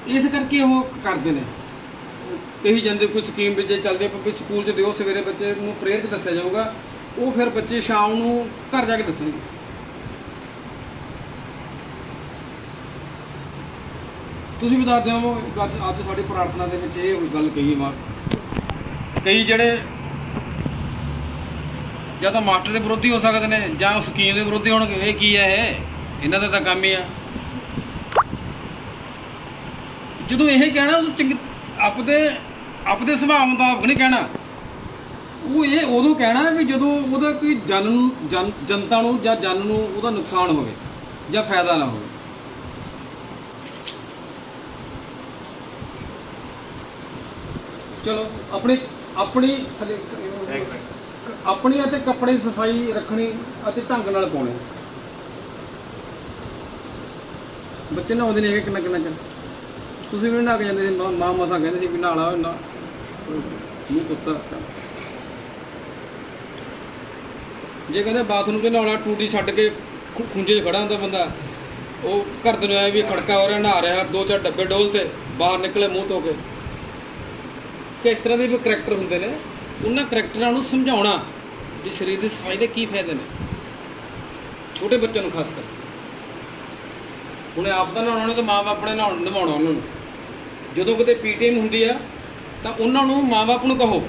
ਇਸ ਕਰਕੇ ਉਹ ਕਰਦੇ ਨੇ, ਕਹੀ ਜਾਂਦੇ ਕੋਈ ਸਕੀਮ ਵਿੱਚ ਚੱਲਦੇ ਵੀ ਸਕੂਲ 'ਚ ਦਿਓ, ਸਵੇਰੇ ਬੱਚੇ ਨੂੰ ਪ੍ਰੇਅਰ 'ਚ ਦੱਸਿਆ ਜਾਊਗਾ ਉਹ ਫਿਰ ਬੱਚੇ ਸ਼ਾਮ ਨੂੰ ਘਰ ਜਾ ਕੇ ਦੱਸਣਗੇ। ਤੁਸੀਂ ਵੀ ਦੱਸ ਦਿਓ ਅੱਜ ਸਾਡੀ ਪ੍ਰਾਰਥਨਾ ਦੇ ਵਿੱਚ ਇਹ ਗੱਲ ਕਹੀ ਮਾਰ ਕਈ ਜਿਹੜੇ ਜਾਂ ਤਾਂ ਮਾਸਟਰ ਦੇ ਵਿਰੋਧੀ ਹੋ ਸਕਦੇ ਨੇ ਜਾਂ ਉਸ ਸਕੀਮ ਦੇ ਵਿਰੋਧੀ ਹੋਣਗੇ। ਇਹ ਕੀ ਹੈ? ਇਹਨਾਂ ਦਾ ਤਾਂ ਕੰਮ ਹੀ ਆ ਜਦੋਂ ਇਹ ਕਹਿਣਾ ਉਦੋਂ ਆਪਦੇ ਸੁਭਾਅ ਮੁਤਾਬਕ ਨਹੀਂ ਕਹਿਣਾ। ਉਹ ਇਹ ਉਦੋਂ ਕਹਿਣਾ ਵੀ ਜਦੋਂ ਉਹਦਾ ਕੋਈ ਜਨਤਾ ਨੂੰ ਜਾਂ ਜਨ ਨੂੰ ਉਹਦਾ ਨੁਕਸਾਨ ਹੋਵੇ ਜਾਂ ਫਾਇਦਾ ਨਾ ਹੋਵੇ। ਚਲੋ ਆਪਣੀ ਅਤੇ ਕੱਪੜੇ ਦੀ ਸਫਾਈ ਰੱਖਣੀ ਅਤੇ ਢੰਗ ਨਾਲ ਪਾਉਣੇ। ਬੱਚੇ ਨਹਾਉਂਦੇ ਨੇ ਕਿੰਨਾ ਚਿਰ ਤੁਸੀਂ ਵੀ ਨਹਾ ਕੇ ਜਾਂਦੇ ਸੀ। ਮਾਂ ਮਸਾਂ ਕਹਿੰਦੇ ਸੀ ਵੀ ਨਹਾਲਾ ਨਾ ਮੂੰਹ ਕੁੱਤਾ। ਜੇ ਕਹਿੰਦੇ ਬਾਥਰੂਮ 'ਚ ਨਹਾਉਣਾ ਟੂਟੀ ਛੱਡ ਕੇ ਖੁੰਝੇ 'ਚ ਖੜਾ ਹੁੰਦਾ ਬੰਦਾ। ਉਹ ਘਰਦੇ ਨੂੰ ਆਇਆ ਵੀ ਖੜਕਾ ਹੋ ਰਿਹਾ ਨਹਾ ਰਿਹਾ 2-4 ਡੱਬੇ ਡੋਲ ਤੇ ਬਾਹਰ ਨਿਕਲੇ ਮੂੰਹ ਧੋ ਕੇ। ਕਿ ਇਸ ਤਰ੍ਹਾਂ ਦੇ ਵੀ ਕਰੈਕਟਰ ਹੁੰਦੇ ਨੇ। ਉਹਨਾਂ ਕਰੈਕਟਰਾਂ ਨੂੰ ਸਮਝਾਉਣਾ ਵੀ ਸਰੀਰ ਦੀ ਸਫਾਈ ਦੇ ਕੀ ਫਾਇਦੇ ਨੇ ਛੋਟੇ ਬੱਚਿਆਂ ਨੂੰ ਖਾਸ ਕਰ। ਹੁਣ ਆਪ ਦਾ ਨਹਾਉਣਾ ਤਾਂ ਮਾਂ ਬਾਪ ਨੇ ਨਿਭਾਉਣਾ ਉਹਨਾਂ ਨੂੰ। ਜਦੋਂ ਕਿਤੇ ਪੀਟੀਐਮ ਹੁੰਦੀ ਆ ਤਾਂ ਉਹਨਾਂ ਨੂੰ ਮਾਂ ਬਾਪ ਨੂੰ ਕਹੋ।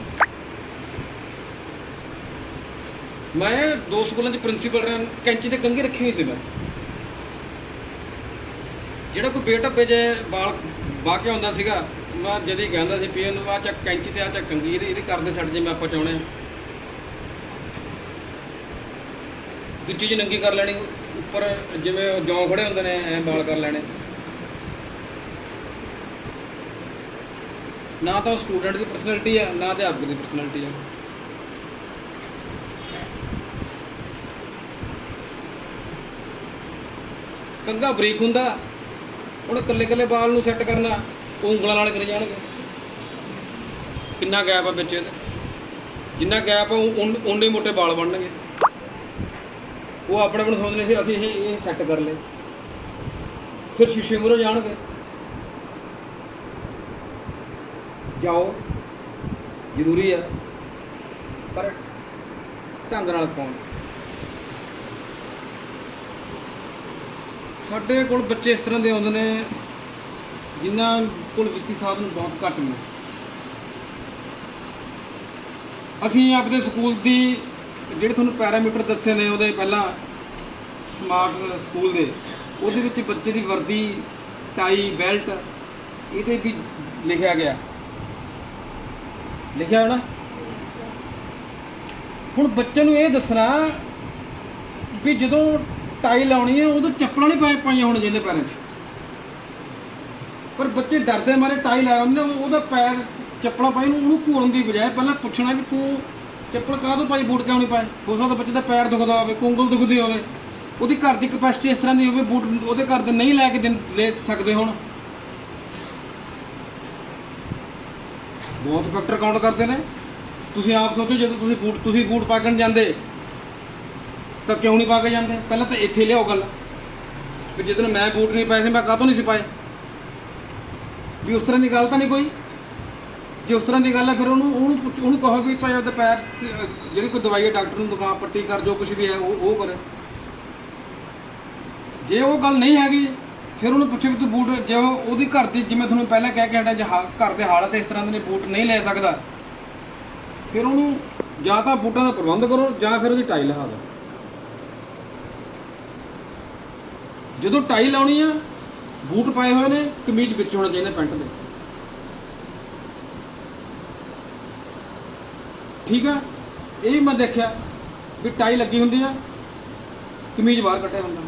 ਮੈਂ 2 ਸਕੂਲਾਂ 'ਚ ਪ੍ਰਿੰਸੀਪਲ ਰਿਹਾ। ਕੈਂਚੀ ਤੇ ਕੰਘੀ ਰੱਖੀ ਹੋਈ ਸੀ ਮੈਂ। ਜਿਹੜਾ ਕੋਈ ਬੇਟੱਪੇ ਜੇ ਵਾਲ ਵਾਹ ਕੇ ਆਉਂਦਾ ਸੀਗਾ ਮੈਂ ਜਦ ਹੀ ਕਹਿੰਦਾ ਸੀ ਪੀਏ ਨੂੰ ਆ ਚੱਕ ਕੈਂਚੀ ਤੇ ਆ ਚੱਕ ਕੰਘੀ ਇਹਦੀ ਕਰਦੇ ਛੱਡ ਜਿਵੇਂ ਆਪਾਂ ਚਾਹੁੰਦੇ ਹਾਂ। ਦੂਜੀ 'ਚ ਨੰਗੀ ਕਰ ਲੈਣੀ ਉੱਪਰ ਜਿਵੇਂ ਜੌਂ ਖੜੇ ਹੁੰਦੇ ਨੇ ਐਂ ਵਾਲ ਕਰ ਲੈਣੇ। ਨਾ ਤਾਂ ਉਹ ਸਟੂਡੈਂਟ ਦੀ ਪਰਸਨੈਲਿਟੀ ਆ ਨਾ ਅਧਿਆਪਕ ਦੀ ਪਰਸਨੈਲਿਟੀ ਆ। ਕੰਘਾ ਬਰੀਕ ਹੁੰਦਾ ਹੁਣ ਇਕੱਲੇ ਵਾਲ ਨੂੰ ਸੈੱਟ ਕਰਨਾ ਉਹ ਉਂਗਲਾਂ ਨਾਲ ਕਰੀ ਜਾਣਗੇ। ਕਿੰਨਾ ਗੈਪ ਆ ਵਿੱਚ ਇਹਦੇ। ਜਿੰਨਾ ਗੈਪ ਆ ਓਨੇ ਮੋਟੇ ਵਾਲ ਬਣਨਗੇ। ਉਹ ਆਪਣੇ ਆਪ ਨੂੰ ਸੋਚਦੇ ਸੀ ਅਸੀਂ ਇਹ ਸੈੱਟ ਕਰ ਲਏ। ਫਿਰ ਸ਼ੀਸ਼ੇ ਮੂਹਰੇ ਜਾਣਗੇ। ਜਾਓ ਜ਼ਰੂਰੀ ਆ ਪਰ ਢੰਗ ਨਾਲ ਪਾਉਣ। ਸਾਡੇ ਕੋਲ ਬੱਚੇ ਇਸ ਤਰ੍ਹਾਂ ਦੇ ਆਉਂਦੇ ਨੇ ਜਿਨ੍ਹਾਂ ਕੋਲ ਵਿੱਤੀ ਸਾਧਨ ਬਹੁਤ ਘੱਟ ਨੇ। ਅਸੀਂ ਆਪਣੇ ਸਕੂਲ ਦੀ ਜਿਹੜੇ ਤੁਹਾਨੂੰ ਪੈਰਾਮੀਟਰ ਦੱਸੇ ਨੇ ਉਹਦੇ ਪਹਿਲਾਂ ਸਮਾਰਟ ਸਕੂਲ ਦੇ ਉਹਦੇ ਵਿੱਚ ਬੱਚੇ ਦੀ ਵਰਦੀ ਟਾਈ ਬੈਲਟ ਇਹਦੇ ਵੀ ਲਿਖਿਆ ਹੋਣਾ। ਹੁਣ ਬੱਚੇ ਨੂੰ ਇਹ ਦੱਸਣਾ ਵੀ ਜਦੋਂ ਟਾਈ ਲਾਉਣੀ ਹੈ ਉਦੋਂ ਚੱਪਲਾਂ ਨਹੀਂ ਪਾਈਆਂ ਹੋਣ ਚਾਹੀਦੀਆਂ ਪੈਰਾਂ 'ਚ। ਪਰ ਬੱਚੇ ਡਰਦੇ ਮਾਰੇ ਟਾਈ ਲਾਇਆ ਹੁੰਦੇ ਨੇ। ਉਹਦਾ ਪੈਰ ਚੱਪਲਾਂ ਪਾਈ ਨੂੰ ਉਹਨੂੰ ਘੂਰਨ ਦੀ ਬਜਾਏ ਪਹਿਲਾਂ ਪੁੱਛਣਾ ਵੀ ਤੂੰ ਚੱਪਲ ਕਾਹਤੋਂ ਪਾਈ ਬੂਟ ਕਿਉਂ ਨਹੀਂ ਪਾਏ। ਹੋ ਸਕਦਾ ਬੱਚੇ ਦਾ ਪੈਰ ਦੁਖਦਾ ਹੋਵੇ ਉਂਗਲ ਦੁਖਦੀ ਹੋਵੇ ਉਹਦੀ ਘਰ ਦੀ ਕਪੈਸਿਟੀ ਇਸ ਤਰ੍ਹਾਂ ਦੀ ਹੋਵੇ ਬੂਟ ਉਹਦੇ ਘਰ ਦੇ ਨਹੀਂ ਲੈ ਸਕਦੇ ਹੁਣ। ਬਹੁਤ ਫੈਕਟਰ ਕਾਊਂਟ ਕਰਦੇ ਨੇ। ਤੁਸੀਂ ਆਪ ਸੋਚੋ ਜਦੋਂ ਤੁਸੀਂ ਬੂਟ ਪਾ ਕੇ ਜਾਂਦੇ ਤਾਂ ਕਿਉਂ ਨਹੀਂ ਪਾ ਕੇ ਜਾਂਦੇ। ਪਹਿਲਾਂ ਤਾਂ ਇੱਥੇ ਲਿਆਓ ਗੱਲ ਵੀ ਜਦੋਂ ਮੈਂ ਬੂਟ ਨਹੀਂ ਪਾਏ ਸੀ ਮੈਂ ਕਾਹਤੋਂ ਨਹੀਂ ਸੀ ਪਾਏ। ਵੀ ਉਸ ਤਰ੍ਹਾਂ ਦੀ ਗੱਲ ਤਾਂ ਨਹੀਂ ਕੋਈ। ਜੇ ਉਸ ਤਰ੍ਹਾਂ ਦੀ ਗੱਲ ਹੈ ਫਿਰ ਉਹਨੂੰ ਕਹੋ ਵੀ ਭਾਈ ਉਹਦੇ ਪੈਰ ਜਿਹੜੀ ਕੋਈ ਦਵਾਈ ਹੈ ਡਾਕਟਰ ਨੂੰ ਦਿਖਾ ਪੱਟੀ ਕਰ ਜੋ ਕੁਝ ਵੀ ਹੈ ਉਹ ਕਰੇ। ਜੇ ਉਹ ਗੱਲ ਨਹੀਂ ਹੈਗੀ ਫਿਰ ਉਹਨੂੰ ਪੁੱਛੋ ਵੀ ਤੂੰ ਬੂਟ ਜੇ ਉਹਦੀ ਘਰ ਦੀ ਜਿਵੇਂ ਤੁਹਾਨੂੰ ਪਹਿਲਾਂ ਕਹਿ ਕੇ ਹਟਿਆ ਜੇ ਘਰ ਦੇ ਹਾਲਤ ਇਸ ਤਰ੍ਹਾਂ ਦੇ ਨੇ ਬੂਟ ਨਹੀਂ ਲੈ ਸਕਦਾ ਫਿਰ ਉਹਨੂੰ ਜਾਂ ਤਾਂ ਬੂਟਾਂ ਦਾ ਪ੍ਰਬੰਧ ਕਰੋ ਜਾਂ ਫਿਰ ਉਹਦੀ ਟਾਈ ਲਹਾ ਦਿਓ। ਜਦੋਂ ਟਾਈ ਲਾਉਣੀ ਆ ਬੂਟ ਪਾਏ ਹੋਏ ਨੇ ਕਮੀਜ਼ ਵਿੱਚ ਹੋਣਾ ਚਾਹੀਦਾ ਪੈਂਟ ਦੇ। ਠੀਕ ਆ। ਇਹ ਵੀ ਮੈਂ ਦੇਖਿਆ ਵੀ ਟਾਈ ਲੱਗੀ ਹੁੰਦੀ ਆ ਕਮੀਜ਼ ਬਾਹਰ ਕੱਢਿਆ ਹੁੰਦਾ।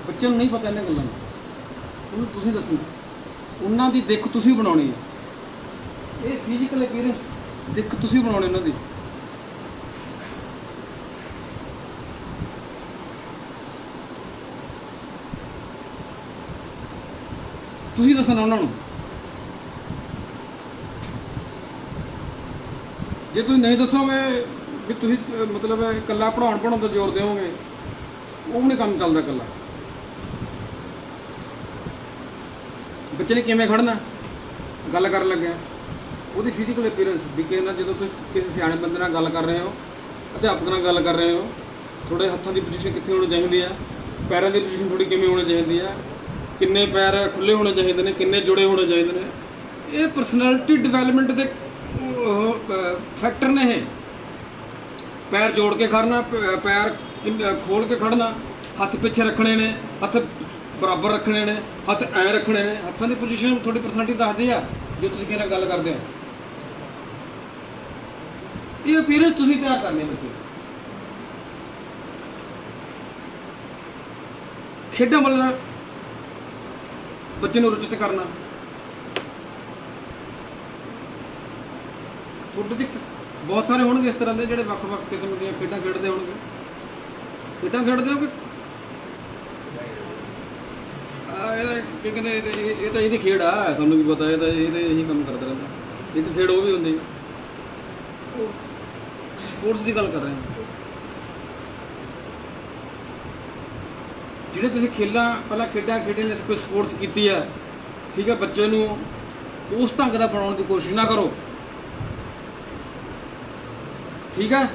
ਬੱਚੇ ਨੂੰ ਨਹੀਂ ਪਤਾ ਇਹਨਾਂ ਗੱਲਾਂ ਦਾ। ਉਹਨੂੰ ਤੁਸੀਂ ਦੱਸਣਾ ਉਹਨਾਂ ਦੀ ਦਿੱਖ ਤੁਸੀਂ ਬਣਾਉਣੀ ਹੈ। ਇਹ ਫਿਜ਼ੀਕਲ ਅਪੀਅਰੈਂਸ ਦਿੱਖ ਤੁਸੀਂ ਬਣਾਉਣੀ ਉਹਨਾਂ ਦੀ। ਤੁਸੀਂ ਦੱਸਣਾ ਉਹਨਾਂ ਨੂੰ। ਜੇ ਤੁਸੀਂ ਨਹੀਂ ਦੱਸੋਗੇ ਵੀ ਤੁਸੀਂ ਮਤਲਬ ਇਕੱਲਾ ਪੜ੍ਹਾਉਣ ਤੇ ਜ਼ੋਰ ਦਿਓਗੇ ਉਹ ਵੀ ਨਹੀਂ ਕੰਮ ਚੱਲਦਾ। ਇਕੱਲਾ ਬੱਚੇ ਨੇ ਕਿਵੇਂ ਖੜਨਾ ਗੱਲ ਕਰਨ ਲੱਗਿਆ ਉਹਦੀ ਫਿਜ਼ੀਕਲ ਅਪੀਅਰੈਂਸ ਵੀ ਕਿਸੇ ਨਾਲ ਜਦੋਂ ਤੁਸੀਂ ਕਿਸੇ ਸਿਆਣੇ ਬੰਦੇ ਨਾਲ ਗੱਲ ਕਰ ਰਹੇ ਹੋ, ਅਧਿਆਪਕ ਨਾਲ ਗੱਲ ਕਰ ਰਹੇ ਹੋ, ਤੁਹਾਡੇ ਹੱਥਾਂ ਦੀ ਪੋਜੀਸ਼ਨ ਕਿੱਥੇ ਹੋਣੀ ਚਾਹੀਦੀ ਆ, ਪੈਰਾਂ ਦੀ ਪੋਜੀਸ਼ਨ ਥੋੜੀ ਕਿਵੇਂ ਹੋਣੀ ਚਾਹੀਦੀ ਆ, ਕਿੰਨੇ ਪੈਰ ਖੁੱਲੇ ਹੋਣੇ ਚਾਹੀਦੇ ਨੇ, ਕਿੰਨੇ ਜੁੜੇ ਹੋਣੇ ਚਾਹੀਦੇ ਨੇ। ਇਹ ਪਰਸਨੈਲਿਟੀ ਡਿਵੈਲਪਮੈਂਟ ਦੇ ਫੈਕਟਰ ਨੇ। ਇਹ ਪੈਰ ਜੋੜ ਕੇ ਖੜਨਾ, ਪੈਰ ਖੋਲ ਕੇ ਖੜਨਾ, ਹੱਥ ਪਿੱਛੇ ਰੱਖਣੇ ਨੇ, ਹੱਥ ਬਰਾਬਰ ਰੱਖਣੇ ਨੇ, ਹੱਥ ਐ ਰੱਖਣੇ ਨੇ। ਹੱਥਾਂ ਦੀ ਪੋਜੀਸ਼ਨ ਤੁਹਾਡੀ ਪਰਸਨੈਲਿਟੀ ਦੱਸਦੀ ਆ ਜੇ ਤੁਸੀਂ ਕਿਸੇ ਨਾਲ ਗੱਲ ਕਰਦੇ ਹੋ। ਇਹ ਅਪੀਅਰੈਂਸ ਤੁਸੀਂ ਤਿਆਰ ਕਰਨੀ ਬੱਚੇ। ਖੇਡਾਂ ਵੱਲ ਬੱਚੇ ਨੂੰ ਰੁਚਿਤ ਕਰਨਾ। ਤੁਹਾਡੇ 'ਚ ਬਹੁਤ ਸਾਰੇ ਹੋਣਗੇ ਇਸ ਤਰ੍ਹਾਂ ਦੇ ਜਿਹੜੇ ਵੱਖ-ਵੱਖ ਕਿਸਮ ਦੀਆਂ ਖੇਡਾਂ ਖੇਡਦੇ ਹੋਣਗੇ। ਖੇਡਾਂ ਖੇਡਦੇ ਹੋ ਕਿ ਇਹਦਾ ਕੀ ਕਹਿੰਦੇ, ਇਹ ਤਾਂ ਇਹਦੀ ਖੇਡ ਆ, ਤੁਹਾਨੂੰ ਵੀ ਪਤਾ। ਇਹ ਤਾਂ ਇਹੀ ਕੰਮ ਕਰਦਾ ਰਹਿੰਦਾ। ਇੱਕ ਖੇਡ ਉਹ ਵੀ ਹੁੰਦੀ, ਸਪੋਰਟਸ ਦੀ ਗੱਲ ਕਰ ਰਹੇ ਹਾਂ। ਜਿਹੜੇ ਤੁਸੀਂ ਪਹਿਲਾਂ ਖੇਡਾਂ ਖੇਡੀਆਂ ਨੇ, ਕੋਈ ਸਪੋਰਟਸ ਕੀਤੀ ਹੈ, ਠੀਕ ਹੈ, ਬੱਚੇ ਨੂੰ ਉਸ ਢੰਗ ਦਾ ਬਣਾਉਣ ਦੀ ਕੋਸ਼ਿਸ਼ ਨਾ ਕਰੋ। ਠੀਕ ਹੈ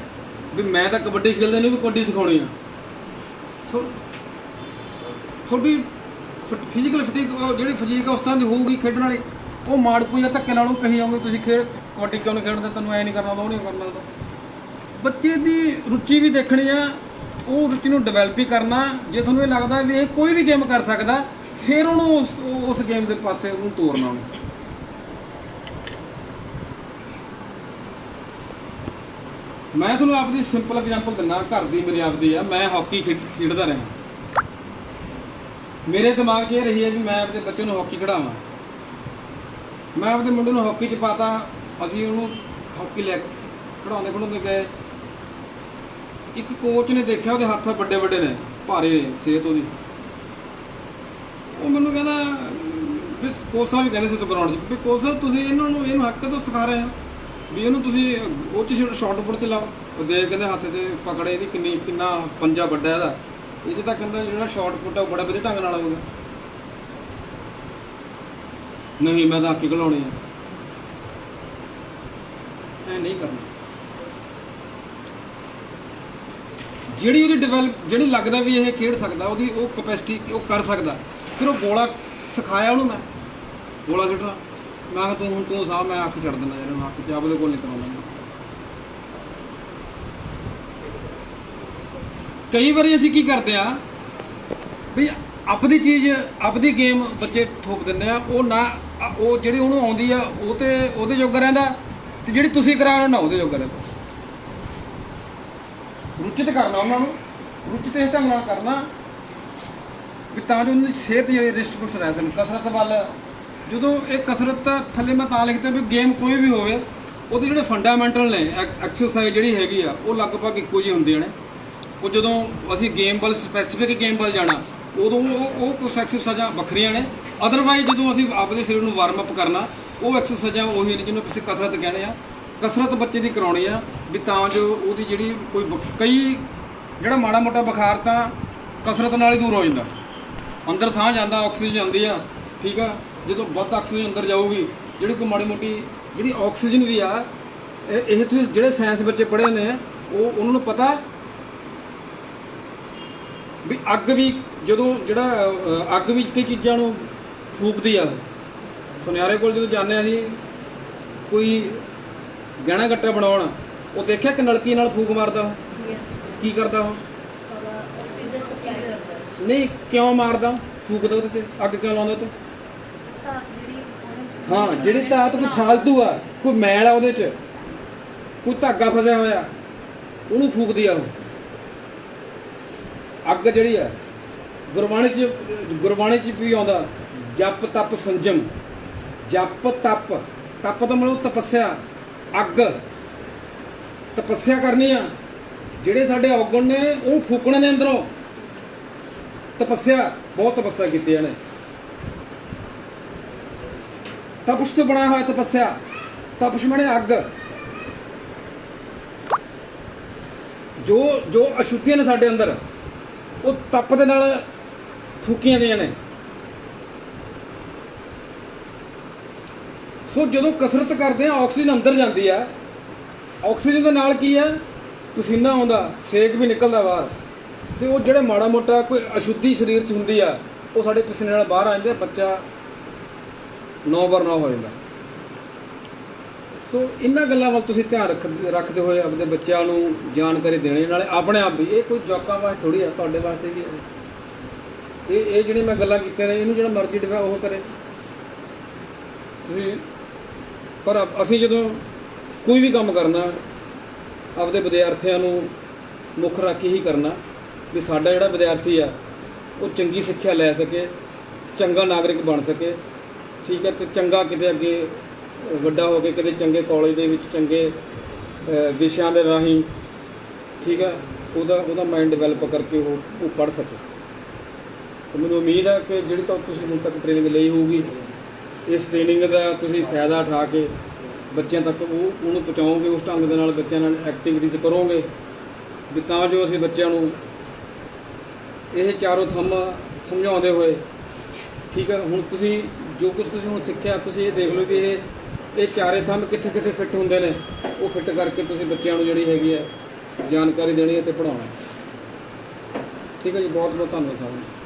ਵੀ ਮੈਂ ਤਾਂ ਕਬੱਡੀ ਖੇਡਦੇ ਨੇ ਵੀ ਕਬੱਡੀ ਸਿਖਾਉਣੀ ਆ। ਤੁਹਾਡੀ ਫਿਜ਼ੀਕਲ ਫਿਟਿੰਗ ਜਿਹੜੀ ਫਿਜ਼ੀਕ ਉਸ ਤਰ੍ਹਾਂ ਦੀ ਹੋਊਗੀ ਖੇਡਣ ਵਾਲੀ, ਉਹ ਮਾੜਕੂ ਜਾਂ ਧੱਕੇ ਨਾਲੋਂ ਕਹੀ ਜਾਓਗੇ ਤੁਸੀਂ ਕਬੱਡੀ ਕਿਉਂ ਨਹੀਂ ਖੇਡਦੇ, ਤੈਨੂੰ ਐ ਨਹੀਂ ਕਰਨਾ, ਉਹ ਨਹੀਂ ਕਰਨਾ। ਬੱਚੇ ਦੀ ਰੁਚੀ ਵੀ ਦੇਖਣੀ ਆ, ਉਹ ਰੁਚੀ ਨੂੰ ਡਿਵੈਲਪ ਹੀ ਕਰਨਾ। ਜੇ ਤੁਹਾਨੂੰ ਇਹ ਲੱਗਦਾ ਵੀ ਇਹ ਕੋਈ ਵੀ ਗੇਮ ਕਰ ਸਕਦਾ, ਫਿਰ ਉਹਨੂੰ ਉਸ ਗੇਮ ਦੇ ਪਾਸੇ ਉਹਨੂੰ ਤੋਰਨਾ। ਉਹਨੂੰ ਮੈਂ ਤੁਹਾਨੂੰ ਆਪਣੀ ਸਿੰਪਲ ਐਗਜ਼ਾਮਪਲ ਦਿੰਦਾ, ਘਰ ਦੀ ਮੇਰੀ ਆਪਦੀ ਆ। ਮੈਂ ਹਾਕੀ ਖੇਡਦਾ ਰਿਹਾ। ਮੇਰੇ ਦਿਮਾਗ 'ਚ ਇਹ ਰਹੀ ਹੈ ਵੀ ਮੈਂ ਆਪਣੇ ਬੱਚੇ ਨੂੰ ਹਾਕੀ ਖਿਡਾਵਾਂ। ਮੈਂ ਆਪਣੇ ਮੁੰਡੇ ਨੂੰ ਹਾਕੀ 'ਚ ਪਾਤਾ। ਅਸੀਂ ਉਹਨੂੰ ਹਾਕੀ ਲੈ ਖਿਡਾਉਂਦੇ ਗਏ। ਇੱਕ ਕੋਚ ਨੇ ਦੇਖਿਆ ਉਹਦੇ ਹੱਥ ਵੱਡੇ ਵੱਡੇ ਨੇ, ਭਾਰੇ ਸਿਹਤ ਉਹਦੀ। ਉਹ ਮੈਨੂੰ ਕਹਿੰਦਾ ਵੀ ਕੋਚ ਸਾਹਿਬ ਵੀ ਕਹਿੰਦੇ ਸੀ ਗਰਾਊਂਡ 'ਚ ਵੀ ਕੋਚ ਸਾਹਿਬ ਤੁਸੀਂ ਇਹਨੂੰ ਹੱਕ ਤੋਂ ਸਿਖਾ ਰਹੇ ਹੋ ਵੀ ਇਹਨੂੰ ਤੁਸੀਂ ਉਹ 'ਚ ਸ਼ਾਰਟ ਪੁੱਟ 'ਚ ਲਾਓ। ਉਹ ਦੇਖ ਕਹਿੰਦੇ ਹੱਥ 'ਤੇ ਪਕੜੇ ਇਹਦੀ ਕਿੰਨਾ ਪੰਜਾ ਵੱਡਾ ਇਹਦਾ। ਇਹ 'ਚ ਤਾਂ ਕਹਿੰਦਾ ਜਿਹੜਾ ਸ਼ਾਰਟ ਪੁੱਟ ਆ ਉਹ ਬੜਾ ਵਧੀਆ ਢੰਗ ਨਾਲ ਆਊਗਾ। ਨਹੀਂ ਮੈਂ ਤਾਂ ਹਾਕੀ ਖਿਡਾਉਣੀ ਆ, ਐ ਨਹੀਂ ਕਰਨਾ। ਜਿਹੜੀ ਉਹਦੀ ਜਿਹੜੀ ਲੱਗਦਾ ਵੀ ਇਹ ਖੇਡ ਸਕਦਾ, ਉਹਦੀ ਉਹ ਕਪੈਸਿਟੀ ਉਹ ਕਰ ਸਕਦਾ, ਫਿਰ ਉਹ ਗੋਲਾ ਸਿਖਾਇਆ ਉਹਨੂੰ। ਮੈਂ ਗੋਲਾ ਸੁੱਟਣਾ, ਮੈਂ ਕਿਹਾ ਤੂੰ ਸਾਹਿਬ ਮੈਂ ਅੱਖ ਛੱਡ ਦਿੰਦਾ ਯਾਰ, ਅੱਖ ਚਾਹ ਉਹਦੇ ਕੋਲ ਨਹੀਂ ਕਰਾਉਂਦਾ। ਕਈ ਵਾਰੀ ਅਸੀਂ ਕੀ ਕਰਦੇ ਆ ਵੀ ਆਪਣੀ ਚੀਜ਼ ਆਪਣੀ ਗੇਮ ਬੱਚੇ ਥੋਪ ਦਿੰਦੇ ਆ। ਉਹ ਜਿਹੜੀ ਉਹਨੂੰ ਆਉਂਦੀ ਆ ਉਹ ਤੇ ਉਹਦੇ ਜੋਗਾ ਰਹਿੰਦਾ, ਤੇ ਜਿਹੜੀ ਤੁਸੀਂ ਕਰਾ ਰਹੇ ਹੋ ਨਾ ਉਹਦੇ ਜੋਗਾ ਰਹਿੰਦਾ। ਰੁਚਿਤ ਕਰਨਾ ਉਹਨਾਂ ਨੂੰ, ਰੁਚਿਤ ਇਸ ਢੰਗ ਨਾਲ ਕਰਨਾ ਵੀ ਤਾਂ ਜੋ ਉਹਨਾਂ ਦੀ ਸਿਹਤ ਜਿਹੜੀ ਰਿਸ਼ਟ ਪੁਸ਼ਟ ਰਹਿ ਸਕਣ। ਕਸਰਤ ਵੱਲ ਜਦੋਂ ਇਹ ਕਸਰਤ ਥੱਲੇ ਮੈਂ ਤਾਂ ਲਿਖਦਾ ਵੀ ਗੇਮ ਕੋਈ ਵੀ ਹੋਵੇ, ਉਹਦੇ ਜਿਹੜੇ ਫੰਡਾਮੈਂਟਲ ਨੇ ਐਕਸਰਸਾਈਜ਼ ਜਿਹੜੀ ਹੈਗੀ ਆ ਉਹ ਲਗਭਗ ਇੱਕੋ ਜਿਹੀ ਹੁੰਦੀਆਂ ਨੇ। ਉਹ ਜਦੋਂ ਅਸੀਂ ਗੇਮ ਵੱਲ ਸਪੈਸੀਫਿਕ ਗੇਮ ਵੱਲ ਜਾਣਾ ਉਦੋਂ ਉਹ ਕੁਛ ਐਕਸਰਸਾਈਜ਼ਾਂ ਵੱਖਰੀਆਂ ਨੇ। ਅਦਰਵਾਈਜ਼ ਜਦੋਂ ਅਸੀਂ ਆਪਣੇ ਸਰੀਰ ਨੂੰ ਵਾਰਮ ਅਪ ਕਰਨਾ, ਉਹ ਐਕਸਰਸਾਈਜ਼ਾਂ ਉਹੀ ਨੇ ਜਿਹਨੂੰ ਅਸੀਂ ਕਸਰਤ ਕਹਿੰਦੇ ਆ। ਕਸਰਤ ਬੱਚੇ ਦੀ ਕਰਾਉਣੀ ਆ ਵੀ ਤਾਂ ਜੋ ਉਹਦੀ ਜਿਹੜੀ ਕਈ ਜਿਹੜਾ ਮਾੜਾ ਮੋਟਾ ਬੁਖਾਰ ਤਾਂ ਕਸਰਤ ਨਾਲ ਹੀ ਦੂਰ ਹੋ ਜਾਂਦਾ। ਅੰਦਰ ਸਾਹ ਜਾਂਦਾ, ਆਕਸੀਜਨ ਜਾਂਦੀ ਆ, ਠੀਕ ਆ। ਜਦੋਂ ਵੱਧ ਆਕਸੀਜਨ ਅੰਦਰ ਜਾਊਗੀ, ਜਿਹੜੀ ਕੋਈ ਮਾੜੀ ਮੋਟੀ ਜਿਹੜੀ ਆਕਸੀਜਨ ਵੀ ਆ, ਇਹ ਤੁਸੀਂ ਜਿਹੜੇ ਸਾਇੰਸ ਬੱਚੇ ਪੜ੍ਹੇ ਨੇ ਉਹਨਾਂ ਨੂੰ ਪਤਾ ਵੀ ਅੱਗ ਵੀ ਜਦੋਂ ਅੱਗ ਵੀ ਕਈ ਚੀਜ਼ਾਂ ਨੂੰ ਫੂਕਦੀ ਆ। ਸੁਨਿਆਰੇ ਕੋਲ ਜਦੋਂ ਜਾਂਦੇ ਹਾਂ ਅਸੀਂ ਕੋਈ ਗਹਿਣਾ ਗੱਟਾ ਬਣਾਉਣ, ਉਹ ਦੇਖਿਆ ਕਿ ਨਲਕੀ ਨਾਲ ਫੂਕ ਮਾਰਦਾ ਉਹ ਕੀ ਕਰਦਾ, ਉਹ ਆਕਸੀਜਨ ਸਪਲਾਈ ਕਰਦਾ। ਨਹੀਂ ਕਿਉਂ ਮਾਰਦਾ, ਫੂਕਦਾ ਉਹਦੇ ਤੇ, ਅੱਗ ਕਿਉਂ ਲਾਉਂਦਾ ਤੇ? ਹਾਂ, ਜਿਹੜੀ ਧਾਤ ਕੋਈ ਫਾਲਤੂ ਆ, ਕੋਈ ਮੈਲ ਆ ਉਹਦੇ 'ਚ, ਕੋਈ ਧਾਗਾ ਫਸਿਆ ਹੋਇਆ, ਉਹਨੂੰ ਫੂਕਦੀ ਆ ਉਹ ਅੱਗ ਜਿਹੜੀ ਆ। ਗੁਰਬਾਣੀ 'ਚ ਵੀ ਆਉਂਦਾ ਜਪ ਤਪ ਸੰਜਮ। ਜਪ ਤਪ ਦਾ ਮਤਲਬ ਤਪੱਸਿਆ। ਅੱਗ ਤਪੱਸਿਆ ਕਰਨੀ ਆ। ਜਿਹੜੇ ਸਾਡੇ ਔਗਣ ਨੇ ਉਹ ਫੂਕਣੇ ਨੇ ਅੰਦਰੋਂ। ਤਪੱਸਿਆ, ਬਹੁਤ ਤਪੱਸਿਆ ਕੀਤੀ ਇਹਨੇ। ਤਪਸ਼ ਤੋਂ ਬਣਾਇਆ ਹੋਇਆ ਤਪੱਸਿਆ। ਤਪਸ਼ ਮਾਣੇ ਅੱਗ। ਜੋ ਅਸ਼ੁੱਧੀਆਂ ਨੇ ਸਾਡੇ ਅੰਦਰ, ਉਹ ਤਪ ਦੇ ਨਾਲ ਫੂਕੀਆਂ ਗਈਆਂ ਨੇ। ਸੋ ਜਦੋਂ ਕਸਰਤ ਕਰਦੇ ਆ ਆਕਸੀਜਨ ਅੰਦਰ ਜਾਂਦੀ ਆ, ਆਕਸੀਜਨ ਦੇ ਨਾਲ ਕੀ ਆ, ਪਸੀਨਾ ਆਉਂਦਾ, ਸੇਕ ਵੀ ਨਿਕਲਦਾ ਬਾਹਰ, ਤੇ ਉਹ ਜਿਹੜੇ ਮਾੜਾ ਮੋਟਾ ਕੋਈ ਅਸ਼ੁੱਧੀ ਸਰੀਰ 'ਚ ਹੁੰਦੀ ਆ ਉਹ ਸਾਡੇ ਪਸੀਨੇ ਨਾਲ ਬਾਹਰ ਆ ਜਾਂਦੇ ਆ, ਬੱਚਾ 9/9 ਹੋ ਜਾਂਦਾ। ਸੋ ਇਹਨਾਂ ਗੱਲਾਂ ਵੱਲ ਤੁਸੀਂ ਧਿਆਨ ਰੱਖਦੇ ਹੋਏ ਆਪਣੇ ਬੱਚਿਆਂ ਨੂੰ ਜਾਣਕਾਰੀ ਦੇਣੀ, ਨਾਲੇ ਆਪਣੇ ਆਪ ਵੀ। ਇਹ ਕੋਈ ਜੋਕਾਂ ਵਾਸਤੇ ਥੋੜੀ ਆ, ਤੁਹਾਡੇ ਵਾਸਤੇ ਵੀ ਹੈ। ਇਹ ਜਿਹੜੇ ਮੈਂ ਗੱਲਾਂ ਕੀਤੀਆਂ ਨੇ ਇਹਨੂੰ ਜਿਹੜਾ ਮਰਜ਼ੀ ਡਿਫਾ ਉਹ ਕਰੇ ਤੁਸੀਂ, ਪਰ ਅਸੀਂ ਜਦੋਂ ਕੋਈ ਵੀ ਕੰਮ ਕਰਨਾ ਆਪਦੇ ਵਿਦਿਆਰਥੀਆਂ ਨੂੰ ਮੁੱਖ ਰੱਖ ਕੇ ਹੀ ਕਰਨਾ ਵੀ ਸਾਡਾ ਜਿਹੜਾ ਵਿਦਿਆਰਥੀ ਆ ਉਹ ਚੰਗੀ ਸਿੱਖਿਆ ਲੈ ਸਕੇ, ਚੰਗਾ ਨਾਗਰਿਕ ਬਣ ਸਕੇ, ਠੀਕ ਹੈ, ਤੇ ਚੰਗਾ ਕਿਤੇ ਅੱਗੇ ਵੱਡਾ ਹੋ ਕੇ ਕਿਤੇ ਚੰਗੇ ਕਾਲਜ ਦੇ ਵਿੱਚ ਚੰਗੇ ਵਿਸ਼ਿਆਂ ਦੇ ਰਾਹੀਂ, ਠੀਕ ਹੈ, ਉਹਦਾ ਮਾਈਂਡ ਡਿਵੈਲਪ ਕਰਕੇ ਉਹ ਪੜ੍ਹ ਸਕੇ। ਤੇ ਮੈਨੂੰ ਉਮੀਦ ਹੈ ਕਿ ਜਿਹੜੀ ਤਾਂ ਤੁਸੀਂ ਹੁਣ ਤੱਕ ਟ੍ਰੇਨਿੰਗ ਲਈ ਹੋਊਗੀ, ਇਸ ਟ੍ਰੇਨਿੰਗ ਦਾ ਤੁਸੀਂ ਫਾਇਦਾ ਉਠਾ ਕੇ ਬੱਚਿਆਂ ਤੱਕ ਉਹਨੂੰ ਪਹੁੰਚਾਓਗੇ, ਉਸ ਢੰਗ ਦੇ ਨਾਲ ਬੱਚਿਆਂ ਨਾਲ ਐਕਟੀਵਿਟੀਜ਼ ਕਰੋਗੇ ਵੀ ਤਾਂ ਜੋ ਅਸੀਂ ਬੱਚਿਆਂ ਨੂੰ ਇਹ ਚਾਰੋਂ ਥੰਮ ਸਮਝਾਉਂਦੇ ਹੋਏ, ਠੀਕ ਹੈ, ਹੁਣ ਤੁਸੀਂ ਜੋ ਕੁਝ ਤੁਸੀਂ ਹੁਣ ਸਿੱਖਿਆ ਤੁਸੀਂ ਇਹ ਦੇਖ ਲਓ ਕਿ ਇਹ ਚਾਰੇ ਥੰਮ ਕਿੱਥੇ ਕਿੱਥੇ ਫਿੱਟ ਹੁੰਦੇ ਨੇ, ਉਹ ਫਿੱਟ ਕਰਕੇ ਤੁਸੀਂ ਬੱਚਿਆਂ ਨੂੰ ਜਿਹੜੀ ਹੈਗੀ ਹੈ ਜਾਣਕਾਰੀ ਦੇਣੀ ਹੈ ਅਤੇ ਪੜ੍ਹਾਉਣਾ। ਠੀਕ ਹੈ ਜੀ, ਬਹੁਤ ਬਹੁਤ ਧੰਨਵਾਦ।